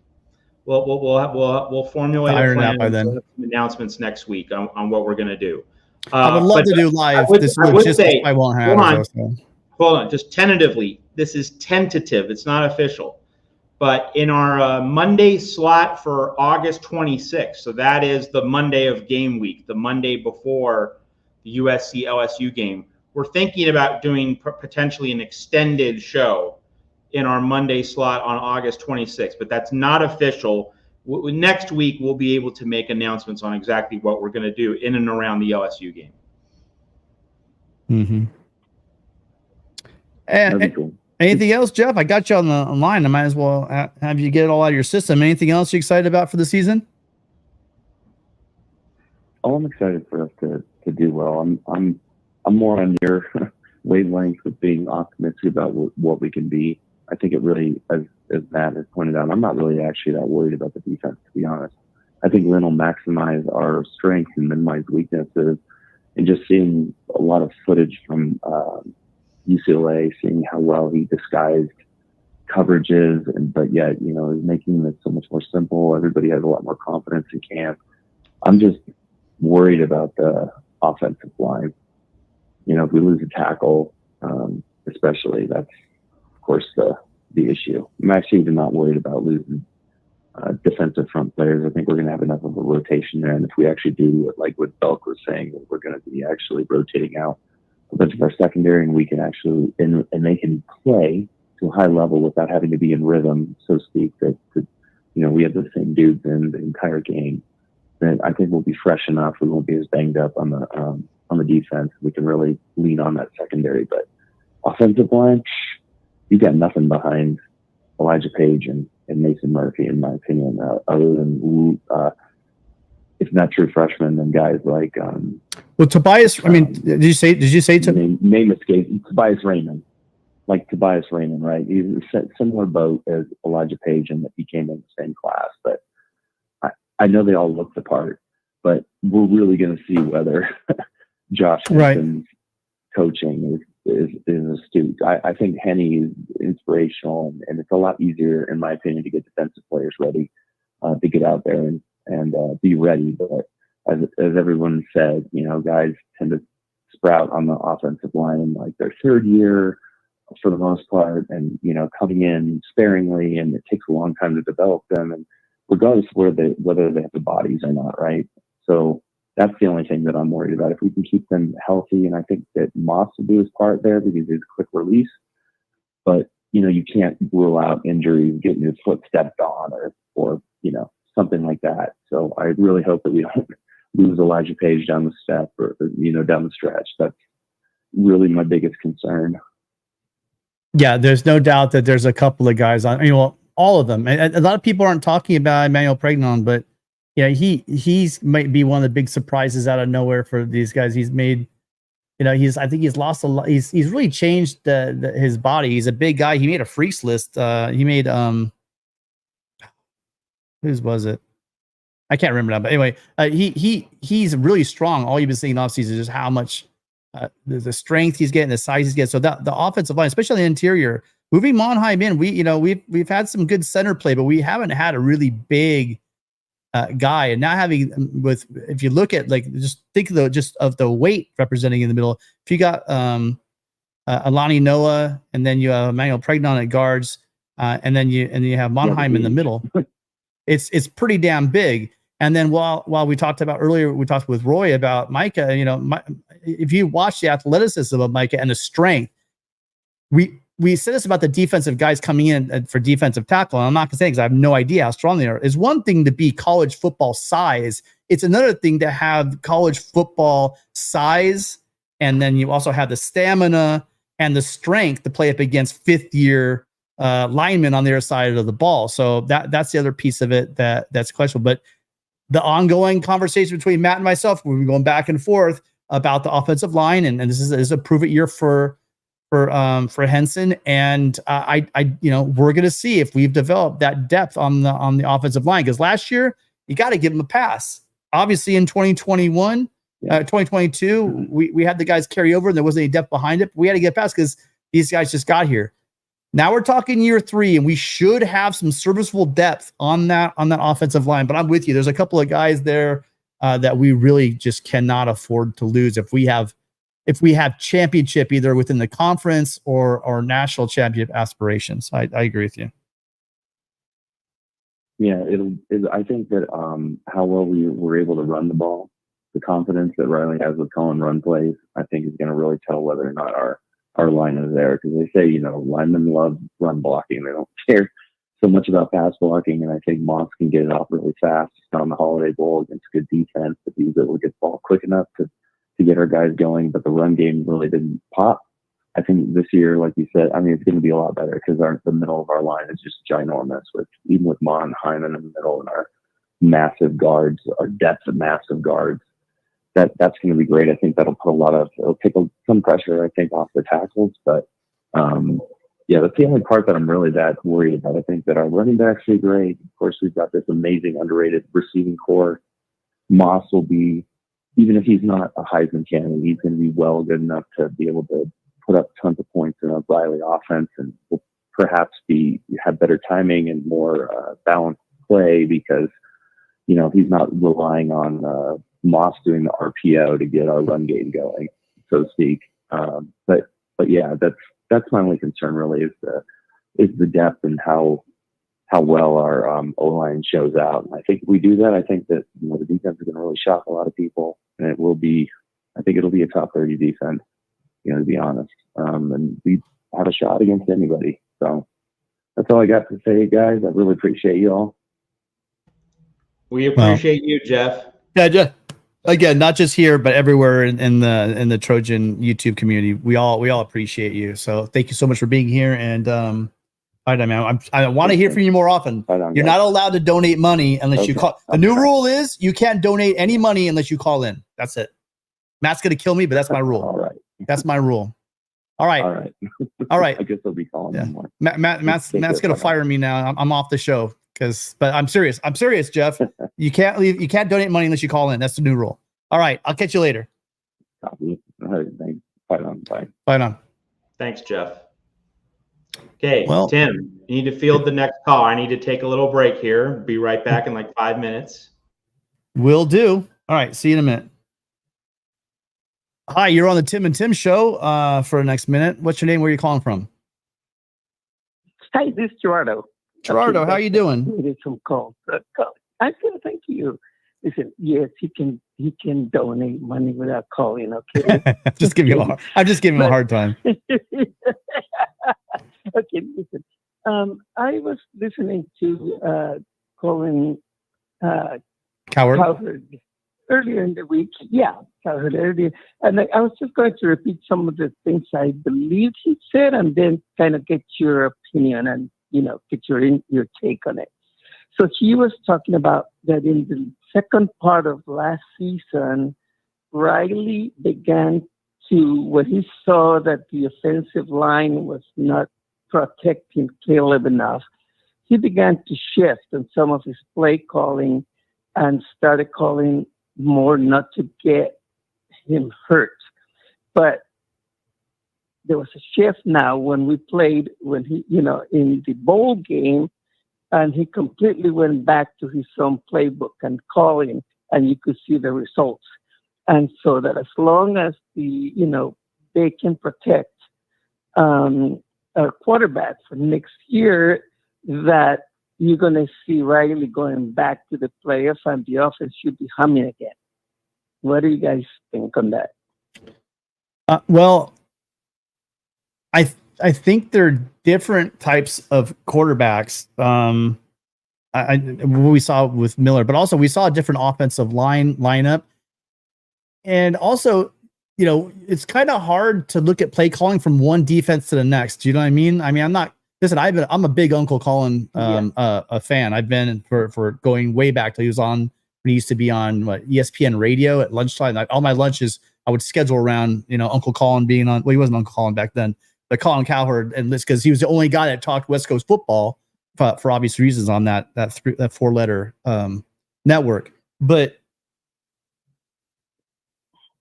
We'll formulate a plan and some announcements next week on what we're going to do. I would love to do live. I won't have. Hold on, just tentatively. This is tentative. It's not official. But in our Monday slot for August 26th, so that is the Monday of game week, the Monday before the USC LSU game, we're thinking about doing potentially an extended show in our Monday slot on August 26th, but that's not official. Next week, we'll be able to make announcements on exactly what we're going to do in and around the LSU game. Mm-hmm. And anything else, Jeff? I got you on the line. I might as well have you get it all out of your system. Anything else you're excited about for the season? Oh, I'm excited for us to do well. I'm more on your wavelength with being optimistic about what we can be. I think it really, as Matt has pointed out, I'm not really actually that worried about the defense, to be honest. I think Lynn will maximize our strengths and minimize weaknesses. And just seeing a lot of footage from UCLA, seeing how well he disguised coverages, but yet, is making it so much more simple. Everybody has a lot more confidence in camp. I'm just worried about the offensive line. If we lose a tackle, especially, that's, of course, the issue. I'm actually even not worried about losing defensive front players. I think we're going to have enough of a rotation there. And if we actually do, like what Belk was saying, we're going to be actually rotating out a bunch of our secondary, and we can actually, and they can play to a high level without having to be in rhythm, so to speak, that we have the same dudes in the entire game. Then I think we'll be fresh enough. We won't be as banged up on the defense. We can really lean on that secondary. But offensive line, you got nothing behind Elijah Page and Mason Murphy, in my opinion, other than if not true freshmen, then guys like Tobias. Did you say name escape Tobias Raymond, like Tobias Raymond, right? He's a similar boat as Elijah Page, and that he came in the same class. But I know they all look the part, but we're really going to see whether Josh Hanson's coaching is astute. I think Henny is inspirational, and it's a lot easier, in my opinion, to get defensive players ready to get out there and be ready. But as everyone said, guys tend to sprout on the offensive line in like their third year for the most part, and coming in sparingly, and it takes a long time to develop them, and regardless of whether they have the bodies or not, right? So that's the only thing that I'm worried about. If we can keep them healthy, and I think that Moss will do his part there because he's a quick release, but you can't rule out injuries, getting his foot stepped on, or something like that. So I really hope that we don't lose Elijah Page down the step or down the stretch. That's really my biggest concern. Yeah, there's no doubt that there's a couple of guys on. All of them. And a lot of people aren't talking about Emmanuel Pregnon, but he's might be one of the big surprises out of nowhere for these guys. He's made, I think he's lost a lot. He's really changed his body. He's a big guy. He made a freaks list. He made whose was it? I can't remember now. But anyway, he's really strong. All you've been seeing off season is just how much the strength he's getting, the size he's getting. So that the offensive line, especially the interior. Moving Monheim in, we've had some good center play, but we haven't had a really big guy. And now if you look at just think of the weight representing in the middle. If you got Alani Noah, and then you have Emmanuel Pregnon at guards, and then you have Monheim in the middle, it's pretty damn big. And then while we talked about earlier, we talked with Roy about Micah. If you watch the athleticism of Micah and the strength, we said this about the defensive guys coming in for defensive tackle. And I'm not going to say because I have no idea how strong they are. It's one thing to be college football size. It's another thing to have college football size. And then you also have the stamina and the strength to play up against fifth-year linemen on their side of the ball. So that's the other piece of it that's questionable. But the ongoing conversation between Matt and myself, we've been going back and forth about the offensive line, and this is a prove-it year for Henson, and we're going to see if we've developed that depth on the offensive line, because last year you got to give them a pass. Obviously, in 2021, 2022, we had the guys carry over, and there wasn't any depth behind it. But we had to get past because these guys just got here. Now we're talking year 3, and we should have some serviceable depth on that offensive line. But I'm with you. There's a couple of guys there that we really just cannot afford to lose if we have championship either within the conference or national championship aspirations. I agree with you. Yeah, I think that how well we were able to run the ball, the confidence that Riley has with calling run plays, I think is going to really tell whether or not our line is there. Because they say, linemen love run blocking. They don't care so much about pass blocking. And I think Moss can get it off really fast. He's on the Holiday Bowl against good defense, but he was able to get the ball quick enough to get our guys going. But the run game really didn't pop. I think this year, like you said, it's going to be a lot better because the middle of our line is just ginormous. Even with Mon Hyman in the middle and our massive guards, our depth of massive guards, that's going to be great. I think that'll it'll take some pressure, I think, off the tackles. But that's the only part that I'm really that worried about. I think that our running backs are great. Of course, we've got this amazing underrated receiving core. Moss will be, even if he's not a Heisman candidate, he's going to be good enough to be able to put up tons of points in a Riley offense, and will perhaps have better timing and more balanced play because, he's not relying on Moss doing the RPO to get our run game going, so to speak. But yeah, that's my only concern really is the depth and how well our O-line shows out. And I think if we do that, I think that the defense is going to really shock a lot of people, and I think it'll be a top 30 defense, to be honest. And we have a shot against anybody. So that's all I got to say, guys. I really appreciate you all. We appreciate you, Jeff. Yeah, Jeff. Again, not just here, but everywhere in the Trojan YouTube community. We all appreciate you. So thank you so much for being here. And I want to hear from you more often. You're not allowed to donate money unless you call. The new rule is you can't donate any money unless you call in. That's it. Matt's gonna kill me, but that's my rule. All right. That's my rule. All right. All right. I guess I'll be calling him more. Matt's gonna fire me now. I'm off the show but I'm serious. I'm serious, Jeff. You can't leave. You can't donate money unless you call in. That's the new rule. All right. I'll catch you later. Copy. All right, thanks. Bye. Bye now. Thanks, Jeff. Okay, Well, Tim, you need to field the next call. I need to take a little break here. Be right back in like 5 minutes. Will do. All right. See you in a minute. Hi, you're on the Tim and Tim show for the next minute. What's your name? Where are you calling from? Hi, this is Gerardo. Gerardo, how you doing? Needed some calls. I feel thank you. Listen, yes, he can donate money without calling. Okay, I'm just giving him a hard time. Okay, listen. I was listening to Colin Cowherd earlier in the week. Yeah, Cowherd earlier, and I was just going to repeat some of the things I believe he said, and then kind of get your opinion and get your take on it. So he was talking about that in the second part of last season, Riley began to, when he saw that the offensive line was not protecting Caleb enough, he began to shift in some of his play calling and started calling more not to get him hurt. But there was a shift now when he, in the bowl game, and he completely went back to his own playbook and calling, and you could see the results. And so that as long as they can protect our quarterback for next year, that you're going to see Riley going back to the playoffs and the offense should be humming again. What do you guys think on that? Well, I think they're different types of quarterbacks. We saw with Miller, but also we saw a different offensive lineup. And also, you know, it's kind of hard to look at play calling from one defense to the next. Do you know what I mean? I mean, I'm a big Uncle Colin a fan. I've been for going way back till he was on when he used to be on ESPN radio at lunchtime. All my lunches I would schedule around, you know, Uncle Colin being on. Well, he wasn't Uncle Colin back then, but Colin Cowherd, and this because he was the only guy that talked West Coast football for obvious reasons on that 4-letter network. But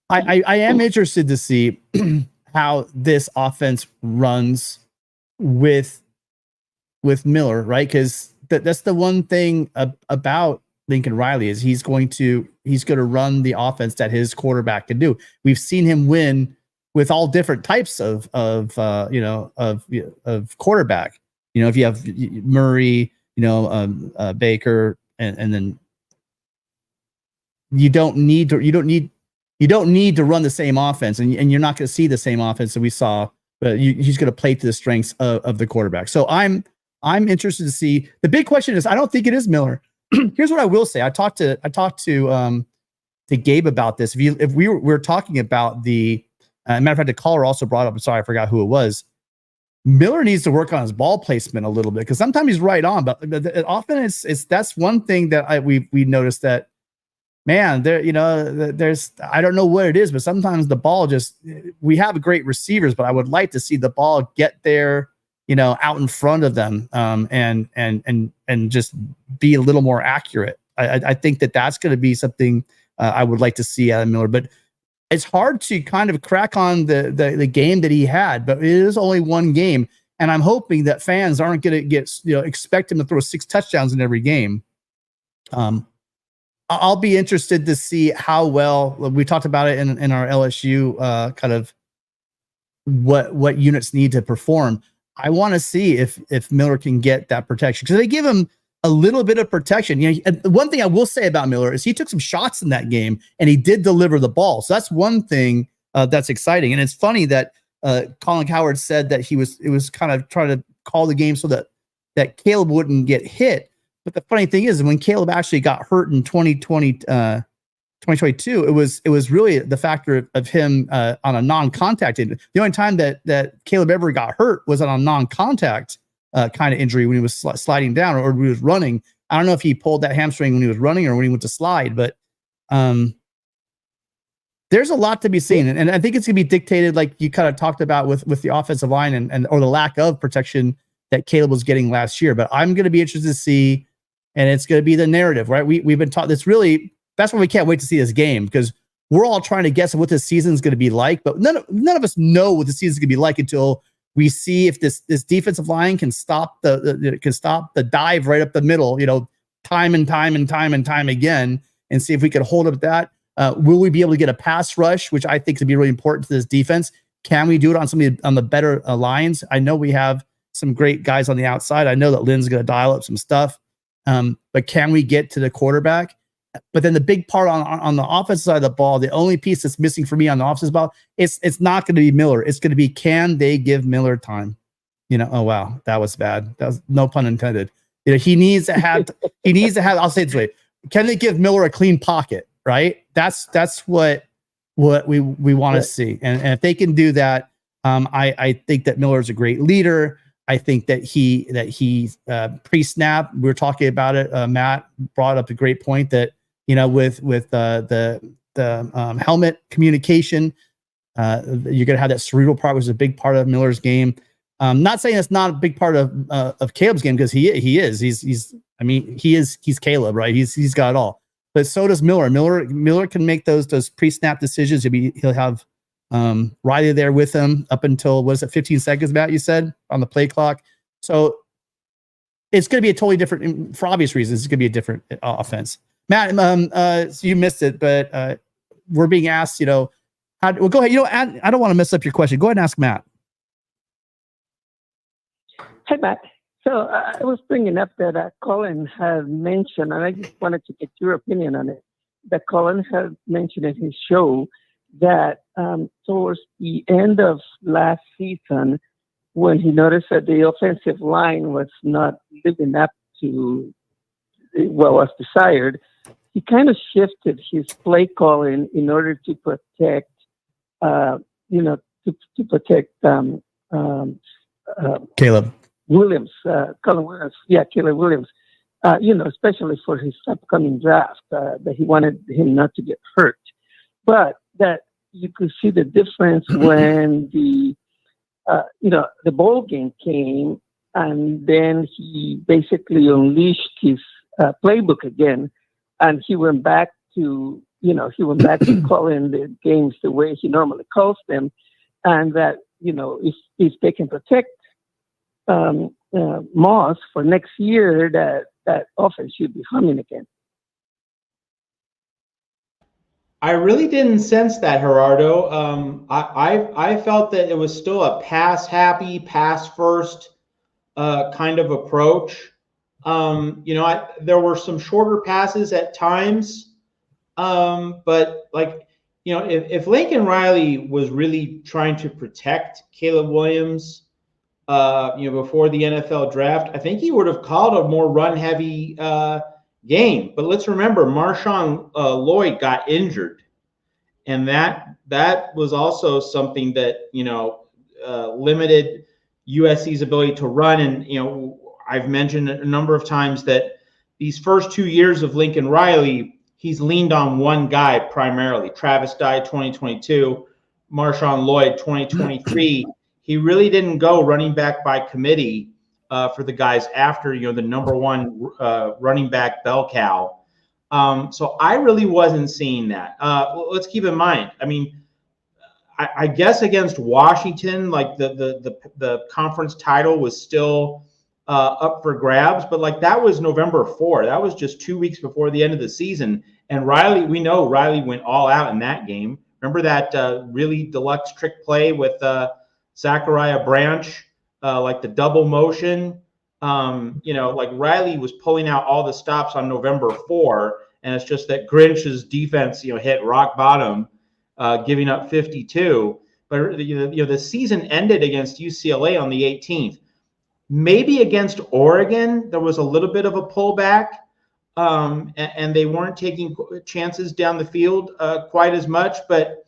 I am interested to see how this offense runs with Miller, right? Because that's the one thing about Lincoln Riley is he's going to run the offense that his quarterback can do. We've seen him win with all different types of quarterback. You know, if you have Murray, you know, Baker, and then you don't need to run the same offense, and you're not going to see the same offense that we saw. But he's going to play to the strengths of the quarterback. So I'm interested to see. The big question is, I don't think it is Miller. Here's what I will say. I talked to Gabe about this. If we were talking about the matter of fact, the caller also brought up. I'm sorry, I forgot who it was. Miller needs to work on his ball placement a little bit because sometimes he's right on, but often it's that's one thing that we noticed that, man, there's I don't know what it is, but sometimes the ball we have great receivers, but I would like to see the ball get there, you know, out in front of them, and just be a little more accurate. I think that's going to be something I would like to see out of Miller, but it's hard to kind of crack on the game that he had, but it is only one game. And I'm hoping that fans aren't going to expect him to throw 6 touchdowns in every game. I'll be interested to see how well we talked about it in our LSU kind of what units need to perform. I want to see if Miller can get that protection because they give him a little bit of protection. You know, one thing I will say about Miller is he took some shots in that game and he did deliver the ball. So that's one thing that's exciting. And it's funny that Colin Cowherd said that it was kind of trying to call the game so that Caleb wouldn't get hit. But the funny thing is when Caleb actually got hurt in 2022, it was really the factor of him on a non-contact. The only time that Caleb ever got hurt was on a non-contact kind of injury when he was sliding down or when he was running. I don't know if he pulled that hamstring when he was running or when he went to slide, but there's a lot to be seen. And I think it's going to be dictated, like you kind of talked about with the offensive line and or the lack of protection that Caleb was getting last year. But I'm going to be interested to see, and it's going to be the narrative, right? We've been taught that's why we can't wait to see this game because we're all trying to guess what this season is going to be like, but none of us know what the season is going to be like until we see if this defensive line can stop the dive right up the middle, you know, time and time again, and see if we can hold up that. Will we be able to get a pass rush, which I think is going to be really important to this defense? Can we do it on the better lines? I know we have some great guys on the outside. I know that Lynn's going to dial up some stuff, but can we get to the quarterback? But then the big part on the offensive side of the ball, the only piece that's missing for me on the offensive ball, it's not going to be Miller. It's going to be, can they give Miller time? You know, oh wow, that was bad. That was no pun intended. You know, he needs to have. I'll say it this way: can they give Miller a clean pocket? Right. That's what we want to see, and if they can do that, I think that Miller is a great leader. I think that he pre-snap. We were talking about it. Matt brought up a great point that, you know, with the helmet communication, you're going to have that cerebral part, which is a big part of Miller's game. Not saying it's not a big part of Caleb's game because he is. He's Caleb, right? He's got it all. But so does Miller. Miller can make those pre-snap decisions. He'll have Riley there with him up until, what is it, 15 seconds, Matt, you said, on the play clock. So it's going to be a totally different, for obvious reasons, it's going to be a different offense. Matt, so you missed it, but we're being asked, you know, well, go ahead. You know, I don't want to mess up your question. Go ahead and ask Matt. Hi, Matt. So I was bringing up that Colin had mentioned, and I just wanted to get your opinion on it, that Colin had mentioned in his show that towards the end of last season, when he noticed that the offensive line was not living up to what was desired, he kind of shifted his play calling in order to protect, to protect Caleb Williams, Colin Williams. Yeah, Caleb Williams. Especially for his upcoming draft, that he wanted him not to get hurt. But that you could see the difference when the bowl game came, and then he basically unleashed his playbook again, and he went back to calling the games the way he normally calls them, and that if they can protect Moss for next year, that offense should be humming again. I really didn't sense that, Gerardo. I felt that it was still a pass happy, pass first kind of approach. There were some shorter passes at times, but if Lincoln Riley was really trying to protect Caleb Williams, before the NFL draft, I think he would have called a more run-heavy game. But let's remember, Marshawn Lloyd got injured, and that was also something that limited USC's ability to run. And I've mentioned a number of times that these first 2 years of Lincoln Riley, he's leaned on one guy primarily. Travis Dye, 2022, Marshawn Lloyd, 2023. He really didn't go running back by committee for the guys after, the number one running back bell cow. So I really wasn't seeing that. Let's keep in mind, I guess against Washington, like the conference title was still up for grabs, but that was November 4. That was just 2 weeks before the end of the season. And we know Riley went all out in that game. Remember that really deluxe trick play with Zachariah Branch, the double motion, Riley was pulling out all the stops on November 4, and it's just that Grinch's defense, hit rock bottom, giving up 52. But the season ended against UCLA on the 18th. Maybe against Oregon, there was a little bit of a pullback, and they weren't taking chances down the field quite as much, but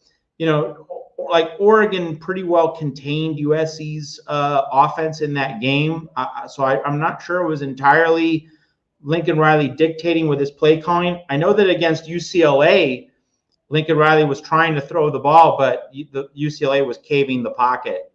Oregon pretty well contained USC's offense in that game. So I'm not sure it was entirely Lincoln Riley dictating with his play calling. I know that against UCLA, Lincoln Riley was trying to throw the ball, but the UCLA was caving the pocket.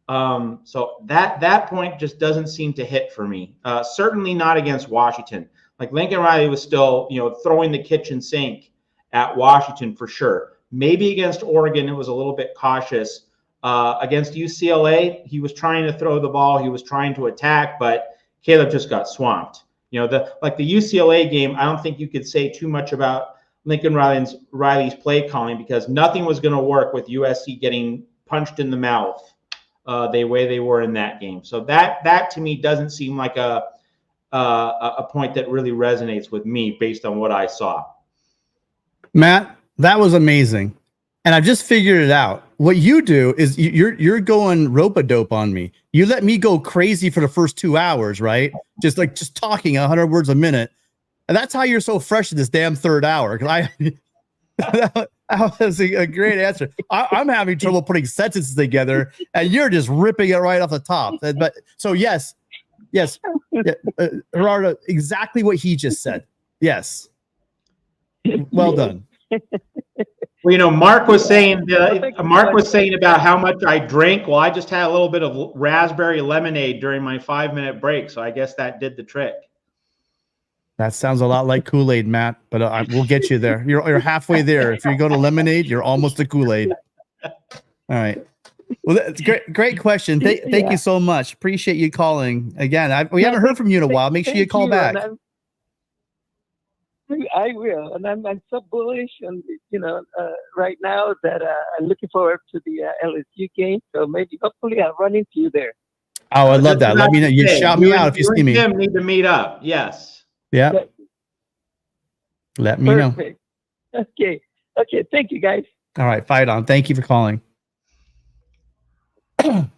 So that point just doesn't seem to hit for me. Certainly not against Washington. Lincoln Riley was still, throwing the kitchen sink at Washington for sure. Maybe against Oregon, it was a little bit cautious. Against UCLA, he was trying to throw the ball. He was trying to attack, but Caleb just got swamped. The UCLA game, I don't think you could say too much about Lincoln Riley's play calling, because nothing was going to work with USC getting punched in the mouth the way they were in that game. So that to me doesn't seem like a point that really resonates with me based on what I saw. Matt, that was amazing. And I've just figured it out. What you do is you're going rope-a-dope on me. You let me go crazy for the first 2 hours, right? Just talking 100 words a minute. And that's how you're so fresh in this damn third hour. That was a great answer. I'm having trouble putting sentences together, and you're just ripping it right off the top. But so yes, Gerardo, exactly what he just said. Yes. Well done. Well, Mark was saying about how much I drink. Well, I just had a little bit of raspberry lemonade during my 5-minute break, so I guess that did the trick. That sounds a lot like Kool-Aid, Matt, but we'll get you there. You're halfway there. If you go to lemonade, you're almost to Kool-Aid. All right. Well, that's great question. Thank you so much. Appreciate you calling again. We haven't heard from you in a while. Make sure you call back. I will, and I'm so bullish, and right now that I'm looking forward to the LSU game. So maybe, hopefully, I'll run into you there. Oh, I love that. Let me know. You shout me out if you see me. Tim need to meet up. Yes. Yeah. Let me know. Okay. Thank you, guys. All right. Fight on. Thank you for calling.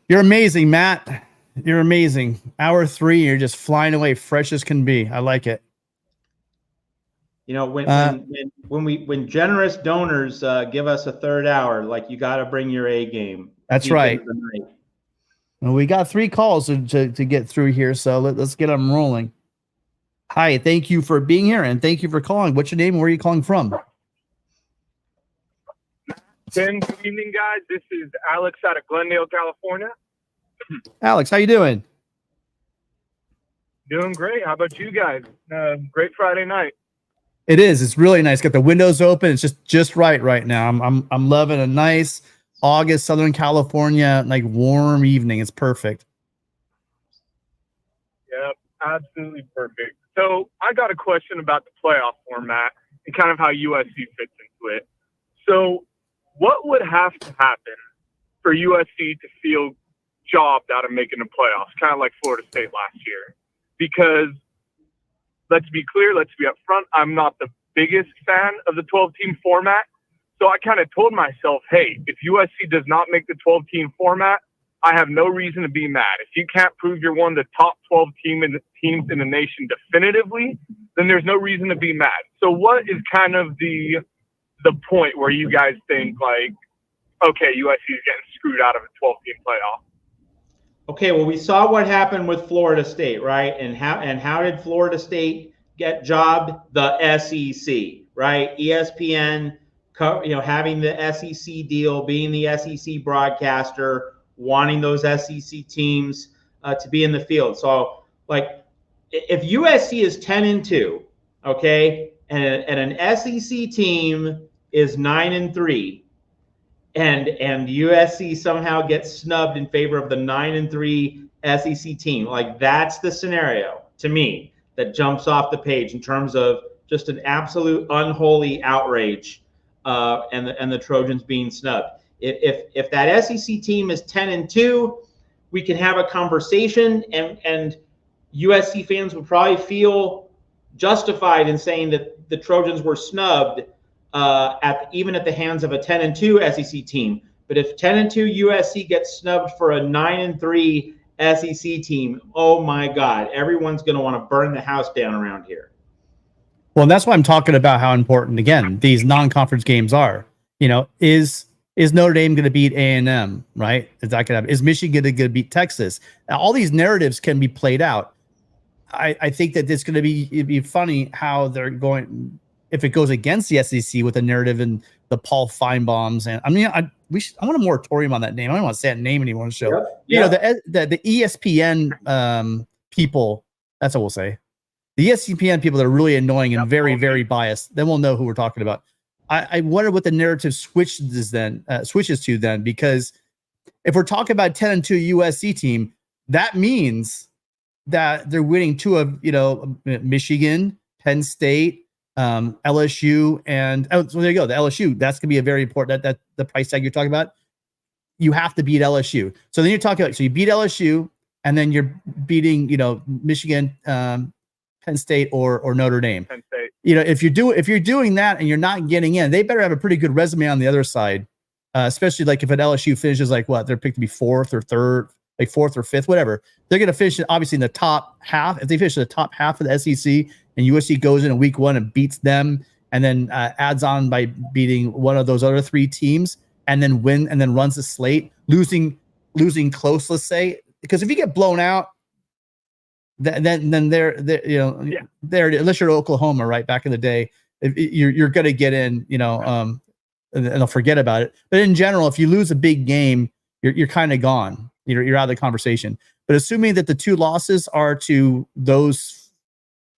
You're amazing, Matt. You're amazing. Hour 3, you're just flying away, fresh as can be. I like it. You know, when generous donors give us a third hour, like, you got to bring your A game. That's right. Well, we got 3 calls to get through here, so let's get them rolling. Hi, thank you for being here, and thank you for calling. What's your name and where are you calling from? Tim, good evening, guys. This is Alex out of Glendale, California. Alex, how you doing? Doing great. How about you guys? Great Friday night. It is. It's really nice. Got the windows open. It's just right now. I'm loving a nice August Southern California, like, warm evening. It's perfect. Yep, absolutely perfect. So I got a question about the playoff format and kind of how USC fits into it. So what would have to happen for USC to feel jobbed out of making the playoffs, kind of like Florida State last year? Because let's be clear, let's be upfront, I'm not the biggest fan of the 12-team format. So I kind of told myself, hey, if USC does not make the 12-team format, I have no reason to be mad. If you can't prove you're one of the top 12 teams in the nation definitively, then there's no reason to be mad. So what is kind of the point where you guys think, like, okay, USC is getting screwed out of a 12-team playoff? Okay, well, we saw what happened with Florida State, right? And how did Florida State get jobbed? The SEC, right? ESPN, having the SEC deal, being the SEC broadcaster, wanting those SEC teams to be in the field. So, like, if USC is 10-2, okay, and an SEC team is 9-3, and USC somehow gets snubbed in favor of the 9-3 SEC team, like, that's the scenario to me that jumps off the page in terms of just an absolute unholy outrage, and the Trojans being snubbed. If that SEC team is 10-2, we can have a conversation, and USC fans would probably feel justified in saying that the Trojans were snubbed even at the hands of a 10-2 SEC team. But if 10-2 USC gets snubbed for a 9-3 SEC team, oh my God, everyone's going to want to burn the house down around here. Well, and that's why I'm talking about how important, again, these non-conference games are. Is Notre Dame going to beat A&M, right? Is that going to happen? Is Michigan going to beat Texas? Now, all these narratives can be played out. I think that it's going to be funny how they're going, if it goes against the SEC with a narrative and the Paul Feinbaums. And I want a moratorium on that name. I don't want to say that name anymore on the show. Yep. The ESPN people, that's what we'll say. The ESPN people that are really annoying and very, very biased, then we'll know who we're talking about. I wonder what the narrative switches to then, because if we're talking about 10-2 USC team, that means that they're winning 2 of Michigan, Penn State, LSU, and so there you go. The LSU, that's gonna be a very important. That the price tag you're talking about. You have to beat LSU. So then you're talking about, so you beat LSU, and then you're beating Michigan, Penn State, or Notre Dame. Penn State. If you're doing that and you're not getting in, they better have a pretty good resume on the other side, especially like if an LSU finishes like what they're picked to be 4th or 3rd, like 4th or 5th, whatever. They're going to finish obviously in the top half. If they finish in the top half of the SEC and USC goes in week 1 and beats them, and then adds on by beating one of those other 3 teams, and then win and then runs the slate, losing close, let's say, because if you get blown out, then they're unless you're Oklahoma, right, back in the day, you're going to get in, and they'll forget about it. But in general, if you lose a big game, you're kind of gone. You're out of the conversation. But assuming that the 2 losses are to those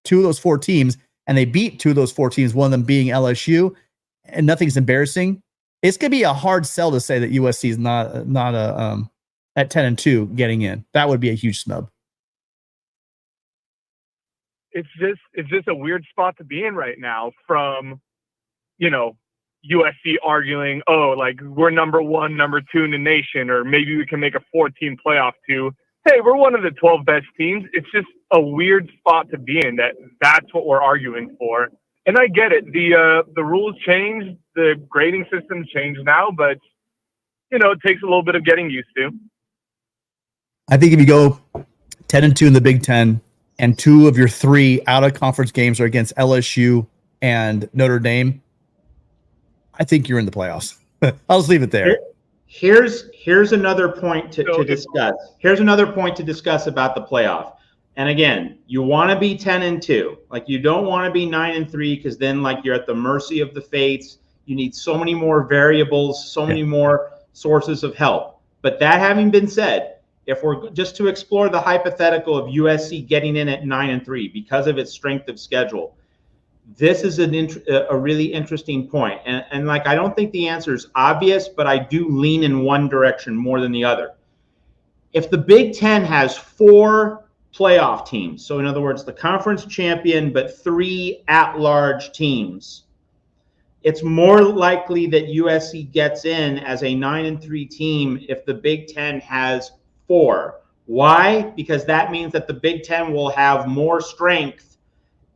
2 of those 4 teams, and they beat 2 of those 4 teams, one of them being LSU, and nothing's embarrassing, it's going to be a hard sell to say that USC is not at 10-2 getting in. That would be a huge snub. It's just a weird spot to be in right now, from USC arguing, oh, like, we're number 1, number 2 in the nation, or maybe we can make a 14 playoff to, hey, we're one of the 12 best teams. It's just a weird spot to be in, that's what we're arguing for. And I get it. The rules changed, the grading system changed now, but it takes a little bit of getting used to. I think if you go 10-2 in the Big Ten, and 2 of your 3 out-of-conference games are against LSU and Notre Dame, I think you're in the playoffs. I'll just leave it there. Here's another point to discuss. Here's another point to discuss about the playoff. And again, you want to be 10-2. Like, you don't want to be 9-3, because then like you're at the mercy of the fates. You need so many more variables, so many more sources of help. But that having been said, if we're just to explore the hypothetical of USC getting in at 9-3 because of its strength of schedule, this is a really interesting point. And like, I don't think the answer is obvious, but I do lean in one direction more than the other. If the Big Ten has 4 playoff teams, so in other words, the conference champion, but 3 at-large teams, it's more likely that USC gets in as a 9-3 team if the Big Ten has 4. Why? Because that means that the Big Ten will have more strength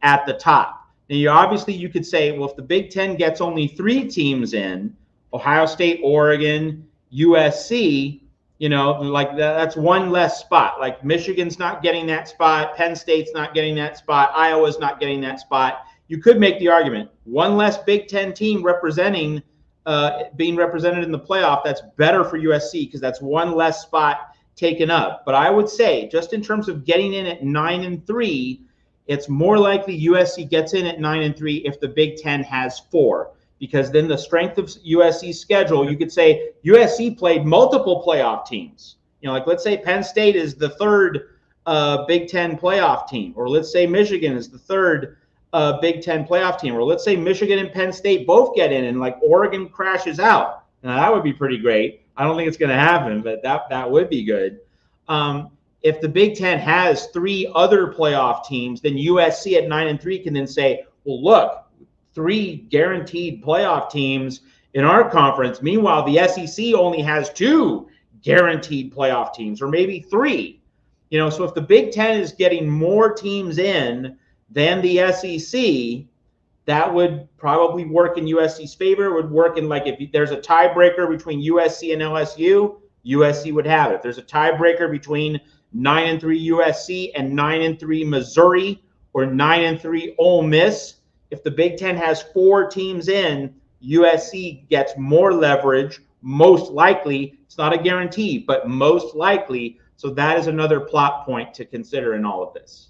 at the top. Now, you could say, well, if the Big Ten gets only 3 teams in, Ohio State, Oregon, USC, like that's 1 less spot. Like, Michigan's not getting that spot, Penn State's not getting that spot, Iowa's not getting that spot. You could make the argument 1 less Big Ten team being represented in the playoff. That's better for USC because that's 1 less spot taken up. But I would say, just in terms of getting in at 9-3, it's more likely USC gets in at 9-3 if the Big Ten has 4, because then the strength of USC's schedule, you could say USC played multiple playoff teams. Like, let's say Penn State is the 3rd Big Ten playoff team, or let's say Michigan is the 3rd Big Ten playoff team, or let's say Michigan and Penn State both get in and like Oregon crashes out. Now, that would be pretty great. I don't think it's going to happen, but that would be good. If the Big Ten has 3 other playoff teams, then USC at 9-3 can then say, well, look, 3 guaranteed playoff teams in our conference. Meanwhile, the SEC only has 2 guaranteed playoff teams, or maybe 3. So if the Big Ten is getting more teams in than the SEC, that would probably work in USC's favor. It would work in, like, if there's a tiebreaker between USC and LSU, USC would have it. If there's a tiebreaker between 9-3 USC and 9-3 Missouri, or 9-3 Ole Miss, if the Big Ten has 4 teams in, USC gets more leverage, most likely. It's not a guarantee, but most likely. So that is another plot point to consider in all of this.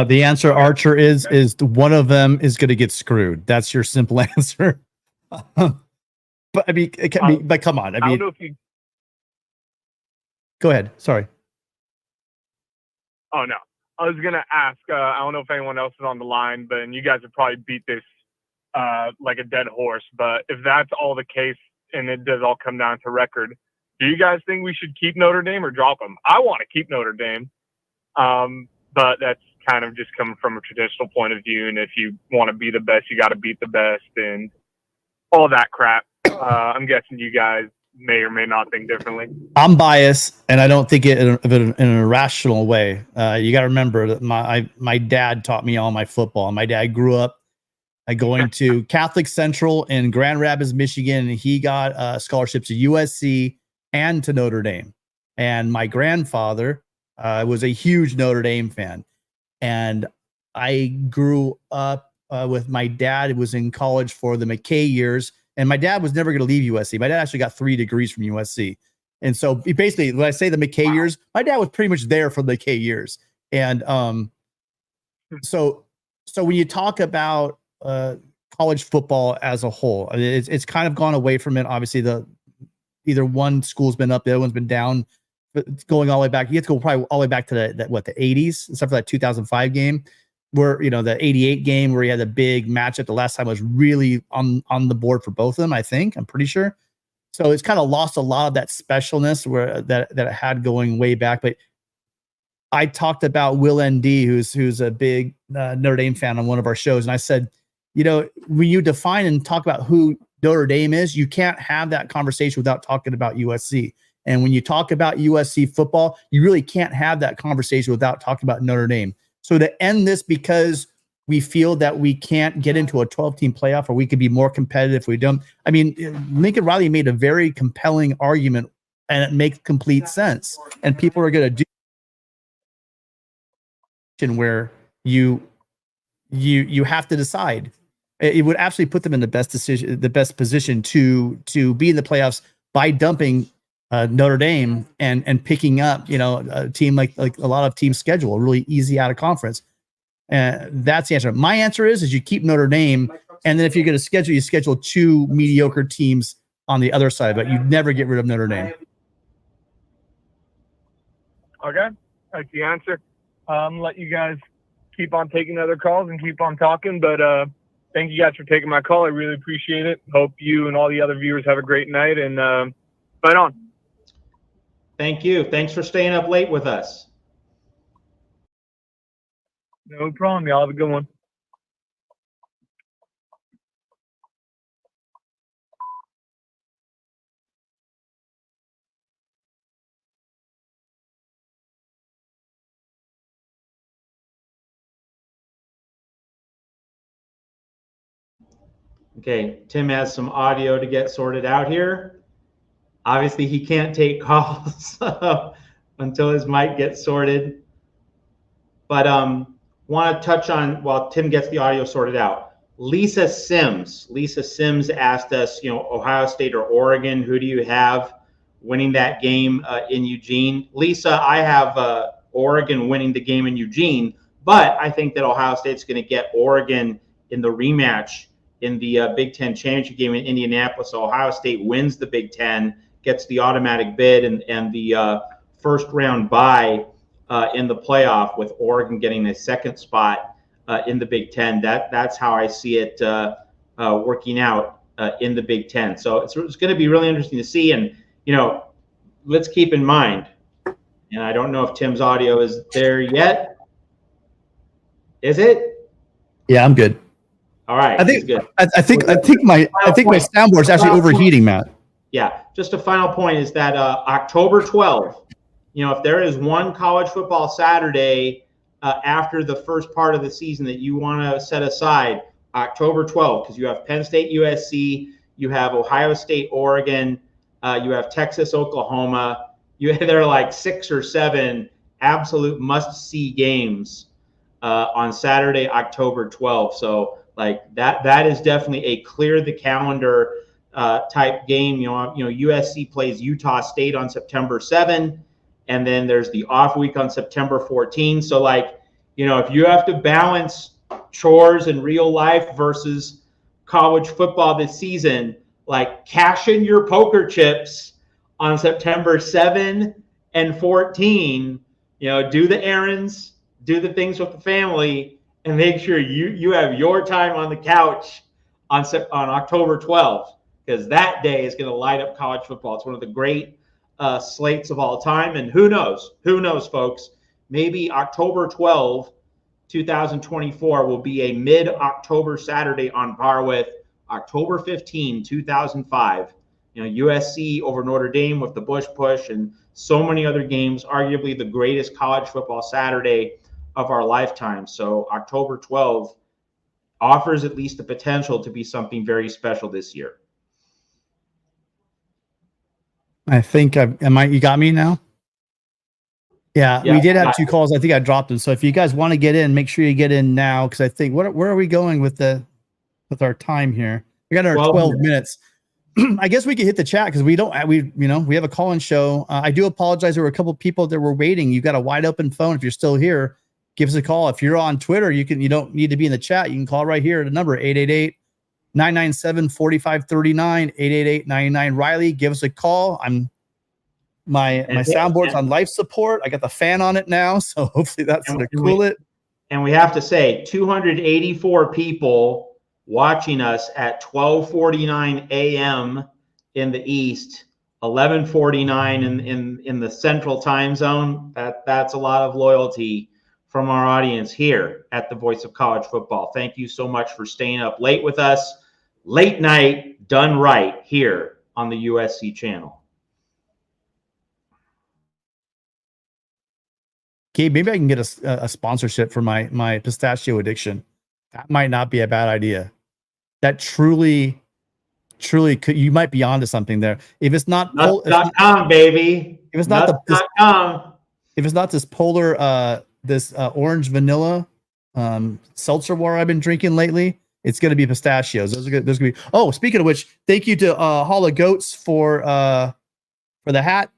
The answer, Archer, is one of them is going to get screwed. That's your simple answer. But I mean, but come on. I don't know if you. Go ahead. Sorry. Oh no, I was gonna ask. I don't know if anyone else is on the line, but you guys have probably beat this like a dead horse. But if that's all the case, and it does all come down to record, do you guys think we should keep Notre Dame or drop them? I want to keep Notre Dame, but that's kind of just coming from a traditional point of view. And if you want to be the best, you got to beat the best and all that crap. I'm guessing you guys may or may not think differently. I'm biased, and I don't think it in an irrational way. You got to remember that my dad taught me all my football. My dad grew up going to Catholic Central in Grand Rapids, Michigan, and he got scholarships to USC and to Notre Dame. And my grandfather was a huge Notre Dame fan. And I grew up with my dad. It was in college for the McKay years. And my dad was never going to leave USC. My dad actually got 3 degrees from USC. And so basically, when I say the McKay years, my dad was pretty much there for the McKay years. And so when you talk about college football as a whole, I mean, it's kind of gone away from it. Obviously, either one school's been up, the other one's been down. But it's going all the way back. You have to go probably all the way back to the 80s, except for that 2005 game, where the 88 game where he had a big matchup. The last time was really on the board for both of them, I'm pretty sure. So it's kind of lost a lot of that specialness that it had going way back. But I talked about Will ND, who's a big Notre Dame fan on one of our shows, and I said, when you define and talk about who Notre Dame is, you can't have that conversation without talking about USC. And when you talk about USC football, you really can't have that conversation without talking about Notre Dame. So to end this, because we feel that we can't get into a 12-team playoff, or we could be more competitive if we don't. I mean, Lincoln Riley made a very compelling argument and it makes complete sense. And people are going to do where you have to decide. It would absolutely put them in the best position to be in the playoffs by dumping Notre Dame and picking up, a team like a lot of teams schedule really easy out of conference. That's the answer. My answer is you keep Notre Dame, and then if you're going to schedule, you schedule 2 mediocre teams on the other side, but you never get rid of Notre Dame. Okay, that's the answer. Let you guys keep on taking other calls and keep on talking, but thank you guys for taking my call. I really appreciate it. Hope you and all the other viewers have a great night, and fight on. Thank you. Thanks for staying up late with us. No problem. Y'all have a good one. Okay, Tim has some audio to get sorted out here. Obviously, he can't take calls until his mic gets sorted. But want to touch on, while Tim gets the audio sorted out, Lisa Sims. Lisa Sims asked us, Ohio State or Oregon, who do you have winning that game in Eugene? Lisa, I have Oregon winning the game in Eugene, but I think that Ohio State's going to get Oregon in the rematch in the Big Ten championship game in Indianapolis. So Ohio State wins the Big Ten, gets the automatic bid and the first round bye in the playoff, with Oregon getting a second spot in the Big Ten. That's how I see it working out in the Big Ten. So it's going to be really interesting to see. And, let's keep in mind, and I don't know if Tim's audio is there yet. Is it? Yeah, I'm good. All right. I think good. I think my soundboard's actually overheating, Matt. Yeah. Just a final point is that October 12th, if there is one college football Saturday after the first part of the season that you want to set aside, October 12th, because you have Penn State, USC, you have Ohio State, Oregon, you have Texas, Oklahoma. There are like 6 or 7 absolute must-see games on Saturday, October 12th. So that is definitely a clear the calendar type game. USC plays Utah State on September 7, and then there's the off week on September 14. So if you have to balance chores and real life versus college football this season, cash in your poker chips on September 7 and 14. Do the errands, do the things with the family, and make sure you have your time on the couch on October 12th, because that day is going to light up college football. It's one of the great slates of all time. And who knows, folks, maybe October 12, 2024 will be a mid-October Saturday on par with October 15, 2005. USC over Notre Dame with the Bush push and so many other games, arguably the greatest college football Saturday of our lifetime. So October 12th offers at least the potential to be something very special this year. I think you got me now? Yeah, we did have 2 calls. I think I dropped them. So if you guys want to get in, make sure you get in now, because I think where are we going with our time here? We got our 12 minutes. I guess we could hit the chat because we have a call-in show. I do apologize. There were a couple people that were waiting. You've got a wide open phone. If you're still here, give us a call. If you're on Twitter, you don't need to be in the chat. You can call right here at the number 888-997-4539, 888-99 Riley. Give us a call. My soundboard's on life support. I got the fan on it now, so hopefully that's going to cool it. And we have to say 284 people watching us at 12:49 a.m. in the East, 11:49 in the Central Time Zone. That's a lot of loyalty from our audience here at the Voice of College Football. Thank you so much for staying up late with us. Late night done right here on the USC channel. Okay, maybe I can get a sponsorship for my pistachio addiction. That might not be a bad idea. That truly truly could, you might be onto something there. If it's not Nuts.com, baby. If it's not Nuts.com. If it's not this polar this orange vanilla seltzer water I've been drinking lately, it's gonna be pistachios. Those are gonna be. Oh, speaking of which, thank you to Hall of Goats for the hat.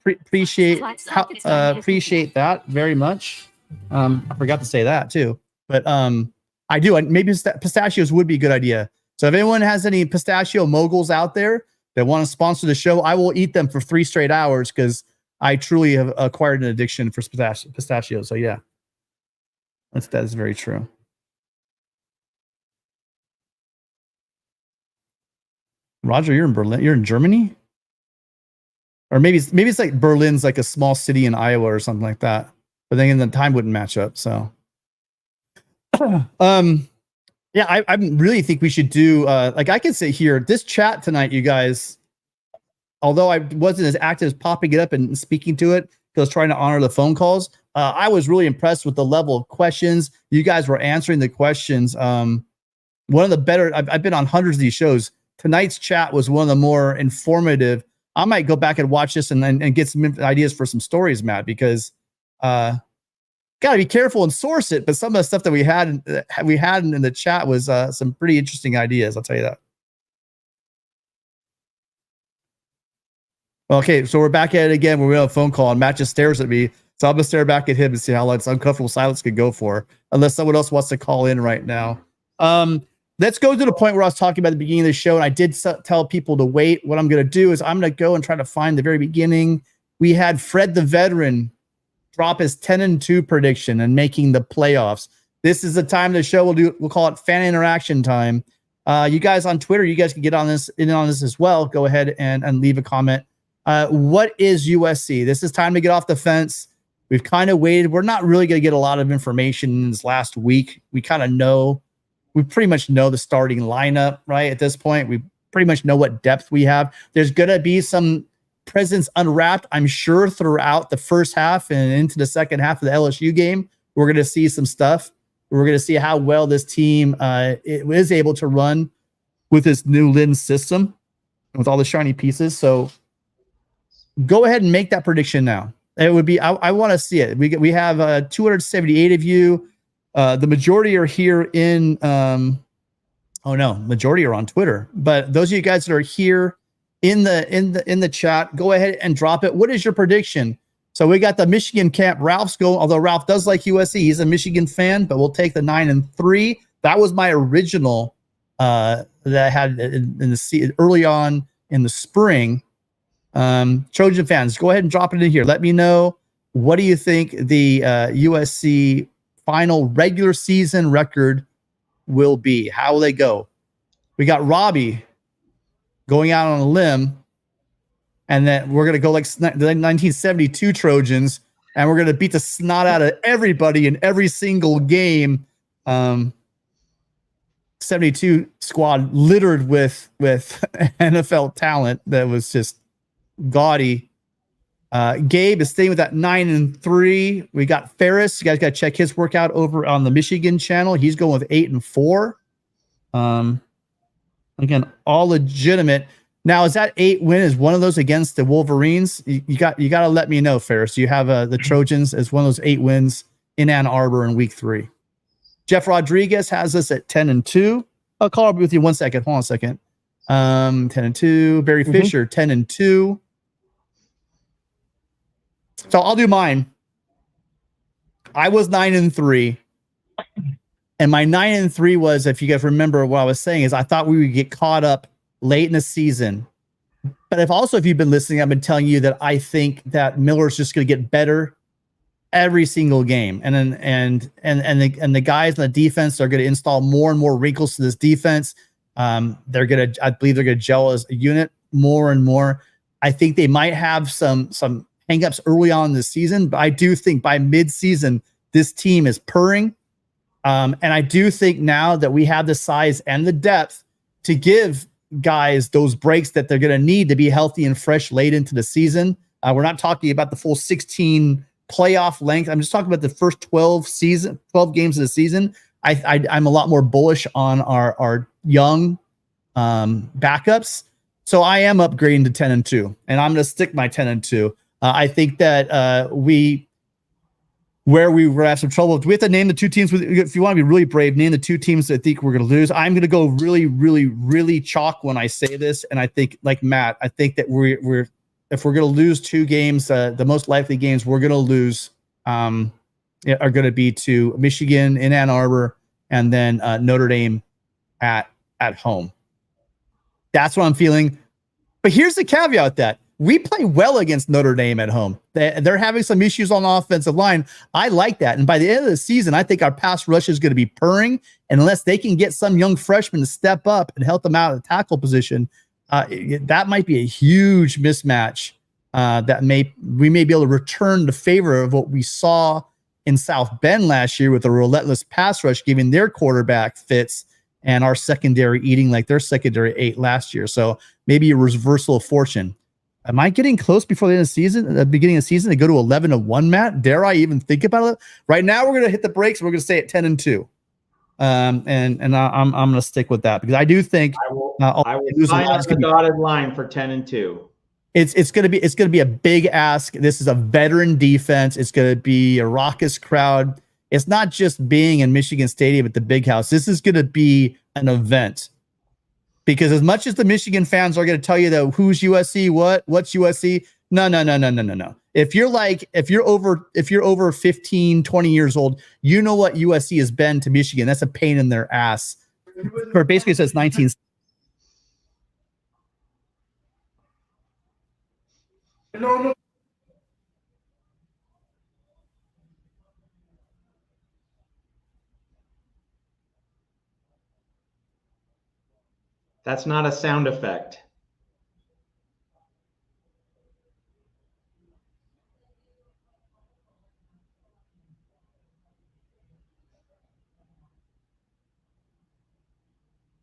Appreciate that very much. I forgot to say that too, but I do. Maybe pistachios would be a good idea. So if anyone has any pistachio moguls out there that want to sponsor the show, I will eat them for 3 straight hours because I truly have acquired an addiction for pistachios. So yeah, that is very true. Roger, you're in Berlin. You're in Germany, or maybe it's like Berlin's like a small city in Iowa or something like that. But then the time wouldn't match up. So, yeah, I really think we should do like I could sit here. This chat tonight, you guys. Although I wasn't as active as popping it up and speaking to it, because I was trying to honor the phone calls. I was really impressed with the level of questions you guys were answering. The questions. One of the better. I've been on hundreds of these shows. Tonight's chat was one of the more informative. I might go back and watch this and get some ideas for some stories, Matt, because got to be careful and source it. But some of the stuff that we had in the chat was some pretty interesting ideas. I'll tell you that. Okay, so we're back at it again. We're on a phone call, and Matt just stares at me. So I'm gonna stare back at him and see how long this uncomfortable silence could go for, unless someone else wants to call in right now. Let's go to the point where I was talking about at the beginning of the show, and I did tell people to wait. What I'm going to do is I'm going to go and try to find the very beginning. We had Fred the Veteran drop his 10-2 prediction and making the playoffs. This is the time of the show. We'll call it fan interaction time. You guys on Twitter, you guys can get on this as well. Go ahead and leave a comment. What is USC? This is time to get off the fence. We've kind of waited. We're not really going to get a lot of information in this last week. We kind of know. We pretty much know the starting lineup, right? At this point, we pretty much know what depth we have. There's going to be some presents unwrapped, I'm sure, throughout the first half and into the second half of the LSU game. We're going to see some stuff. We're going to see how well this team is able to run with this new lens system with all the shiny pieces. So go ahead and make that prediction now. It would be, I want to see it. We have 278 of you. The majority are here in, majority are on Twitter. But those of you guys that are here in the chat, go ahead and drop it. What is your prediction? So we got the Michigan camp. Ralph's going, although Ralph does like USC. He's a Michigan fan, but we'll take the 9-3. That was my original that I had in the early on in the spring. Trojan fans, go ahead and drop it in here. Let me know, what do you think the USC final regular season record will be? How will they go? We got Robbie going out on a limb, and then we're going to go like the 1972 Trojans, and we're going to beat the snot out of everybody in every single game. 72 squad littered with NFL talent that was just gaudy. Gabe is staying with that 9-3. We got Ferris. You guys got to check his workout over on the Michigan channel. He's going with 8-4. Again, all legitimate. Now, is that 8 win? Is one of those against the Wolverines? You got to let me know, Ferris. You have the Trojans as one of those 8 wins in Ann Arbor in week 3. Jeff Rodriguez has us at 10-2. I'll call up with you 1 second. Hold on a second. 10-2. Barry Fisher, 10-2. So I'll do mine. I was 9-3. And my 9-3 was, if you guys remember what I was saying, is I thought we would get caught up late in the season. But if you've been listening, I've been telling you that I think that Miller's just going to get better every single game. And the guys in the defense are going to install more and more wrinkles to this defense. I believe they're going to gel as a unit more and more. I think they might have some hangups early on in the season, but I do think by mid-season, this team is purring. And I do think now that we have the size and the depth to give guys those breaks that they're going to need to be healthy and fresh late into the season. We're not talking about the full 16 playoff length. I'm just talking about the first 12 games of the season. I'm a lot more bullish on our young backups. So I am upgrading to 10-2, and I'm going to stick my 10-2. I think that where we were have some trouble. We have to name the two teams. If you want to be really brave, name the two teams that I think we're going to lose. I'm going to go really, really, really chalk when I say this, and I think, like Matt, I think that we're if we're going to lose two games, the most likely games we're going to lose are going to be to Michigan in Ann Arbor and then Notre Dame at home. That's what I'm feeling. But here's the caveat with that. We play well against Notre Dame at home. They're having some issues on the offensive line. I like that. And by the end of the season, I think our pass rush is going to be purring. And unless they can get some young freshman to step up and help them out at the tackle position, that might be a huge mismatch we may be able to return the favor of what we saw in South Bend last year with a relentless pass rush, giving their quarterback fits and our secondary eating like their secondary ate last year. So maybe a reversal of fortune. Am I getting close before the end of the season, the beginning of the season, to go to 11-1, Matt? Dare I even think about it? Right now, we're going to hit the brakes. We're going to stay at 10-2. And I'm going to stick with that because I do think I will sign up the dotted line for 10-2. It's going to be a big ask. This is a veteran defense. It's going to be a raucous crowd. It's not just being in Michigan Stadium at the Big House. This is going to be an event. Because as much as the Michigan fans are going to tell you that who's USC, what's USC, no. If you're over 15, 20 years old, you know what USC has been to Michigan. That's a pain in their ass. Or basically it says 19. No. That's not a sound effect.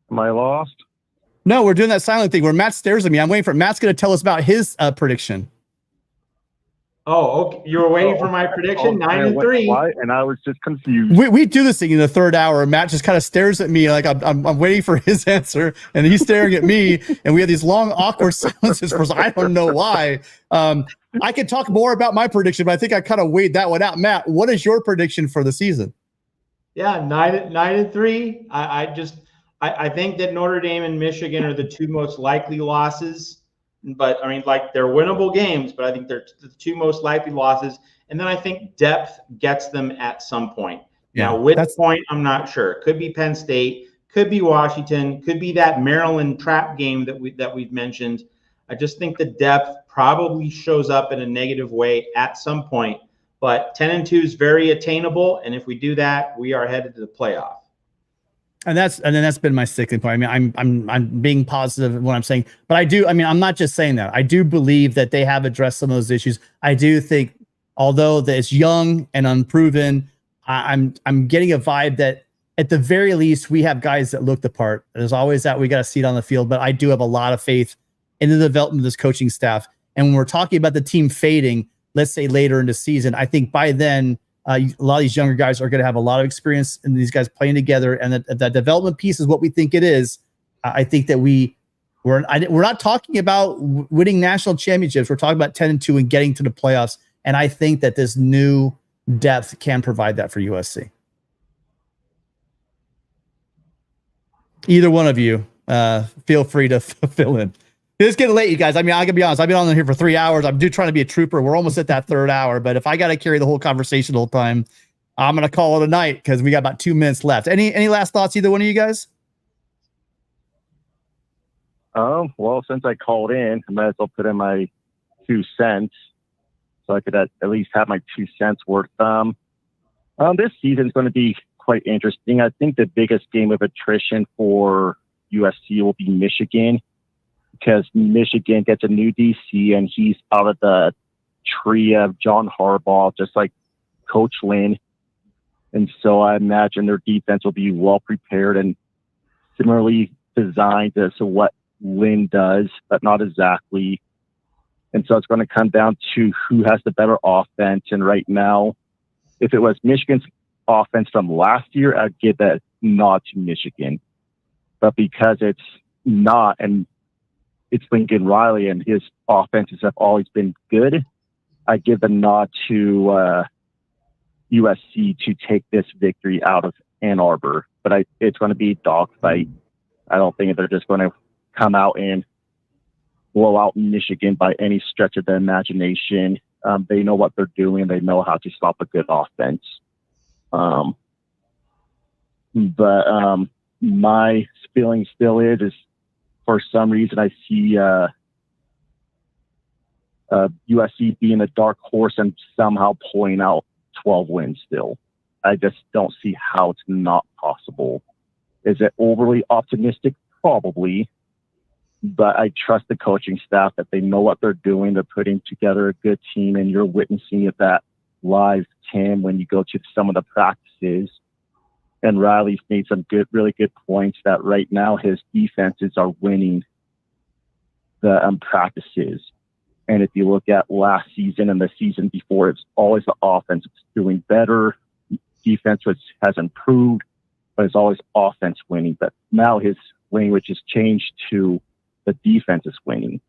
Am I lost? No, we're doing that silent thing where Matt stares at me. I'm waiting for Matt's going to tell us about his prediction. Oh, okay. You were waiting for my prediction, 9-3. Why? And I was just confused. We do this thing in the third hour. Matt just kind of stares at me like I'm waiting for his answer, and he's staring at me, and we have these long, awkward silences for I don't know why. I could talk more about my prediction, but I think I kind of weighed that one out. Matt, what is your prediction for the season? Yeah, 9-3. I think that Notre Dame and Michigan are the two most likely losses. But I mean, like, they're winnable games, but I think they're the two most likely losses. And then I think depth gets them at some point. Yeah, now, which point, I'm not sure. Could be Penn State, could be Washington, could be that Maryland trap game that we've mentioned. I just think the depth probably shows up in a negative way at some point. But 10-2 is very attainable, and if we do that, we are headed to the playoff. And that's been my sticking point. I mean, I'm being positive in what I'm saying, but I'm not just saying that. I do believe that they have addressed some of those issues. I do think, although that it's young and unproven, I'm getting a vibe that at the very least we have guys that look the part. There's always that we got to see it on the field, but I do have a lot of faith in the development of this coaching staff. And when we're talking about the team fading, let's say later in the season, I think by then, a lot of these younger guys are going to have a lot of experience in these guys playing together, and that development piece is what we think it is. I think that we're not talking about winning national championships. We're talking about 10-2 and getting to the playoffs. And I think that this new depth can provide that for USC. Either one of you, feel free to fill in. It's getting late, you guys. I mean, I can be honest. I've been on here for 3 hours. I'm trying to be a trooper. We're almost at that third hour. But if I got to carry the whole conversation the whole time, I'm going to call it a night because we got about 2 minutes left. Any last thoughts, either one of you guys? Well, since I called in, I might as well put in my 2 cents so I could at least have my 2 cents worth. This season is going to be quite interesting. I think the biggest game of attrition for USC will be Michigan, because Michigan gets a new DC and he's out of the tree of John Harbaugh, just like Coach Lynn. And so I imagine their defense will be well prepared and similarly designed to what Lynn does, but not exactly. And so it's going to come down to who has the better offense. And right now, if it was Michigan's offense from last year, I'd give that nod to Michigan. But because it's not, and it's Lincoln Riley and his offenses have always been good, I give the nod to USC to take this victory out of Ann Arbor. But it's going to be a dogfight. I don't think they're just going to come out and blow out Michigan by any stretch of the imagination. They know what they're doing. They know how to stop a good offense. But my feeling still is for some reason I see USC being a dark horse and somehow pulling out 12 wins still. I just don't see how it's not possible. Is it overly optimistic? Probably. But I trust the coaching staff that they know what they're doing. They're putting together a good team, and you're witnessing it that live, Tim, when you go to some of the practices. And Riley's made some really good points that right now his defenses are winning the practices. And if you look at last season and the season before, it's always the offense that's doing better. Defense has improved, but it's always offense winning. But now his language has changed to the defense is winning.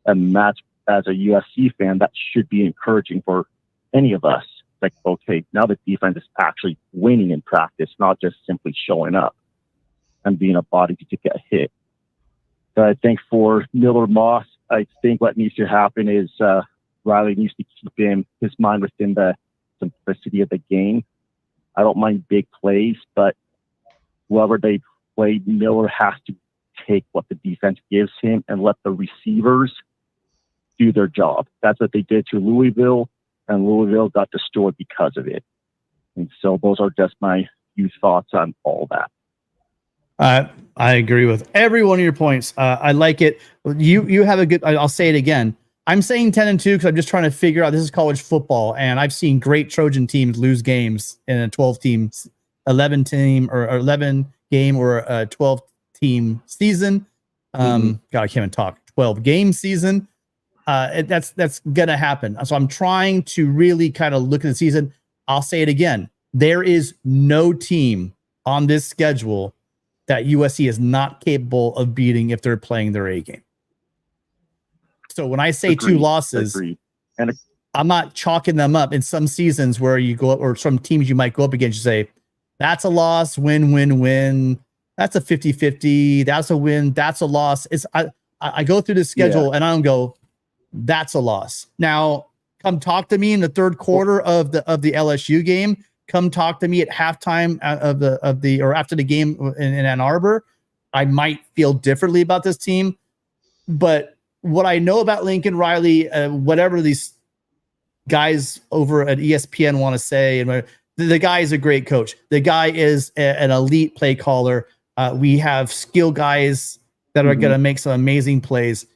And that's, as a USC fan, that should be encouraging for any of us. Like, okay, now the defense is actually winning in practice, not just simply showing up and being a body to get a hit. So I think for Miller Moss, I think what needs to happen is Riley needs to keep his mind within the simplicity of the game. I don't mind big plays, but whoever they play, Miller has to take what the defense gives him and let the receivers do their job. That's what they did to Louisville, and Louisville got destroyed because of it. And so those are just my few thoughts on all that. I agree with every one of your points. I like it. You have a good, I'll say it again. I'm saying 10-2 because I'm just trying to figure out, this is college football, and I've seen great Trojan teams lose games in a 12-team, 11-team or 11 game or a 12-team season. God, I can't even talk. 12-game season. That's gonna happen. So I'm trying to really kind of look at the season. I'll say it again. There is no team on this schedule that USC is not capable of beating if they're playing their A game. So when I say two losses, and I'm not chalking them up. In some seasons where you go up, or some teams you might go up against, you say, that's a loss, win. That's a 50-50. That's a win. That's a loss. I go through the schedule and I don't go, that's a loss. Now, come talk to me in the third quarter of the LSU game. Come talk to me at halftime or after the game in Ann Arbor. I might feel differently about this team, but what I know about Lincoln Riley, whatever these guys over at ESPN want to say, and the guy is a great coach. The guy is an elite play caller. We have skill guys that are going to make some amazing plays.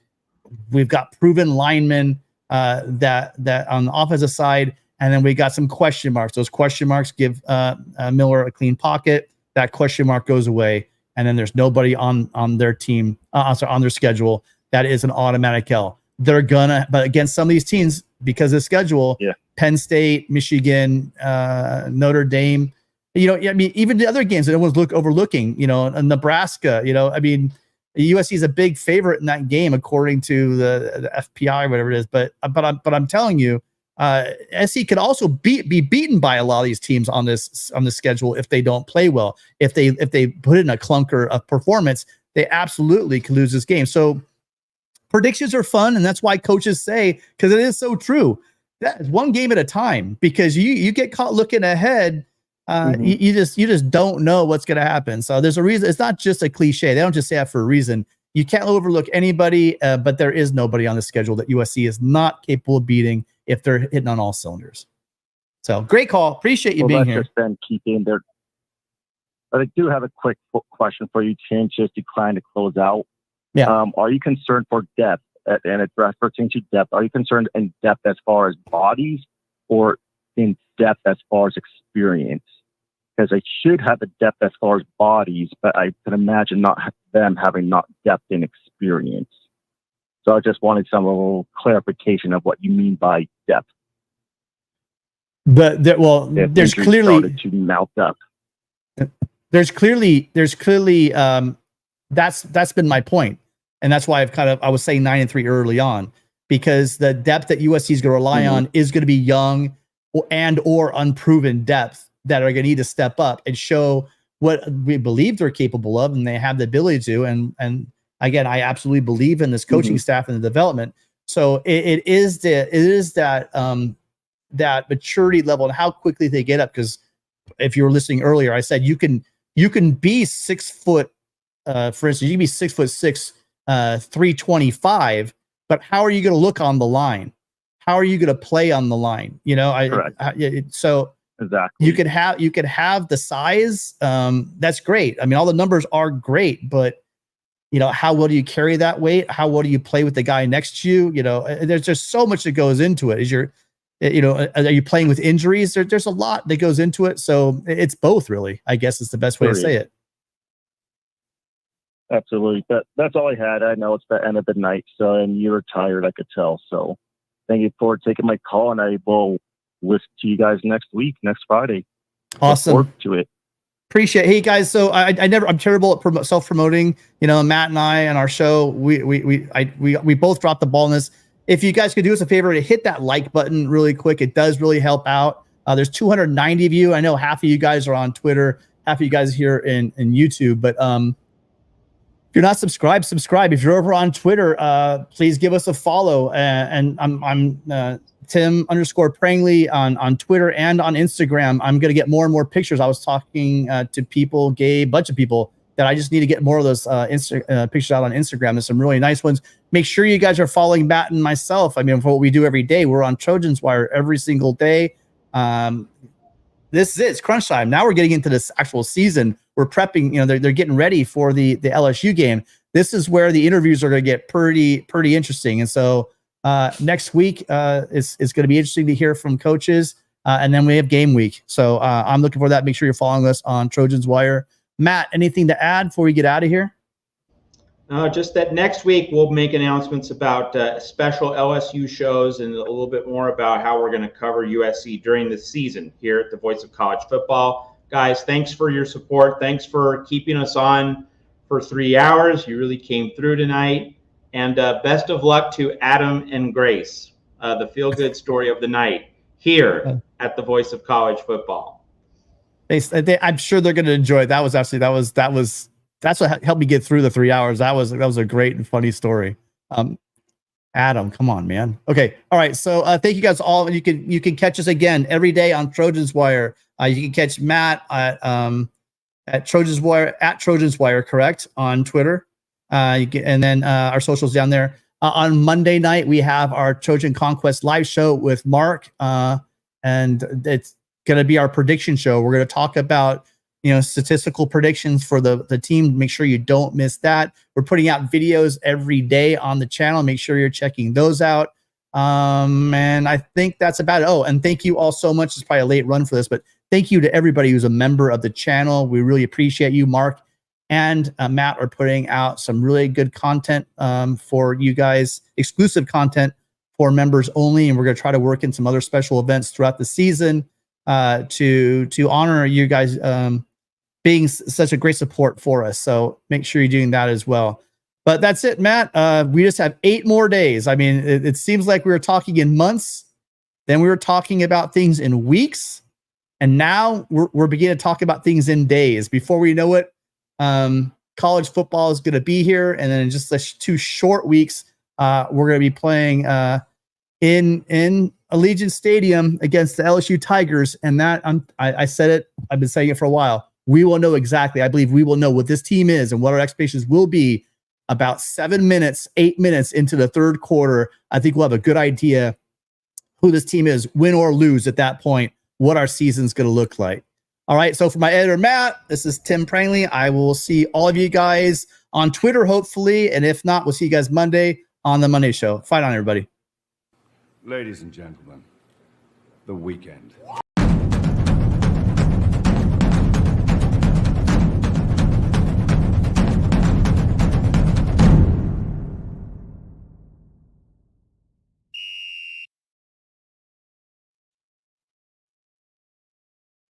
We've got proven linemen that on the offensive side, and then we got some question marks. Those question marks give Miller a clean pocket. That question mark goes away, and then there's nobody on their team, on their schedule that is an automatic L. They're gonna, but against some of these teams, because of the schedule, Penn State, Michigan, Notre Dame, I mean, even the other games that everyone's overlooking, Nebraska, I mean, USC is a big favorite in that game according to the FPI, whatever it is. But I'm telling you, SC could also be beaten by a lot of these teams on this schedule if they don't play well. If they put in a clunker of performance, they absolutely could lose this game. So predictions are fun, and that's why coaches say, because it is so true, that is one game at a time, because you get caught looking ahead. You just don't know what's going to happen. So there's a reason. It's not just a cliche. They don't just say that for a reason. You can't overlook anybody, but there is nobody on the schedule that USC is not capable of beating if they're hitting on all cylinders. So great call. Appreciate you being here. Just been keeping their. But I do have a quick question for you, Tim, just to kind of close out. Yeah. Are you concerned for depth? And it's referencing to depth. Are you concerned in depth as far as bodies, or in depth as far as experience? Because they should have a depth as far as bodies, but I can imagine them having not depth in experience. So I just wanted some little clarification of what you mean by depth. But there's clearly started to mount up. There's clearly that's been my point. And that's why I was saying 9-3 early on, because the depth that USC is going to rely on is going to be young or unproven depth that are going to need to step up and show what we believe they're capable of, and they have the ability to. And again, I absolutely believe in this coaching staff and the development. So it is that maturity level and how quickly they get up. Because if you were listening earlier, I said you can be 6 foot, for instance, you can be 6'6", 325, but how are you going to look on the line? How are you going to play on the line? You know, so exactly. You could have the size. That's great. I mean, all the numbers are great, but you know, how well do you carry that weight? How well do you play with the guy next to you? You know, there's just so much that goes into it. Are you playing with injuries? There's a lot that goes into it. So it's both, really, I guess is the best way to say it. Absolutely. That's all I had. I know it's the end of the night, and you're tired, I could tell. So thank you for taking my call, and I will listen to you guys next Friday. Awesome. Look forward to it. Appreciate it. Hey guys, so I'm terrible at self-promoting. You know, Matt and I on our show, we both dropped the ball in this. If you guys could do us a favor to hit that like button really quick, it does really help out. There's 290 of you. I know half of you guys are on Twitter, half of you guys here in YouTube, but if you're not subscribed, subscribe. If you're over on Twitter, please give us a follow. And I'm Tim_Prangley on Twitter and on Instagram. I'm going to get more and more pictures. I was talking to people, a bunch of people, that I just need to get more of those pictures out on Instagram. There's some really nice ones. Make sure you guys are following Matt and myself. I mean, for what we do every day, we're on Trojans Wire every single day. This is it. It's crunch time. Now we're getting into this actual season. We're prepping, you know, they're getting ready for the LSU game. This is where the interviews are going to get pretty interesting. And so next week is going to be interesting to hear from coaches. And then we have game week. So I'm looking for that. Make sure you're following us on Trojans Wire. Matt, anything to add before we get out of here? Just that next week we'll make announcements about special LSU shows and a little bit more about how we're going to cover USC during the season here at the Voice of College Football. Guys, thanks for your support. Thanks for keeping us on for 3 hours. You really came through tonight. And best of luck to Adam and Grace, the feel-good story of the night here at the Voice of College Football. I'm sure they're going to enjoy it. That's what helped me get through the 3 hours. That was a great and funny story. Adam, come on, man. Okay. All right. So thank you guys all. You can catch us again every day on Trojans Wire. You can catch Matt at Trojans Wire, correct, on Twitter. And then our socials down there. On Monday night, we have our Trojan Conquest live show with Mark. And it's going to be our prediction show. We're going to talk about, you know, statistical predictions for the team. Make sure you don't miss that. We're putting out videos every day on the channel. Make sure you're checking those out. And I think that's about it. Oh, and thank you all so much. It's probably a late run for this, but thank you to everybody who's a member of the channel. We really appreciate you. Mark and Matt are putting out some really good content for you guys, exclusive content for members only. And we're going to try to work in some other special events throughout the season to honor you guys being such a great support for us. So make sure you're doing that as well. But that's it, Matt. We just have 8 more days. I mean, it seems like we were talking in months, then we were talking about things in weeks, and now we're beginning to talk about things in days. Before we know it, college football is going to be here, and then in just 2 short weeks, we're going to be playing in Allegiant Stadium against the LSU Tigers. And that I said it. I've been saying it for a while. We will know exactly. I believe we will know what this team is and what our expectations will be about 8 minutes into the third quarter. I think we'll have a good idea who this team is, win or lose at that point, what our season's going to look like. All right. So for my editor, Matt, this is Tim Prangley. I will see all of you guys on Twitter, hopefully. And if not, we'll see you guys Monday on the Monday show. Fight on, everybody. Ladies and gentlemen, the weekend.